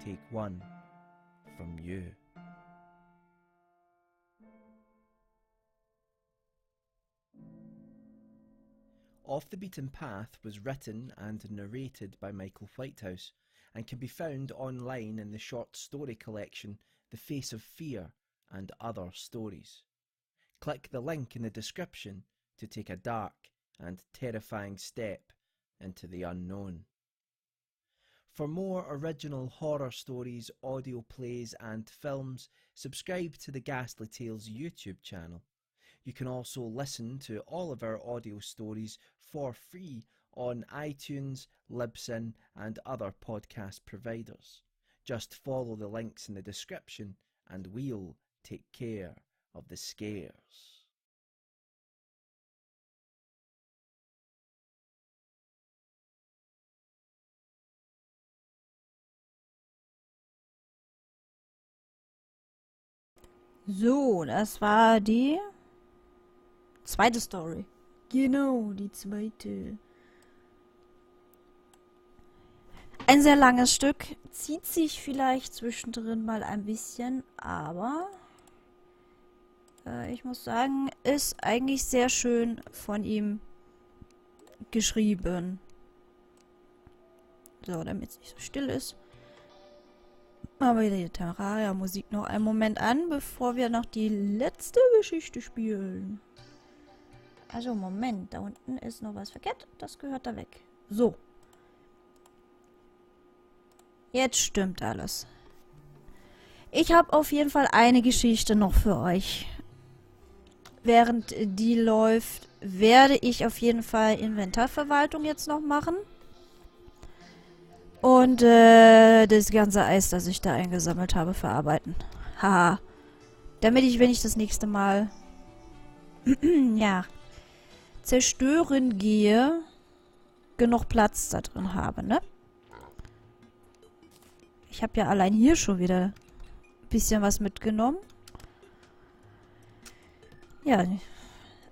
take one from you. Off the Beaten Path was written and narrated by Michael Whitehouse and can be found online in the short story collection The Face of Fear and Other Stories. Click the link in the description to take a dark and terrifying step into the unknown. For more original horror stories, audio plays and films, subscribe to the Ghasty Tales YouTube channel. You can also listen to all of our audio stories for free on iTunes, Libsyn and other podcast providers. Just follow the links in the description and we'll take care of the scares. So, das war die zweite Story. Genau, die zweite. Ein sehr langes Stück, zieht sich vielleicht zwischendrin mal ein bisschen, aber ich muss sagen, ist eigentlich sehr schön von ihm geschrieben. So, damit es nicht so still ist. Aber die Terraria-Musik noch einen Moment an, bevor wir noch die letzte Geschichte spielen. Also, Moment, da unten ist noch was verkehrt. Das gehört da weg. So. Jetzt stimmt alles. Ich habe auf jeden Fall eine Geschichte noch für euch. während die läuft, werde ich auf jeden Fall Inventarverwaltung jetzt noch machen. Und das ganze Eis, das ich da eingesammelt habe, verarbeiten. Haha. Damit ich, wenn ich das nächste Mal ja, zerstören gehe, genug Platz da drin habe, ne? Ich habe ja allein hier schon wieder ein bisschen was mitgenommen. Ja,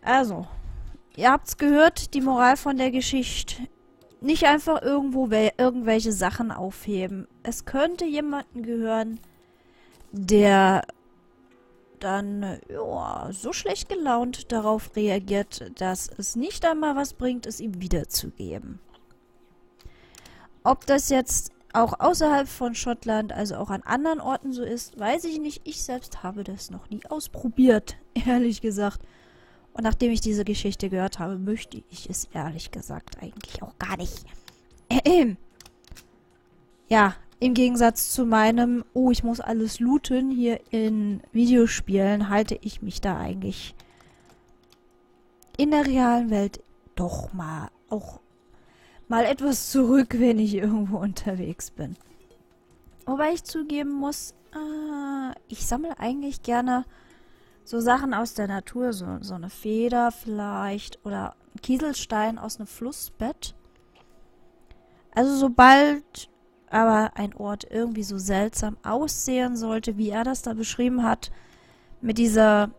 also, ihr habt's gehört, die Moral von der Geschichte. Nicht einfach irgendwo irgendwelche Sachen aufheben. Es könnte jemanden gehören, der dann ja, so schlecht gelaunt darauf reagiert, dass es nicht einmal was bringt, es ihm wiederzugeben. Ob das jetzt auch außerhalb von Schottland, also auch an anderen Orten so ist, weiß ich nicht. Ich selbst habe das noch nie ausprobiert, ehrlich gesagt. Und nachdem ich diese Geschichte gehört habe, möchte ich es ehrlich gesagt eigentlich auch gar nicht. Ja, im Gegensatz zu meinem, oh, ich muss alles looten, hier in Videospielen, halte ich mich da eigentlich in der realen Welt doch mal etwas zurück, wenn ich irgendwo unterwegs bin. Wobei ich zugeben muss, ich sammle eigentlich gerne so Sachen aus der Natur, so eine Feder vielleicht oder ein Kieselstein aus einem Flussbett. Also sobald aber ein Ort irgendwie so seltsam aussehen sollte, wie er das da beschrieben hat, mit dieser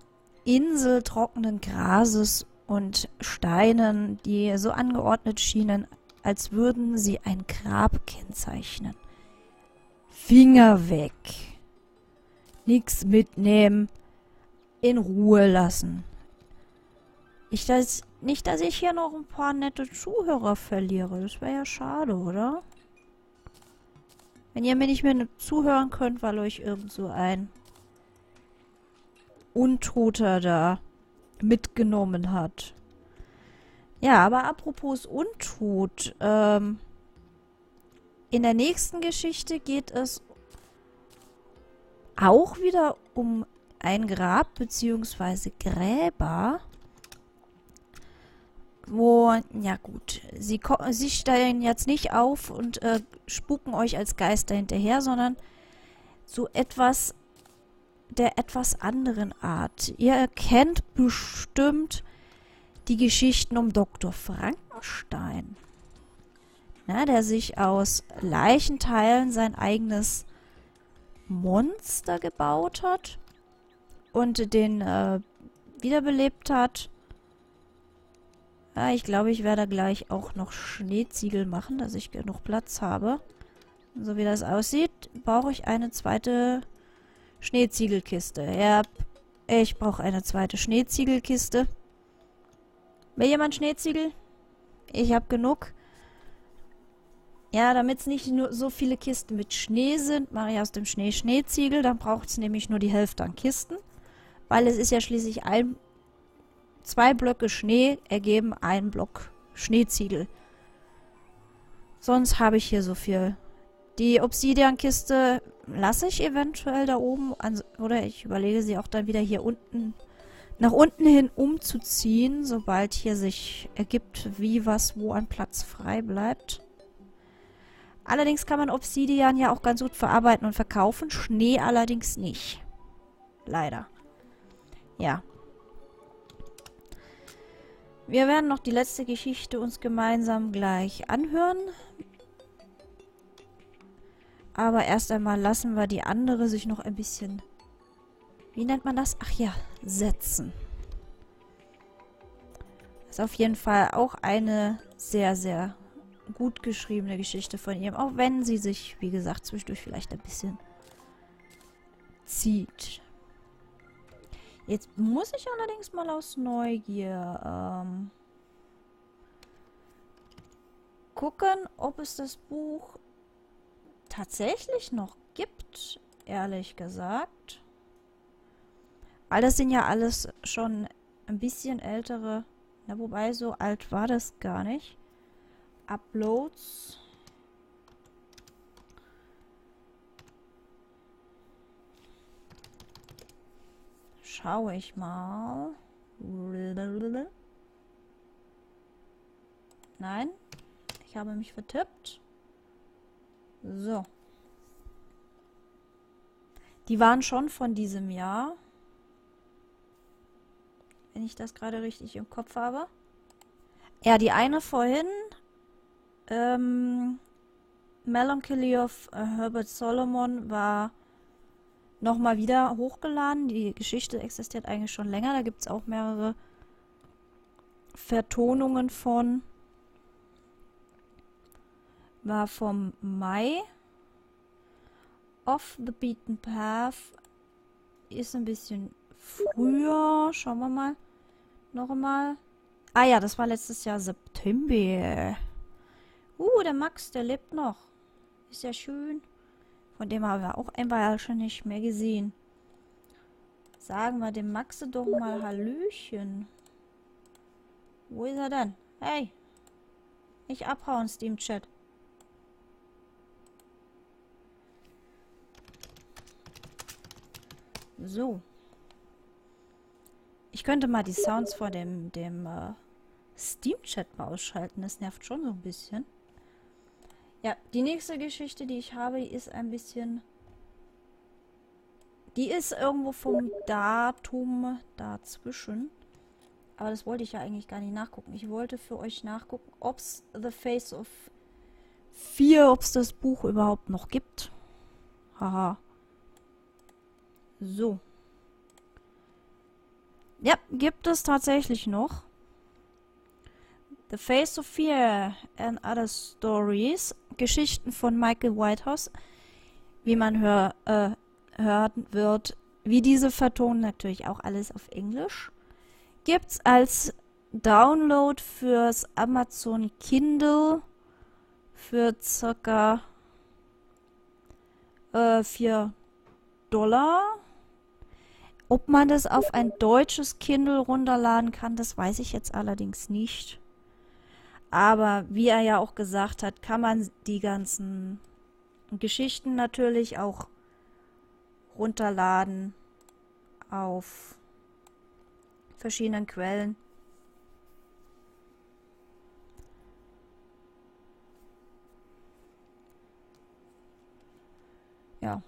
Insel trockenen Grases und Steinen, die so angeordnet schienen, als würden sie ein Grab kennzeichnen. Finger weg. Nix mitnehmen. In Ruhe lassen. Nicht, dass ich hier noch ein paar nette Zuhörer verliere. Das wäre ja schade, oder? Wenn ihr mir nicht mehr zuhören könnt, weil euch irgend so ein Untoter da mitgenommen hat. Ja, aber apropos Untot. In der nächsten Geschichte geht es auch wieder um ein Grab bzw. Gräber, wo, ja gut, sie stellen jetzt nicht auf und spuken euch als Geister hinterher, sondern so etwas der etwas anderen Art. Ihr kennt bestimmt die Geschichten um Dr. Frankenstein, ja, der sich aus Leichenteilen sein eigenes Monster gebaut hat und den wiederbelebt hat. Ja, ich glaube, ich werde gleich auch noch Schneeziegel machen, dass ich genug Platz habe. Und so wie das aussieht, brauche ich eine zweite Schneeziegelkiste. Ja, ich brauche eine zweite Schneeziegelkiste. Will jemand Schneeziegel? Ich habe genug. Ja, damit es nicht nur so viele Kisten mit Schnee sind, mache ich aus dem Schnee Schneeziegel. Dann braucht es nämlich nur die Hälfte an Kisten. Weil es ist ja schließlich zwei Blöcke Schnee ergeben einen Block Schneeziegel. Sonst habe ich hier so viel. Die Obsidian-Kiste lasse ich eventuell da oben. Oder ich überlege sie auch dann wieder hier unten, nach unten hin umzuziehen, sobald hier sich ergibt, wie was wo an Platz frei bleibt. Allerdings kann man Obsidian ja auch ganz gut verarbeiten und verkaufen. Schnee allerdings nicht. Leider. Ja. Wir werden noch die letzte Geschichte uns gemeinsam gleich anhören. Aber erst einmal lassen wir die andere sich noch ein bisschen... Wie nennt man das? Ach ja, setzen. Ist auf jeden Fall auch eine sehr, sehr gut geschriebene Geschichte von ihm. Auch wenn sie sich, wie gesagt, zwischendurch vielleicht ein bisschen zieht. Jetzt muss ich allerdings mal aus Neugier gucken, ob es das Buch tatsächlich noch gibt, ehrlich gesagt. Weil das sind ja alles schon ein bisschen ältere, na wobei so alt war das gar nicht. Uploads. Schaue ich mal. Nein. Ich habe mich vertippt. So. Die waren schon von diesem Jahr. Wenn ich das gerade richtig im Kopf habe. Ja, die eine vorhin. Melancholy of Herbert Solomon war nochmal wieder hochgeladen. Die Geschichte existiert eigentlich schon länger. Da gibt es auch mehrere Vertonungen von. War vom Mai. Off the Beaten Path ist ein bisschen früher. Schauen wir mal. Noch einmal. Ah ja, das war letztes Jahr September. Der Max, der lebt noch. Ist ja schön. Von dem haben wir auch ein Weile schon nicht mehr gesehen. Sagen wir dem Maxe doch mal Hallöchen. Wo ist er denn? Hey. Nicht abhauen, Steam-Chat. So. Ich könnte mal die Sounds vor dem Steam-Chat mal ausschalten. Das nervt schon so ein bisschen. Ja, die nächste Geschichte, die ich habe, ist ein bisschen... Die ist irgendwo vom Datum dazwischen. Aber das wollte ich ja eigentlich gar nicht nachgucken. Ich wollte für euch nachgucken, ob es The Face of Fear, ob es das Buch überhaupt noch gibt. Haha. So. Ja, gibt es tatsächlich noch. The Face of Fear and Other Stories. Geschichten von Michael Whitehouse. Wie man hören wird, wie diese vertonen, natürlich auch alles auf Englisch. Gibt's als Download fürs Amazon Kindle für ca. $4. Ob man das auf ein deutsches Kindle runterladen kann, das weiß ich jetzt allerdings nicht. Aber wie er ja auch gesagt hat, kann man die ganzen Geschichten natürlich auch runterladen auf verschiedenen Quellen. Ja.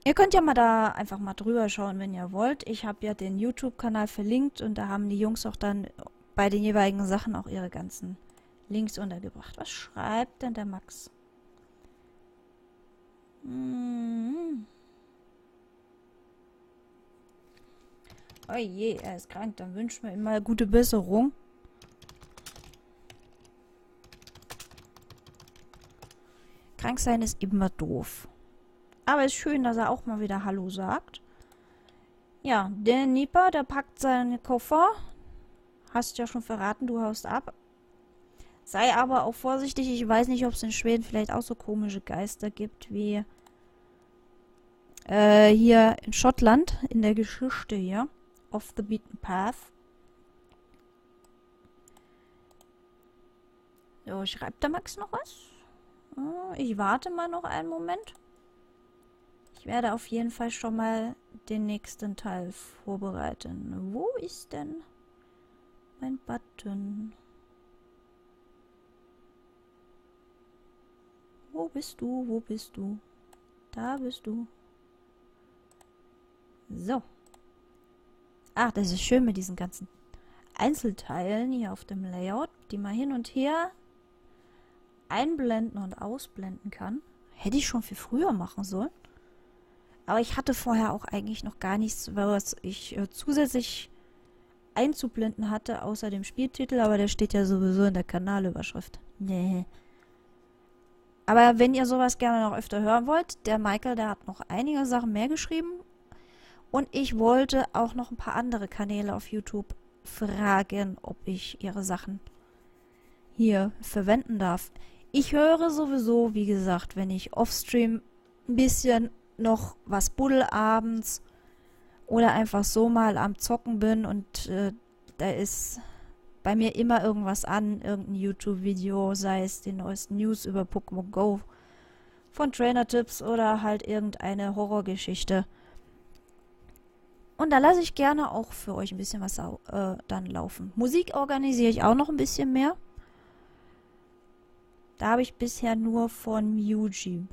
Ihr könnt ja mal da einfach mal drüber schauen, wenn ihr wollt. Ich habe ja den YouTube-Kanal verlinkt und da haben die Jungs auch dann bei den jeweiligen Sachen auch ihre ganzen Links untergebracht. Was schreibt denn der Max? Oh je, er ist krank. Dann wünschen wir ihm mal gute Besserung. Krank sein ist immer doof. Aber es ist schön, dass er auch mal wieder Hallo sagt. Ja, der Nipa, der packt seine Koffer. Hast ja schon verraten, du haust ab. Sei aber auch vorsichtig. Ich weiß nicht, ob es in Schweden vielleicht auch so komische Geister gibt wie hier in Schottland in der Geschichte hier. Off the Beaten Path. So, schreibt der Max noch was? Ich warte mal noch einen Moment. Ich werde auf jeden Fall schon mal den nächsten Teil vorbereiten. Wo ist denn mein Button? Wo bist du? Wo bist du? Da bist du. So. Ach, das ist schön mit diesen ganzen Einzelteilen hier auf dem Layout, die man hin und her einblenden und ausblenden kann. Hätte ich schon viel früher machen sollen. Aber ich hatte vorher auch eigentlich noch gar nichts, was ich zusätzlich einzublenden hatte, außer dem Spieltitel. Aber der steht ja sowieso in der Kanalüberschrift. Nee. Aber wenn ihr sowas gerne noch öfter hören wollt, der Michael, der hat noch einige Sachen mehr geschrieben. Und ich wollte auch noch ein paar andere Kanäle auf YouTube fragen, ob ich ihre Sachen hier verwenden darf. Ich höre sowieso, wie gesagt, wenn ich offstream ein bisschen noch was buddel abends oder einfach so mal am Zocken bin und da ist bei mir immer irgendwas an, irgendein YouTube-Video, sei es die neuesten News über Pokémon Go von Trainer-Tipps oder halt irgendeine Horrorgeschichte. Und da lasse ich gerne auch für euch ein bisschen was dann laufen. Musik organisiere ich auch noch ein bisschen mehr. Da habe ich bisher nur von Yuji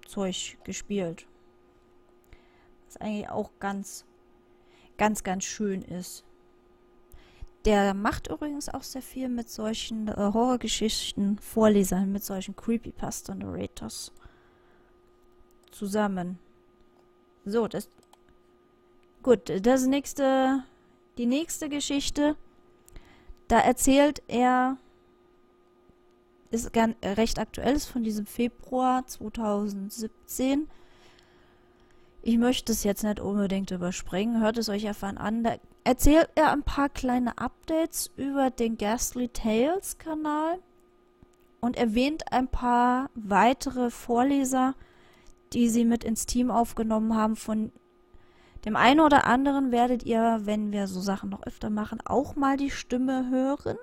Zeug gespielt. Was eigentlich auch ganz schön ist. Der macht übrigens auch sehr viel mit solchen Horrorgeschichten, Vorlesern, mit solchen Creepypasta-Narrators zusammen. So, die nächste Geschichte, da erzählt er, ist recht aktuell, ist von diesem Februar 2017. Ich möchte es jetzt nicht unbedingt überspringen, hört es euch einfach an. Da erzählt er ein paar kleine Updates über den Ghasty Tales Kanal und erwähnt ein paar weitere Vorleser, die sie mit ins Team aufgenommen haben. Von dem einen oder anderen werdet ihr, wenn wir so Sachen noch öfter machen, auch mal die Stimme hören.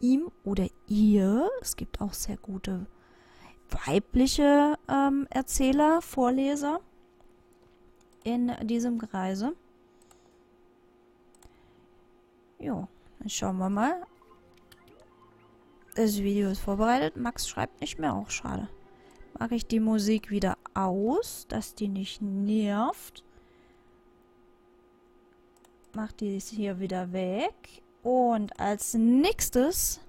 Ihm oder ihr. Es gibt auch sehr gute weibliche Erzähler, Vorleser in diesem Kreise. Jo, dann schauen wir mal. Das Video ist vorbereitet. Max schreibt nicht mehr, auch schade. Mache ich die Musik wieder aus, dass die nicht nervt. Mach die hier wieder weg. Und als nächstes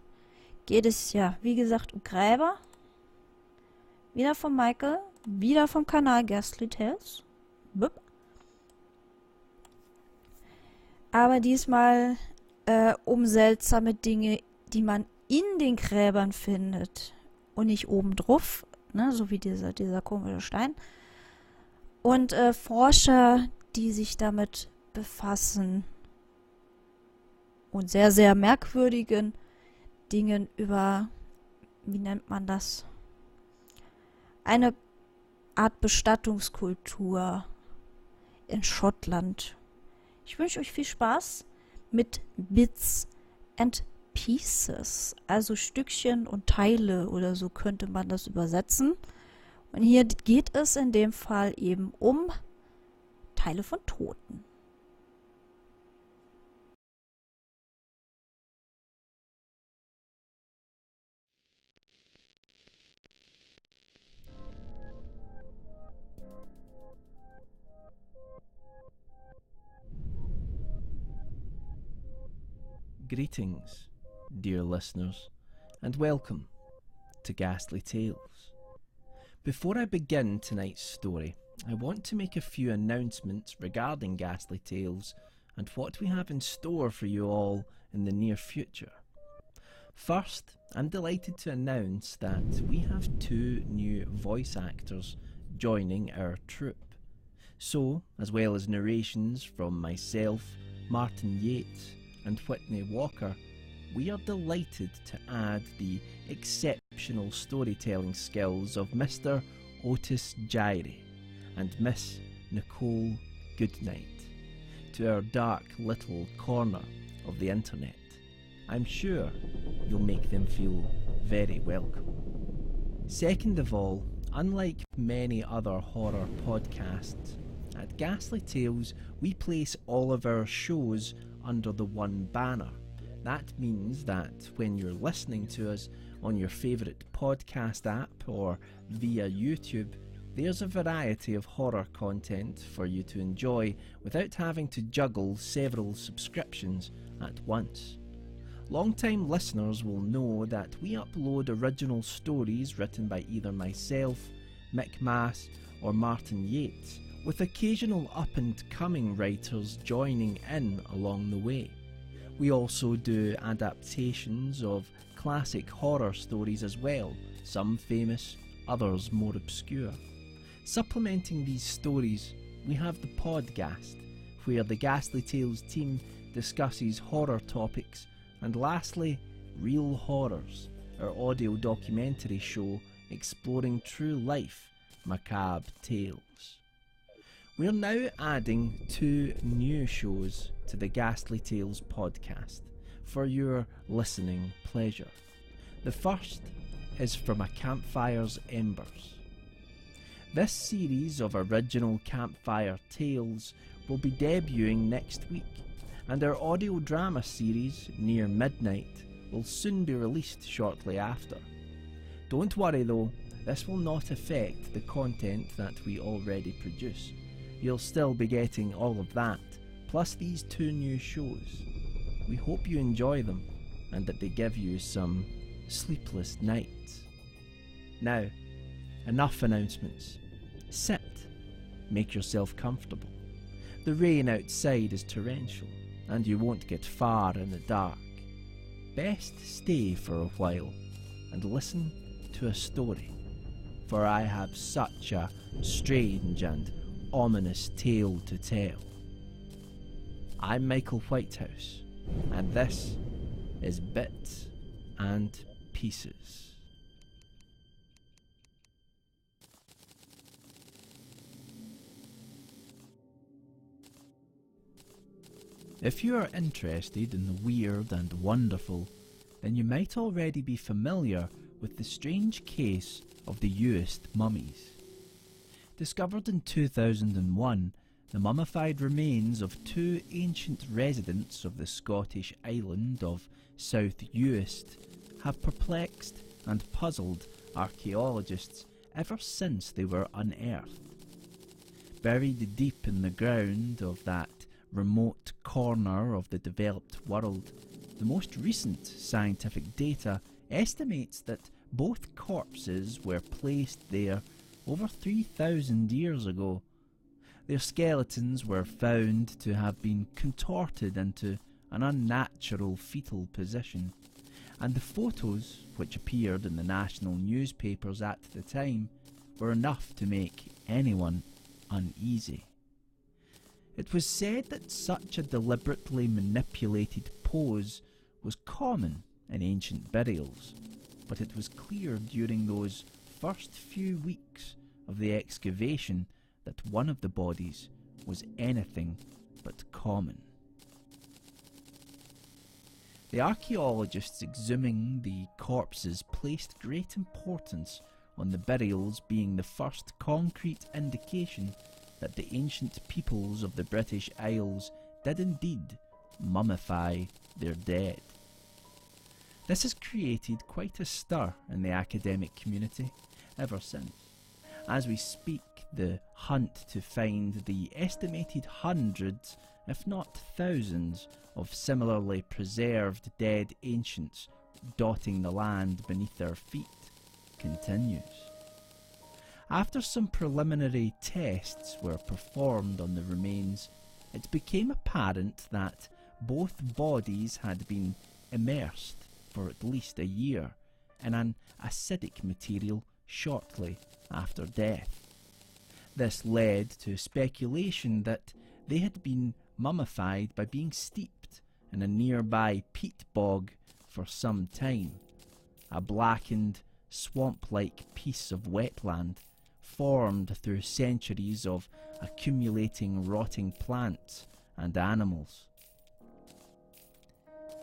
geht es ja, wie gesagt, um Gräber. Wieder von Michael. Wieder vom Kanal Ghasty Tales. Bup. Aber diesmal um seltsame Dinge, die man in den Gräbern findet. Und nicht oben drauf. Ne, so wie dieser komische Stein. Und Forscher, die sich damit befassen. Und sehr, sehr merkwürdigen Dingen über, wie nennt man das? Eine Art Bestattungskultur in Schottland. Ich wünsche euch viel Spaß mit Bits and Pieces, also Stückchen und Teile oder so könnte man das übersetzen. Und hier geht es in dem Fall eben um Teile von Toten. Greetings, dear listeners, and welcome to Ghasty Tales. Before I begin tonight's story, I want to make a few announcements regarding Ghasty Tales and what we have in store for you all in the near future. First, I'm delighted to announce that we have 2 new voice actors joining our troupe. So, as well as narrations from myself, Martin Yates, and Whitney Walker, we are delighted to add the exceptional storytelling skills of Mr. Otis Gyrie and Miss Nicole Goodnight to our dark little corner of the internet. I'm sure you'll make them feel very welcome. Second of all, unlike many other horror podcasts, at Ghasty Tales we place all of our shows under the one banner. That means that when you're listening to us on your favourite podcast app or via YouTube, there's a variety of horror content for you to enjoy without having to juggle several subscriptions at once. Long-time listeners will know that we upload original stories written by either myself, Mick Mass or Martin Yates, with occasional up-and-coming writers joining in along the way. We also do adaptations of classic horror stories as well, some famous, others more obscure. Supplementing these stories, we have the podcast, where the Ghasty Tales team discusses horror topics, and lastly, Real Horrors, our audio documentary show exploring true life, macabre tales. We're now adding 2 new shows to the Ghasty Tales podcast for your listening pleasure. The first is From a Campfire's Embers. This series of original campfire tales will be debuting next week, and our audio drama series, Near Midnight, will soon be released shortly after. Don't worry though, this will not affect the content that we already produce. You'll still be getting all of that, plus these 2 new shows. We hope you enjoy them, and that they give you some sleepless nights. Now, enough announcements. Sit. Make yourself comfortable. The rain outside is torrential, and you won't get far in the dark. Best stay for a while, and listen to a story, for I have such a strange and ominous tale to tell. I'm Michael Whitehouse, and this is Bits and Pieces. If you are interested in the weird and wonderful, then you might already be familiar with the strange case of the Uist mummies. Discovered in 2001, the mummified remains of 2 ancient residents of the Scottish island of South Uist have perplexed and puzzled archaeologists ever since they were unearthed. Buried deep in the ground of that remote corner of the developed world, the most recent scientific data estimates that both corpses were placed there over 3,000 years ago. Their skeletons were found to have been contorted into an unnatural fetal position, and the photos, which appeared in the national newspapers at the time, were enough to make anyone uneasy. It was said that such a deliberately manipulated pose was common in ancient burials, but it was clear during those first few weeks of the excavation that one of the bodies was anything but common. The archaeologists exhuming the corpses placed great importance on the burials being the first concrete indication that the ancient peoples of the British Isles did indeed mummify their dead. This has created quite a stir in the academic community ever since. As we speak, the hunt to find the estimated hundreds, if not thousands, of similarly preserved dead ancients dotting the land beneath our feet continues. After some preliminary tests were performed on the remains, it became apparent that both bodies had been immersed for at least a year in an acidic material shortly after death. This led to speculation that they had been mummified by being steeped in a nearby peat bog for some time, a blackened, swamp-like piece of wetland formed through centuries of accumulating rotting plants and animals.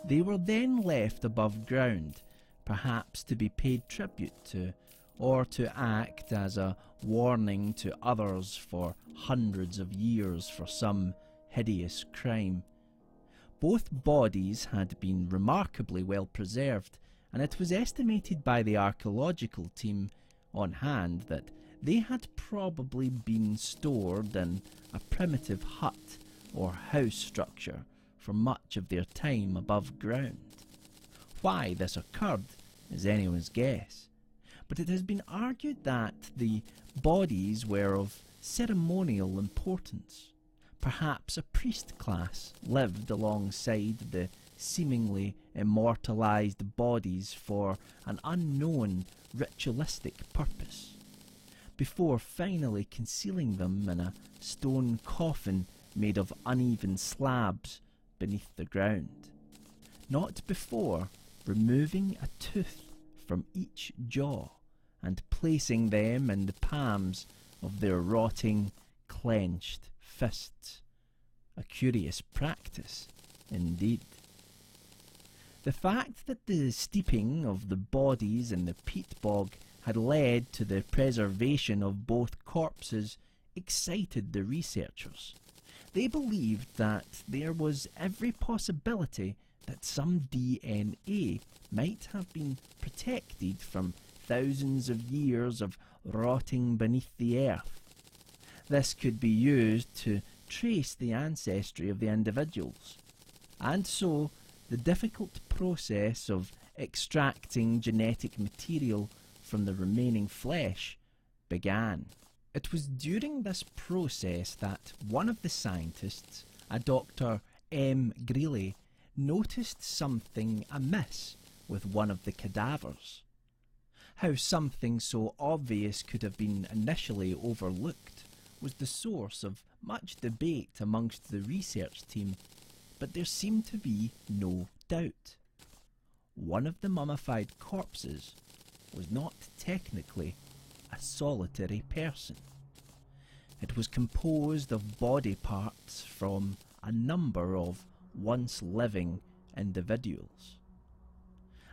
They were then left above ground, perhaps to be paid tribute to, or to act as a warning to others for hundreds of years for some hideous crime. Both bodies had been remarkably well preserved, and it was estimated by the archaeological team on hand that they had probably been stored in a primitive hut or house structure for much of their time above ground. Why this occurred is anyone's guess, but it has been argued that the bodies were of ceremonial importance. Perhaps a priest class lived alongside the seemingly immortalized bodies for an unknown ritualistic purpose, before finally concealing them in a stone coffin made of uneven slabs beneath the ground, not before removing a tooth from each jaw and placing them in the palms of their rotting, clenched fists. A curious practice, indeed. The fact that the steeping of the bodies in the peat bog had led to the preservation of both corpses excited the researchers. They believed that there was every possibility that some DNA might have been protected from thousands of years of rotting beneath the earth. This could be used to trace the ancestry of the individuals, and so the difficult process of extracting genetic material from the remaining flesh began. It was during this process that one of the scientists, a Dr. M. Greeley, noticed something amiss with one of the cadavers. How something so obvious could have been initially overlooked was the source of much debate amongst the research team, but there seemed to be no doubt. One of the mummified corpses was not technically a solitary person. It was composed of body parts from a number of once living individuals.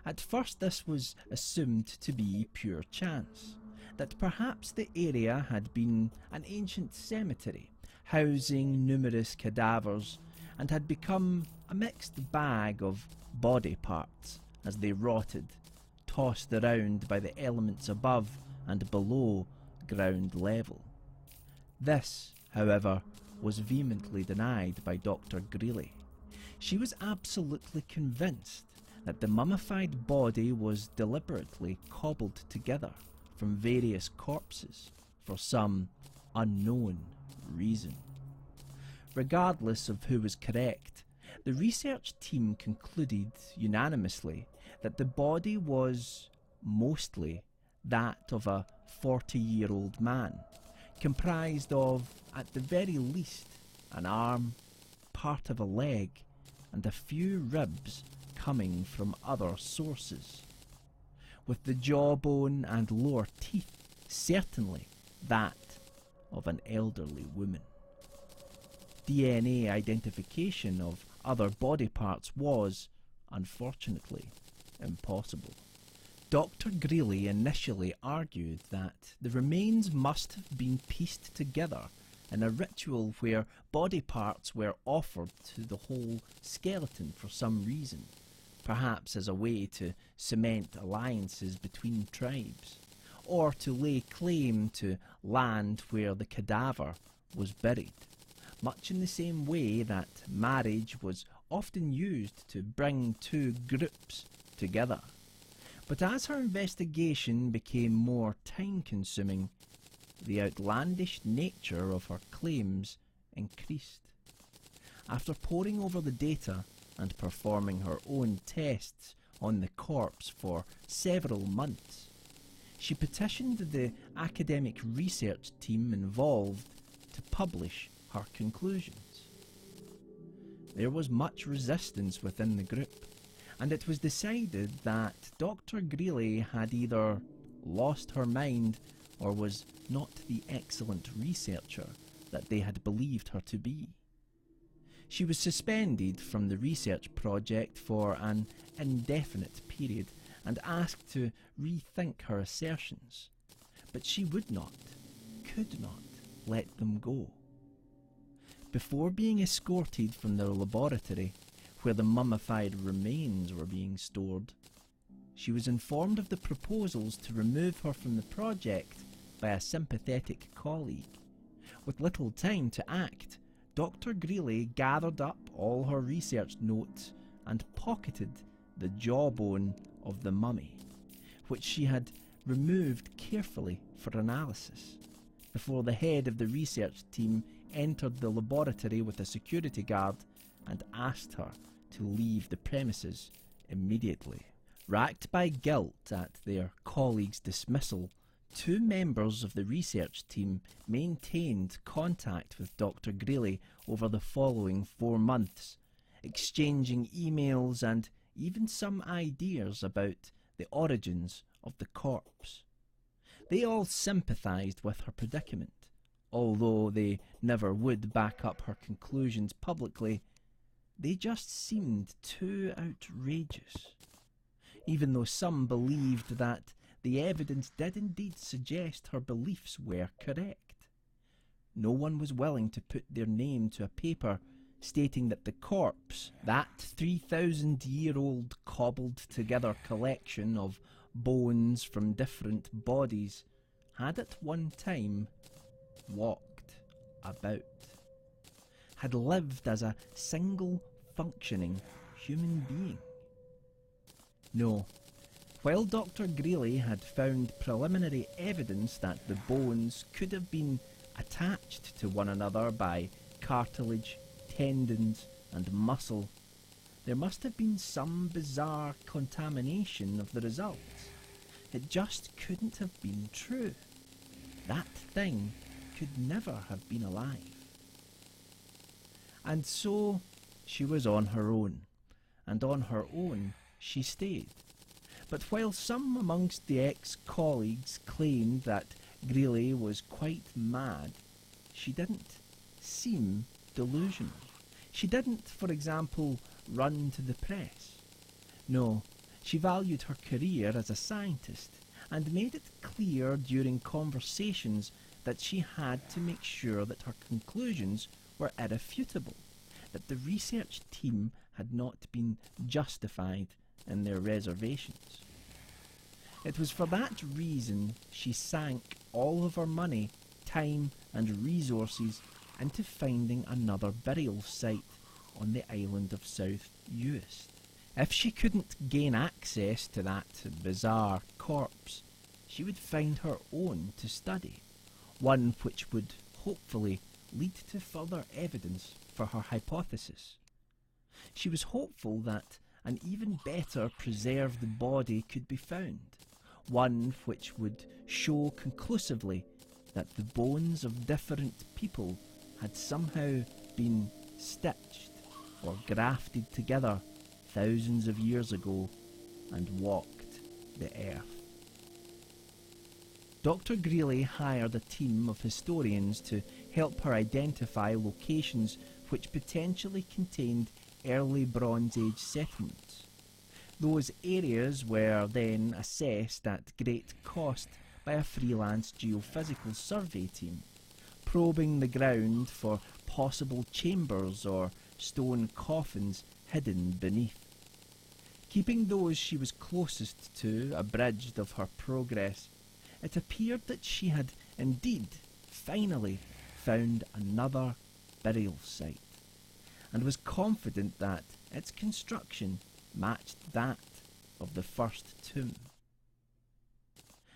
At first this was assumed to be pure chance, that perhaps the area had been an ancient cemetery, housing numerous cadavers, and had become a mixed bag of body parts as they rotted, tossed around by the elements above and below ground level. This, however, was vehemently denied by Dr. Greeley. She was absolutely convinced that the mummified body was deliberately cobbled together from various corpses for some unknown reason. Regardless of who was correct, the research team concluded unanimously that the body was mostly that of a 40-year-old man, comprised of, at the very least, an arm, part of a leg, and a few ribs coming from other sources, with the jawbone and lower teeth certainly that of an elderly woman. DNA identification of other body parts was, unfortunately, impossible. Dr. Greeley initially argued that the remains must have been pieced together in a ritual where body parts were offered to the whole skeleton for some reason, perhaps as a way to cement alliances between tribes, or to lay claim to land where the cadaver was buried, much in the same way that marriage was often used to bring two groups together. But as her investigation became more time-consuming, the outlandish nature of her claims increased. After poring over the data and performing her own tests on the corpse for several months, she petitioned the academic research team involved to publish her conclusions. There was much resistance within the group, and it was decided that Dr. Greeley had either lost her mind or was not the excellent researcher that they had believed her to be. She was suspended from the research project for an indefinite period and asked to rethink her assertions, but she would not, could not let them go. Before being escorted from their laboratory, where the mummified remains were being stored, she was informed of the proposals to remove her from the project by a sympathetic colleague. With little time to act, Dr. Greeley gathered up all her research notes and pocketed the jawbone of the mummy, which she had removed carefully for analysis, before the head of the research team entered the laboratory with a security guard and asked her to leave the premises immediately. Racked by guilt at their colleague's dismissal, two members of the research team maintained contact with Dr. Greeley over the following 4 months, exchanging emails and even some ideas about the origins of the corpse. They all sympathised with her predicament, although they never would back up her conclusions publicly. They just seemed too outrageous, even though some believed that the evidence did indeed suggest her beliefs were correct. no one was willing to put their name to a paper stating that the corpse, that 3,000-year-old cobbled-together collection of bones from different bodies, had at one time walked about, had lived as a single functioning human being. No, while Dr. Greeley had found preliminary evidence that the bones could have been attached to one another by cartilage, tendons and muscle, there must have been some bizarre contamination of the results. It just couldn't have been true. That thing could never have been alive. And so she was on her own, and on her own she stayed. But while some amongst the ex-colleagues claimed that Greeley was quite mad, she didn't seem delusional. She didn't, for example, run to the press. No, she valued her career as a scientist and made it clear during conversations that she had to make sure that her conclusions were irrefutable, that the research team had not been justified in their reservations. It was for that reason she sank all of her money, time and resources into finding another burial site on the island of South Uist. If she couldn't gain access to that bizarre corpse, she would find her own to study, one which would hopefully lead to further evidence for her hypothesis. She was hopeful that an even better preserved body could be found, one which would show conclusively that the bones of different people had somehow been stitched or grafted together thousands of years ago and walked the earth. Dr. Greeley hired a team of historians to help her identify locations which potentially contained early Bronze Age settlements. Those areas were then assessed at great cost by a freelance geophysical survey team, probing the ground for possible chambers or stone coffins hidden beneath. Keeping those she was closest to abridged of her progress, it appeared that she had indeed finally found another burial site, and was confident that its construction matched that of the first tomb.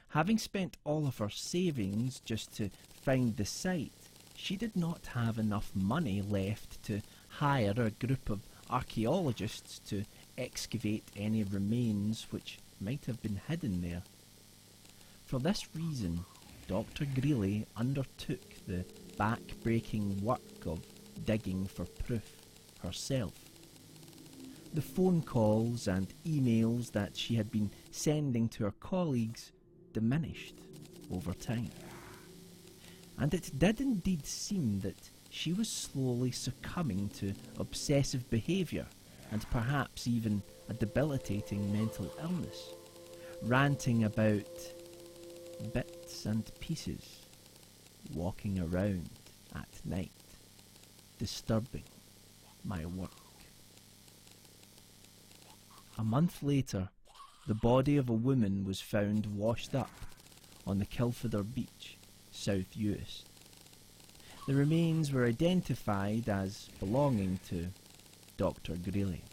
Having spent all of her savings just to find the site, she did not have enough money left to hire a group of archaeologists to excavate any remains which might have been hidden there. For this reason, Dr. Greeley undertook the back-breaking work of digging for proof herself. The phone calls and emails that she had been sending to her colleagues diminished over time. And it did indeed seem that she was slowly succumbing to obsessive behaviour and perhaps even a debilitating mental illness, ranting about bits and pieces, walking around at night, disturbing my work. A month later, the body of a woman was found washed up on the Kilfeder beach, South Uist. The remains were identified as belonging to Dr. Greeley,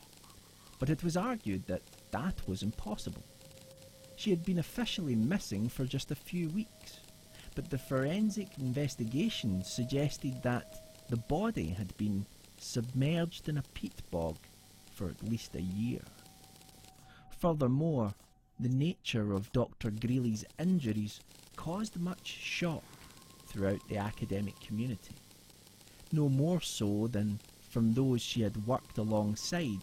but it was argued that that was impossible. She had been officially missing for just a few weeks, but the forensic investigation suggested that the body had been submerged in a peat bog for at least a year. Furthermore, the nature of Dr. Greeley's injuries caused much shock throughout the academic community, no more so than from those she had worked alongside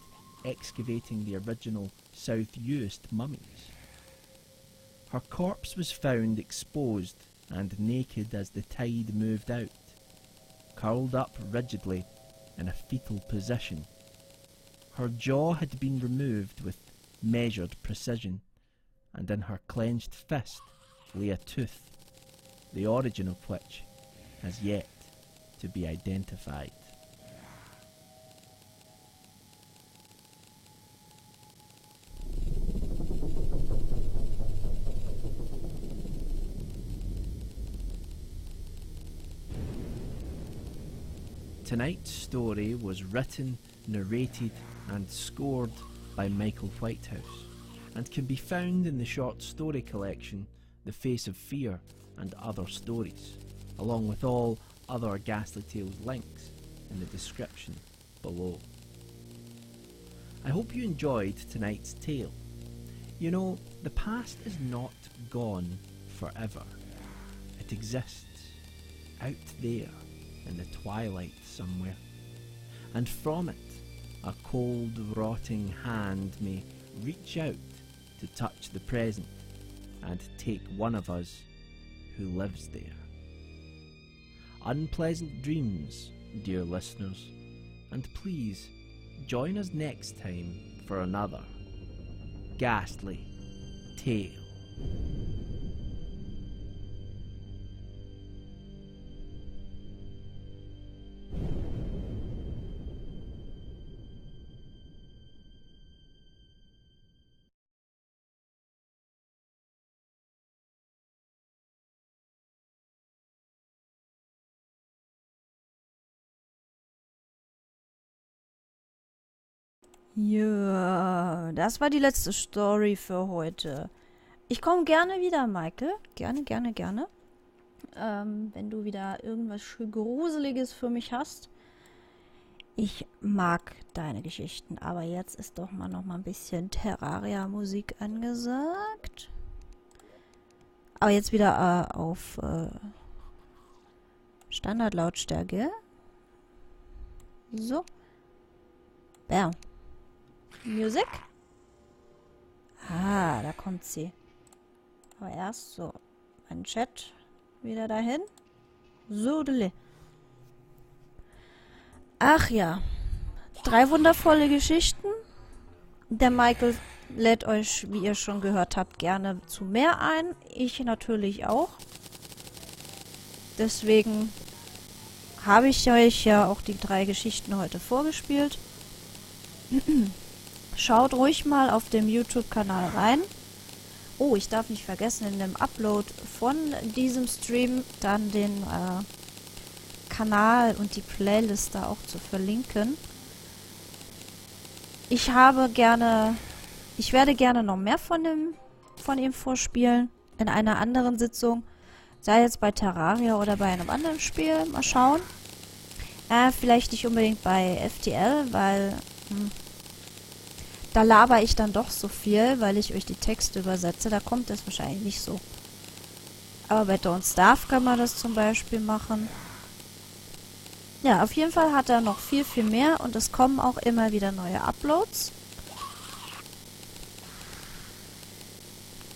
excavating the original South Uist mummies. Her corpse was found exposed and naked as the tide moved out, curled up rigidly in a fetal position. Her jaw had been removed with measured precision, and in her clenched fist lay a tooth, the origin of which has yet to be identified. Tonight's story was written, narrated and scored by Michael Whitehouse and can be found in the short story collection The Face of Fear and Other Stories, along with all other Ghasty Tales links in the description below. I hope you enjoyed tonight's tale. You know, the past is not gone forever. It exists out there in the twilight somewhere, and from it a cold rotting hand may reach out to touch the present and take one of us who lives there. Unpleasant dreams, dear listeners, and please join us next time for another ghastly tale. Ja, das war die letzte Story für heute. Ich komme gerne wieder, Michael. Gerne, gerne, gerne. Wenn du wieder irgendwas Gruseliges für mich hast. Ich mag deine Geschichten, aber jetzt ist doch mal noch mal ein bisschen Terraria-Musik angesagt. Aber jetzt wieder auf Standardlautstärke. So. Bam. Music. Ah, da kommt sie. Aber erst so. Mein Chat wieder dahin. So. Ach ja. 3 wundervolle Geschichten. Der Michael lädt euch, wie ihr schon gehört habt, gerne zu mehr ein. Ich natürlich auch. Deswegen habe ich euch ja auch die 3 Geschichten heute vorgespielt. Schaut ruhig mal auf dem YouTube-Kanal rein. Oh, ich darf nicht vergessen, in dem Upload von diesem Stream dann den Kanal und die Playlist da auch zu verlinken. Ich werde gerne noch mehr von ihm vorspielen. In einer anderen Sitzung. Sei jetzt bei Terraria oder bei einem anderen Spiel. Mal schauen. Vielleicht nicht unbedingt bei FTL, weil da laber ich dann doch so viel, weil ich euch die Texte übersetze. Da kommt das wahrscheinlich nicht so. Aber bei Don't Starve kann man das zum Beispiel machen. Ja, auf jeden Fall hat er noch viel, viel mehr. Und es kommen auch immer wieder neue Uploads,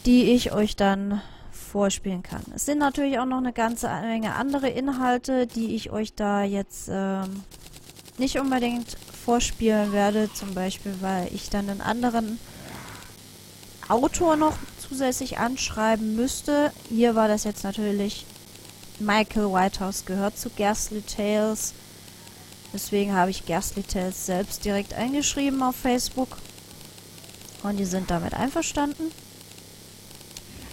die ich euch dann vorspielen kann. Es sind natürlich auch noch eine ganze Menge andere Inhalte, die ich euch da jetzt nicht unbedingt vorspielen werde. Zum Beispiel, weil ich dann einen anderen Autor noch zusätzlich anschreiben müsste. Hier war das jetzt natürlich Michael Whitehouse, gehört zu Ghasty Tales. Deswegen habe ich Ghasty Tales selbst direkt eingeschrieben auf Facebook. Und die sind damit einverstanden.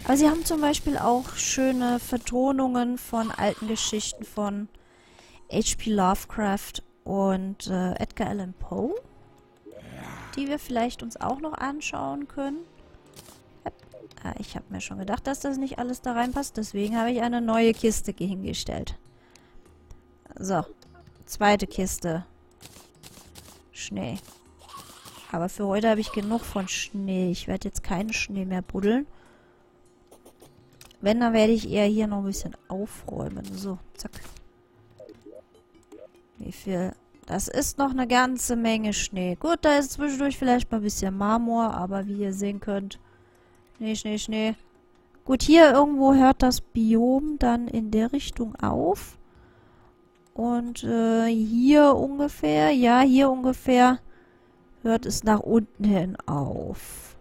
Aber sie haben zum Beispiel auch schöne Vertonungen von alten Geschichten von H.P. Lovecraft und Edgar Allan Poe, die wir vielleicht uns auch noch anschauen können. Ich habe mir schon gedacht, dass das nicht alles da reinpasst. Deswegen habe ich eine neue Kiste hingestellt. So, zweite Kiste. Schnee. Aber für heute habe ich genug von Schnee. Ich werde jetzt keinen Schnee mehr buddeln. Wenn, dann werde ich eher hier noch ein bisschen aufräumen. So, zack. Wie viel? Das ist noch eine ganze Menge Schnee. Gut, da ist zwischendurch vielleicht mal ein bisschen Marmor, aber wie ihr sehen könnt, Schnee, Schnee, Schnee. Gut, hier irgendwo hört das Biom dann in der Richtung auf. Und hier ungefähr, ja, hier ungefähr hört es nach unten hin auf.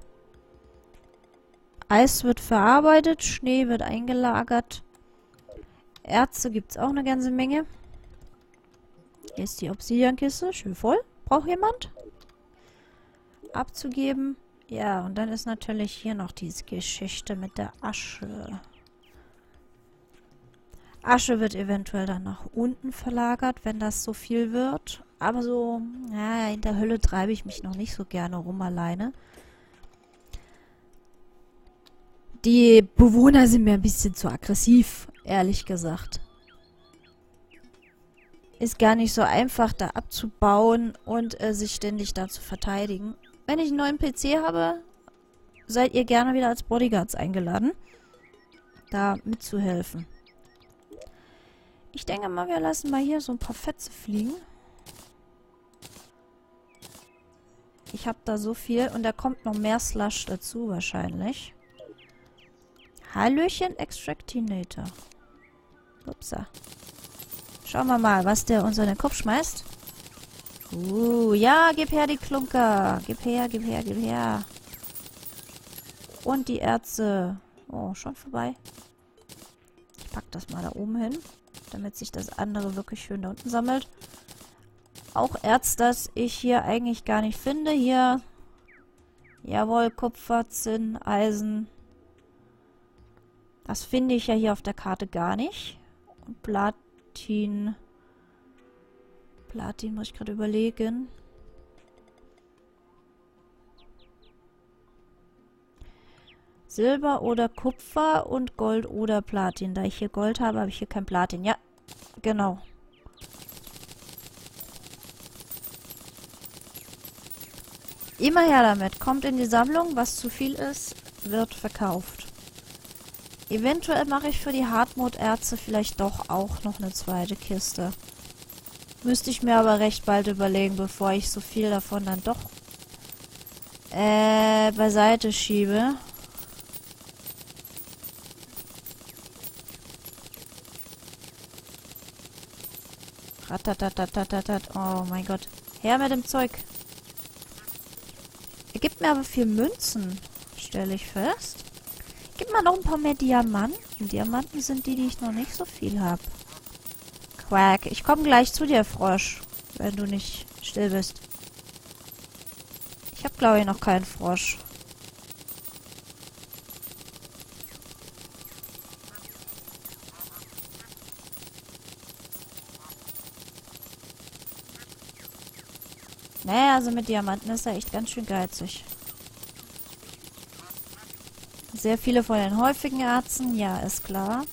Eis wird verarbeitet, Schnee wird eingelagert. Erze gibt es auch eine ganze Menge. Hier ist die Obsidiankiste. Schön voll. Braucht jemand? Abzugeben. Ja, und dann ist natürlich hier noch diese Geschichte mit der Asche. Asche wird eventuell dann nach unten verlagert, wenn das so viel wird. Aber so, ja, in der Hölle treibe ich mich noch nicht so gerne rum alleine. Die Bewohner sind mir ein bisschen zu aggressiv, ehrlich gesagt. Ist gar nicht so einfach, da abzubauen und sich ständig da zu verteidigen. Wenn ich einen neuen PC habe, seid ihr gerne wieder als Bodyguards eingeladen, da mitzuhelfen. Ich denke mal, wir lassen mal hier so ein paar Fetze fliegen. Ich habe da so viel und da kommt noch mehr Slush dazu wahrscheinlich. Hallöchen Extractinator. Upsa. Schauen wir mal, was der uns in den Kopf schmeißt. Ja, gib her die Klunker. Gib her, gib her, gib her. Und die Erze. Oh, schon vorbei. Ich pack das mal da oben hin, damit sich das andere wirklich schön da unten sammelt. Auch Erz, das ich hier eigentlich gar nicht finde. Hier. Jawohl, Kupfer, Zinn, Eisen. Das finde ich ja hier auf der Karte gar nicht. Und Platin. Platin muss ich gerade überlegen. Silber oder Kupfer und Gold oder Platin. Da ich hier Gold habe, habe ich hier kein Platin. Ja, genau. Immer her damit. Kommt in die Sammlung. Was zu viel ist, wird verkauft. Eventuell mache ich für die Hardmode-Erze vielleicht doch auch noch eine zweite Kiste. Müsste ich mir aber recht bald überlegen, bevor ich so viel davon dann doch beiseite schiebe. Ratatatatat. Oh mein Gott. Her mit dem Zeug. Er gibt mir aber viel Münzen, stelle ich fest. Gib mal noch ein paar mehr Diamanten. Diamanten sind die ich noch nicht so viel habe. Quack. Ich komme gleich zu dir, Frosch. Wenn du nicht still bist. Ich habe, glaube ich, noch keinen Frosch. Naja, also mit Diamanten ist er echt ganz schön geizig. Sehr viele von den häufigen Erzen, ja, ist klar.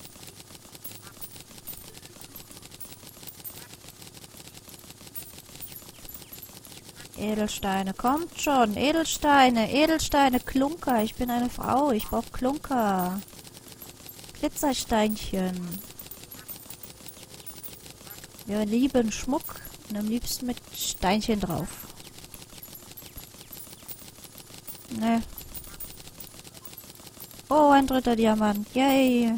Edelsteine, kommt schon. Edelsteine, Edelsteine, Klunker. Ich bin eine Frau, ich brauche Klunker. Glitzersteinchen. Wir lieben Schmuck und am liebsten mit Steinchen drauf. Ne. Oh, ein dritter Diamant. Yay.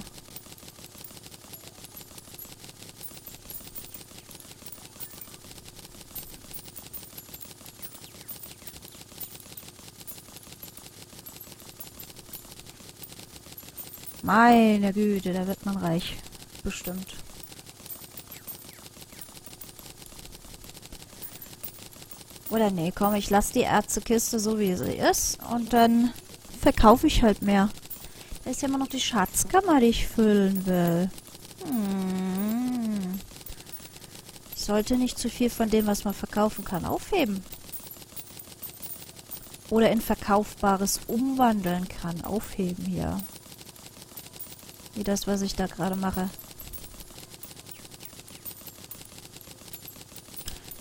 Meine Güte, da wird man reich. Bestimmt. Oder nee, komm, ich lasse die Erzekiste so wie sie ist und dann verkaufe ich halt mehr. Da ist ja immer noch die Schatzkammer, die ich füllen will. Ich sollte nicht zu viel von dem, was man verkaufen kann, aufheben. Oder in Verkaufbares umwandeln kann. Aufheben hier. Wie das, was ich da gerade mache.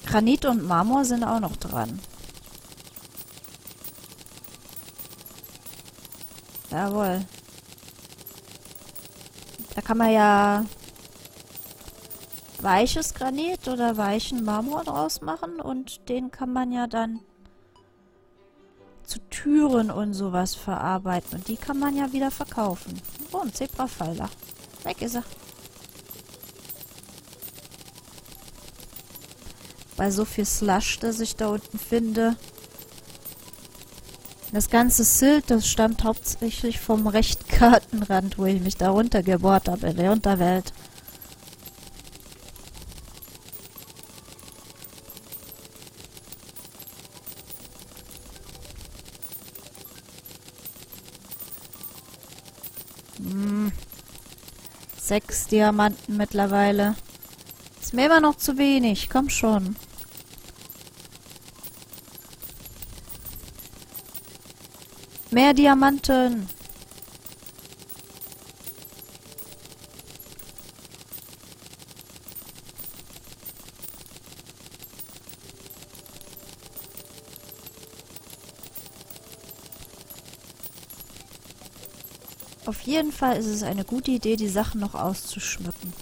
Granit und Marmor sind auch noch dran. Jawohl. Da kann man ja weiches Granit oder weichen Marmor draus machen und den kann man ja dann zu Türen und sowas verarbeiten. Und die kann man ja wieder verkaufen. Oh, ein Zebrapfeiler. Weg ist er. Bei so viel Slush, das ich da unten finde. Das ganze Silt, das stammt hauptsächlich vom rechten Kartenrand, wo ich mich da runtergebohrt habe in der Unterwelt. 6 Diamanten mittlerweile. Ist mir immer noch zu wenig. Komm schon. Mehr Diamanten. Auf jeden Fall ist es eine gute Idee, die Sachen noch auszuschmücken.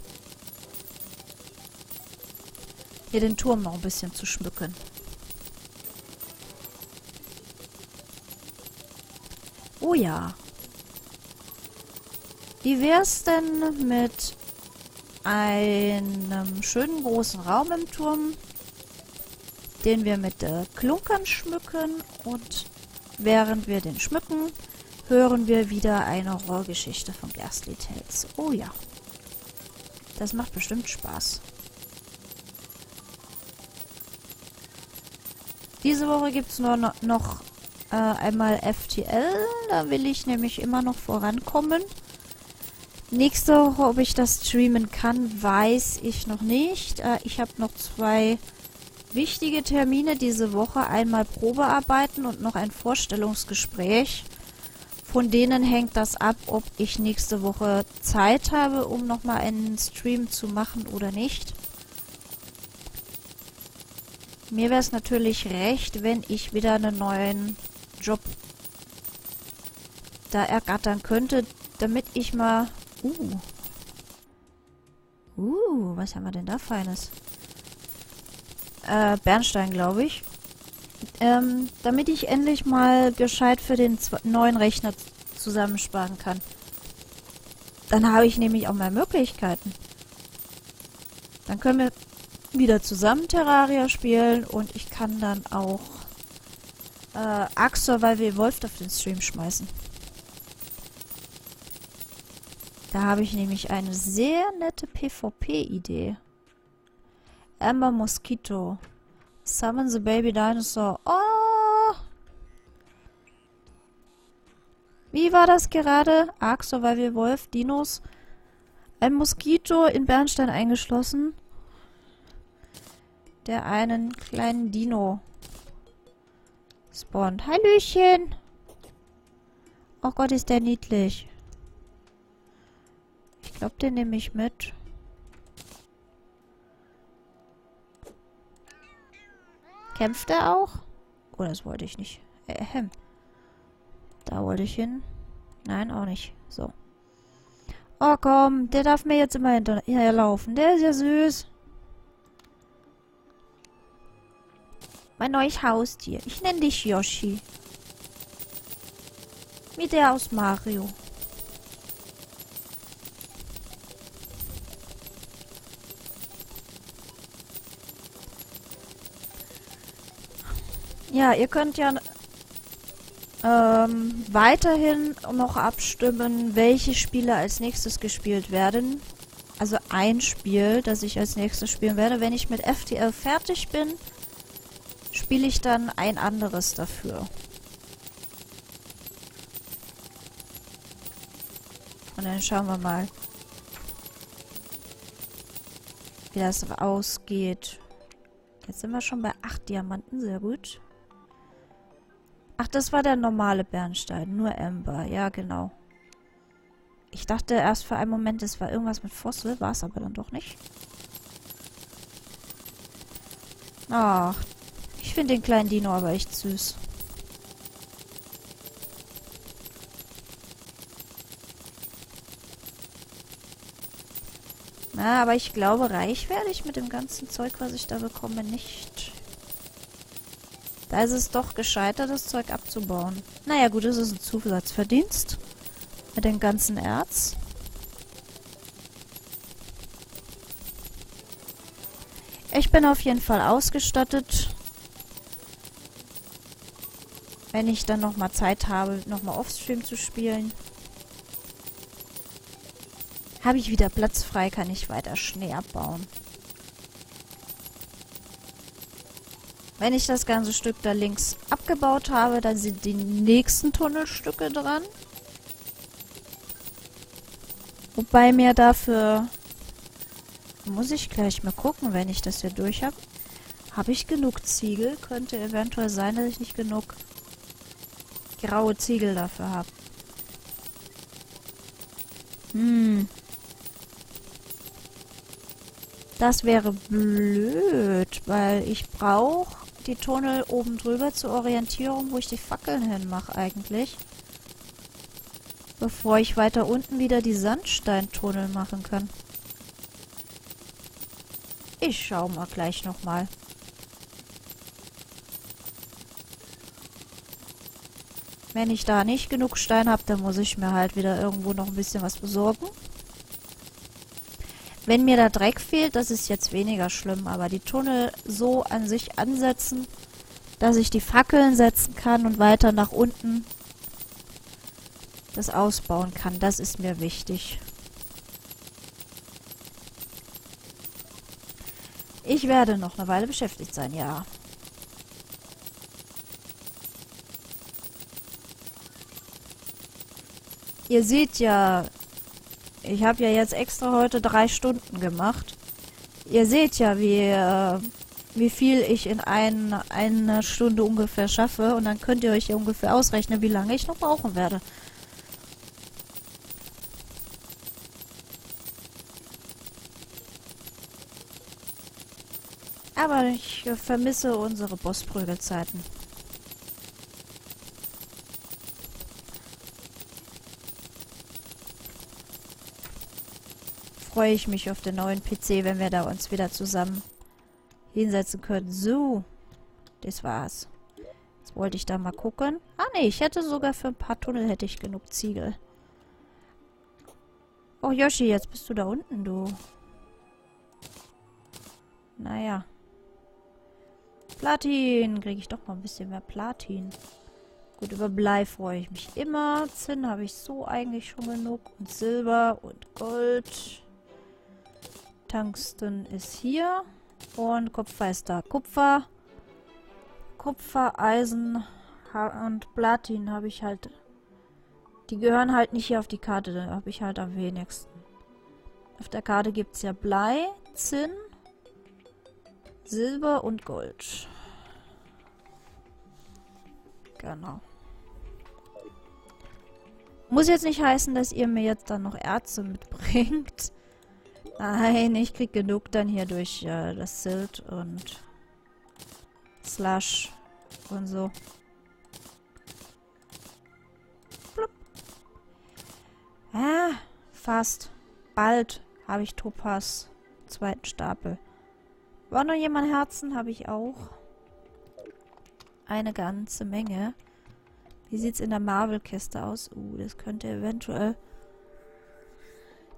Hier den Turm noch ein bisschen zu schmücken. Oh ja. Wie wär's denn mit einem schönen großen Raum im Turm, den wir mit Klunkern schmücken, und während wir den schmücken, hören wir wieder eine Horrorgeschichte von Ghasty Tales. Oh ja. Das macht bestimmt Spaß. Diese Woche gibt es nur noch einmal FTL. Da will ich nämlich immer noch vorankommen. Nächste Woche, ob ich das streamen kann, weiß ich noch nicht. Ich habe noch 2 wichtige Termine diese Woche. Einmal Probearbeiten und noch ein Vorstellungsgespräch. Von denen hängt das ab, ob ich nächste Woche Zeit habe, um nochmal einen Stream zu machen oder nicht. Mir wäre es natürlich recht, wenn ich wieder einen neuen Job da ergattern könnte, damit ich mal... was haben wir denn da Feines? Bernstein, glaube ich. Damit ich endlich mal gescheit für den neuen Rechner zusammensparen kann. Dann habe ich nämlich auch mehr Möglichkeiten. Dann können wir wieder zusammen Terraria spielen und ich kann dann auch Survival Wolf auf den Stream schmeißen. Da habe ich nämlich eine sehr nette PvP-Idee. Amber Mosquito. Summon the Baby Dinosaur. Oh! Wie war das gerade? Ark Survival Wolf, Dinos. Ein Moskito in Bernstein eingeschlossen, der einen kleinen Dino spawnt. Hallöchen! Oh Gott, ist der niedlich. Ich glaube, den nehme ich mit. Kämpft er auch? Oh, das wollte ich nicht. Da wollte ich hin. Nein, auch nicht. So. Oh komm, der darf mir jetzt immer hinterherlaufen. Der ist ja süß. Mein neues Haustier. Ich nenne dich Yoshi. Wie der aus Mario. Ja, ihr könnt ja weiterhin noch abstimmen, welche Spiele als nächstes gespielt werden. Also ein Spiel, das ich als nächstes spielen werde. Wenn ich mit FTL fertig bin, spiele ich dann ein anderes dafür. Und dann schauen wir mal, wie das ausgeht. Jetzt sind wir schon bei 8 Diamanten, sehr gut. Ach, das war der normale Bernstein, nur Amber, ja genau. Ich dachte erst für einen Moment, es war irgendwas mit Fossil, war es aber dann doch nicht. Ach, ich finde den kleinen Dino aber echt süß. Na, aber ich glaube, reich werde ich mit dem ganzen Zeug, was ich da bekomme, nicht. Da ist es doch gescheiter, das Zeug abzubauen. Naja, gut, das ist ein Zusatzverdienst. Mit dem ganzen Erz. Ich bin auf jeden Fall ausgestattet. Wenn ich dann nochmal Zeit habe, nochmal Offstream zu spielen. Habe ich wieder Platz frei, kann ich weiter Schnee abbauen. Wenn ich das ganze Stück da links abgebaut habe, dann sind die nächsten Tunnelstücke dran. Wobei mir dafür... Muss ich gleich mal gucken, wenn ich das hier durch habe. Habe ich genug Ziegel? Könnte eventuell sein, dass ich nicht genug graue Ziegel dafür habe. Das wäre blöd, weil ich brauche die Tunnel oben drüber zur Orientierung, wo ich die Fackeln hinmache eigentlich. Bevor ich weiter unten wieder die Sandsteintunnel machen kann. Ich schau mal gleich nochmal. Wenn ich da nicht genug Stein habe, dann muss ich mir halt wieder irgendwo noch ein bisschen was besorgen. Wenn mir der Dreck fehlt, das ist jetzt weniger schlimm, aber die Tunnel so an sich ansetzen, dass ich die Fackeln setzen kann und weiter nach unten das ausbauen kann, das ist mir wichtig. Ich werde noch eine Weile beschäftigt sein, ja. Ihr seht ja, ich habe ja jetzt extra heute 3 Stunden gemacht. Ihr seht ja, wie viel ich in einer Stunde ungefähr schaffe. Und dann könnt ihr euch ja ungefähr ausrechnen, wie lange ich noch brauchen werde. Aber ich vermisse unsere Bossprügelzeiten. Freue ich mich auf den neuen PC, wenn wir da uns wieder zusammen hinsetzen können. So, das war's. Jetzt wollte ich da mal gucken. Ah ne, ich hätte sogar für ein paar Tunnel hätte ich genug Ziegel. Oh Yoshi, jetzt bist du da unten, du. Naja. Platin. Kriege ich doch mal ein bisschen mehr Platin. Gut, über Blei freue ich mich immer. Zinn habe ich so eigentlich schon genug. Und Silber und Gold. Tungsten ist hier. Und Kupfer ist da. Kupfer, Eisen und Platin habe ich halt. Die gehören halt nicht hier auf die Karte. Da habe ich halt am wenigsten. Auf der Karte gibt es ja Blei, Zinn, Silber und Gold. Genau. Muss jetzt nicht heißen, dass ihr mir jetzt dann noch Erze mitbringt. Nein, ich krieg genug dann hier durch das Silt und Slush und so. Blub. Ah, fast. Bald habe ich Topaz. Zweiten Stapel. War noch jemand Herzen? Habe ich auch. Eine ganze Menge. Wie sieht's in der Marble-Kiste aus? Das könnte eventuell...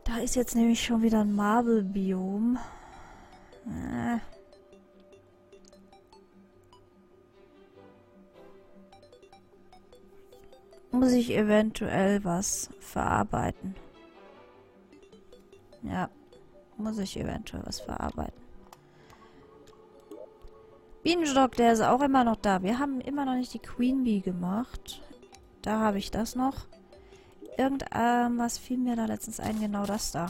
Da ist jetzt nämlich schon wieder ein Marble-Biom. Muss ich eventuell was verarbeiten? Ja, muss ich eventuell was verarbeiten. Bienenstock, der ist auch immer noch da. Wir haben immer noch nicht die Queen Bee gemacht. Da habe ich das noch. Was fiel mir da letztens ein? Genau das da.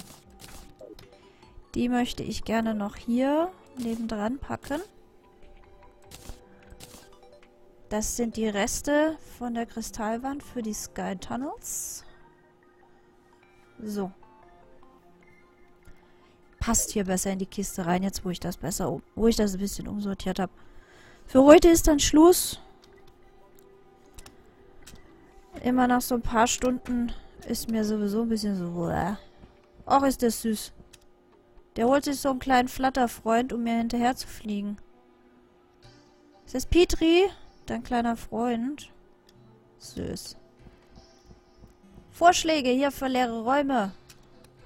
Die möchte ich gerne noch hier nebendran packen. Das sind die Reste von der Kristallwand für die Sky Tunnels. So. Passt hier besser in die Kiste rein, jetzt wo ich das ein bisschen umsortiert habe. Für heute ist dann Schluss. Immer nach so ein paar Stunden ist mir sowieso ein bisschen so... Och, ist das süß. Der holt sich so einen kleinen Flatterfreund, um mir hinterher zu fliegen. Ist das Petri? Dein kleiner Freund? Süß. Vorschläge hier für leere Räume.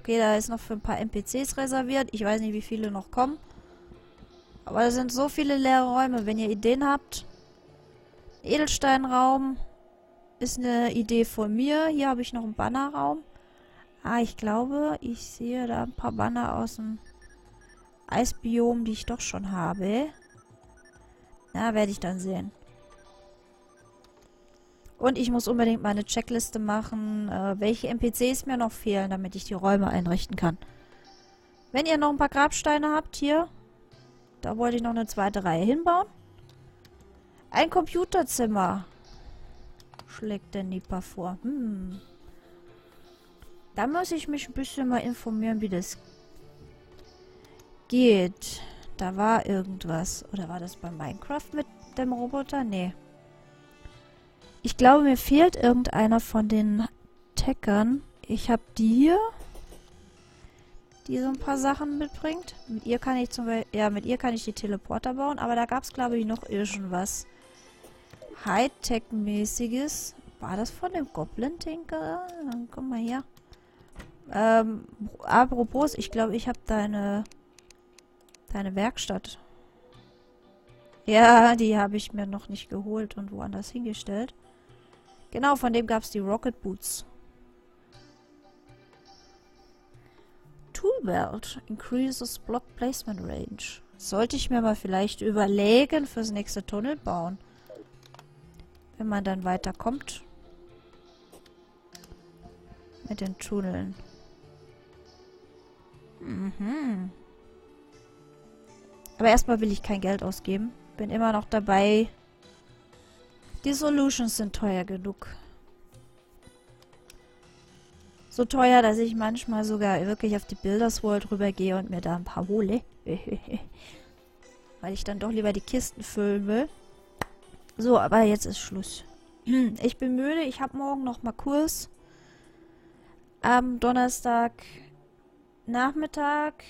Okay, da ist noch für ein paar NPCs reserviert. Ich weiß nicht, wie viele noch kommen. Aber da sind so viele leere Räume. Wenn ihr Ideen habt. Edelsteinraum ist eine Idee von mir. Hier habe ich noch einen Bannerraum. Ah, ich glaube, ich sehe da ein paar Banner aus dem Eisbiom, die ich doch schon habe. Na, werde ich dann sehen. Und ich muss unbedingt meine Checkliste machen, welche NPCs mir noch fehlen, damit ich die Räume einrichten kann. Wenn ihr noch ein paar Grabsteine habt, hier, da wollte ich noch eine zweite Reihe hinbauen. Ein Computerzimmer, schlägt der Nipa vor. Da muss ich mich ein bisschen mal informieren, wie das geht. Da war irgendwas. Oder war das bei Minecraft mit dem Roboter? Nee. Ich glaube, mir fehlt irgendeiner von den Tackern. Ich habe die hier, die so ein paar Sachen mitbringt. Mit ihr kann ich zum Beispiel, ja, mit ihr kann ich die Teleporter bauen, aber da gab es, glaube ich, noch irgendwas Hightech-mäßiges. War das von dem Goblin-Tinker? Komm mal her. Apropos, ich glaube, ich habe deine Werkstatt. Ja, die habe ich mir noch nicht geholt und woanders hingestellt. Genau, von dem gab es die Rocket Boots. Toolbelt increases Block Placement Range. Sollte ich mir mal vielleicht überlegen fürs nächste Tunnel bauen. Wenn man dann weiterkommt. Mit den Tunneln. Aber erstmal will ich kein Geld ausgeben. Bin immer noch dabei. Die Solutions sind teuer genug. So teuer, dass ich manchmal sogar wirklich auf die Builders World rübergehe und mir da ein paar hole. Weil ich dann doch lieber die Kisten füllen will. So, aber jetzt ist Schluss. Ich bin müde. Ich habe morgen noch mal Kurs. Am Donnerstag Nachmittag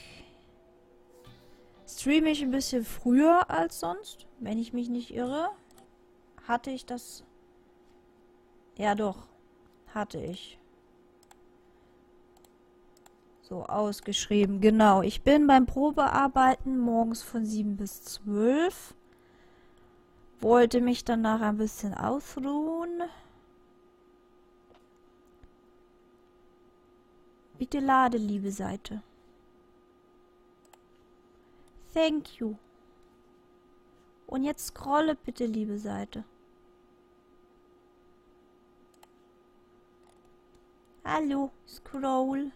streame ich ein bisschen früher als sonst, wenn ich mich nicht irre. Hatte ich das? Ja doch, hatte ich. So ausgeschrieben, genau. Ich bin beim Probearbeiten morgens von 7 bis 12. Wollte mich danach ein bisschen ausruhen. Bitte lade, liebe Seite. Thank you. Und jetzt scrolle bitte, liebe Seite. Hallo, scroll.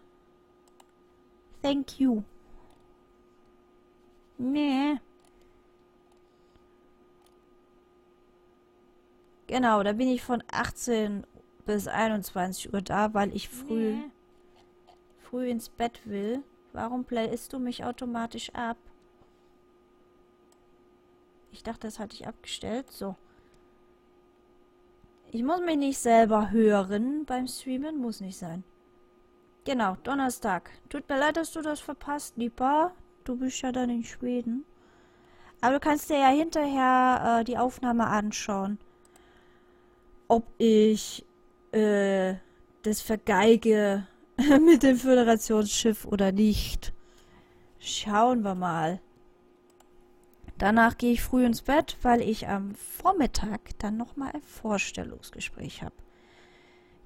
Thank you. Nee. Genau, da bin ich von 18 bis 21 Uhr da, weil ich früh ins Bett will. Warum playst du mich automatisch ab? Ich dachte, das hatte ich abgestellt. So. Ich muss mich nicht selber hören beim Streamen. Muss nicht sein. Genau, Donnerstag. Tut mir leid, dass du das verpasst, Lieber. Du bist ja dann in Schweden. Aber du kannst dir ja hinterher die Aufnahme anschauen. Ob ich das vergeige mit dem Föderationsschiff oder nicht. Schauen wir mal. Danach gehe ich früh ins Bett, weil ich am Vormittag dann nochmal ein Vorstellungsgespräch habe.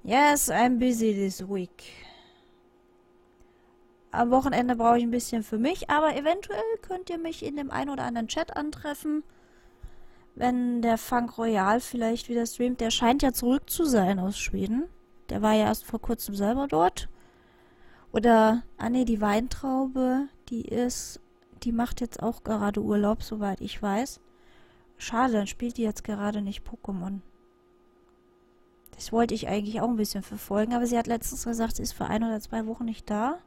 Yes, I'm busy this week. Am Wochenende brauche ich ein bisschen für mich, aber eventuell könnt ihr mich in dem ein oder anderen Chat antreffen. Wenn der Funk Royal vielleicht wieder streamt. Der scheint ja zurück zu sein aus Schweden. Der war ja erst vor kurzem selber dort. Oder, nee, die Weintraube, die macht jetzt auch gerade Urlaub, soweit ich weiß. Schade, dann spielt die jetzt gerade nicht Pokémon. Das wollte ich eigentlich auch ein bisschen verfolgen, aber sie hat letztens gesagt, sie ist für 1 oder 2 Wochen nicht da.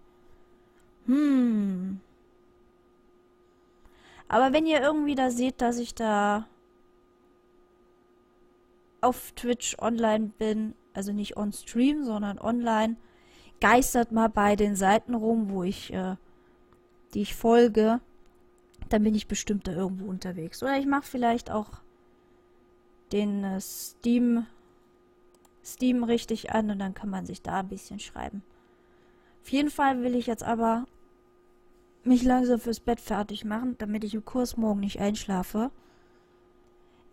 Aber wenn ihr irgendwie da seht, dass ich da auf Twitch online bin, also nicht on Stream, sondern online, geistert mal bei den Seiten rum, wo ich, die ich folge, dann bin ich bestimmt da irgendwo unterwegs. Oder ich mache vielleicht auch den Steam richtig an und dann kann man sich da ein bisschen schreiben. Auf jeden Fall will ich jetzt aber mich langsam fürs Bett fertig machen, damit ich im Kurs morgen nicht einschlafe.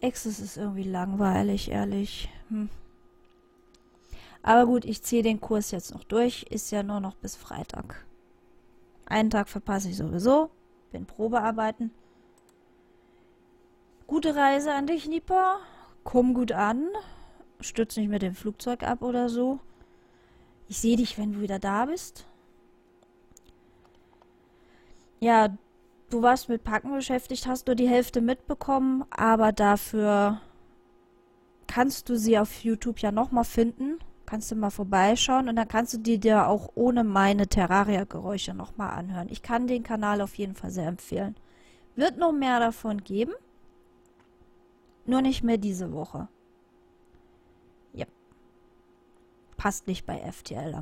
Access ist irgendwie langweilig, ehrlich. Aber gut, ich ziehe den Kurs jetzt noch durch. Ist ja nur noch bis Freitag. Einen Tag verpasse ich sowieso. Bin Probearbeiten. Gute Reise an dich, Nipa. Komm gut an. Stürz nicht mit dem Flugzeug ab oder so. Ich sehe dich, wenn du wieder da bist. Ja, du warst mit Packen beschäftigt, hast nur die Hälfte mitbekommen, aber dafür kannst du sie auf YouTube ja nochmal finden. Kannst du mal vorbeischauen und dann kannst du dir auch ohne meine Terraria-Geräusche nochmal anhören. Ich kann den Kanal auf jeden Fall sehr empfehlen. Wird noch mehr davon geben. Nur nicht mehr diese Woche. Ja. Passt nicht bei FTL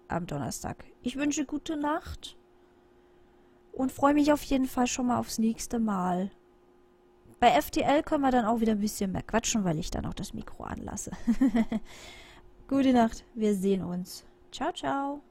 am Donnerstag. Ich wünsche gute Nacht. Und freue mich auf jeden Fall schon mal aufs nächste Mal. Bei FTL können wir dann auch wieder ein bisschen mehr quatschen, weil ich dann auch das Mikro anlasse. Gute Nacht, wir sehen uns. Ciao, ciao.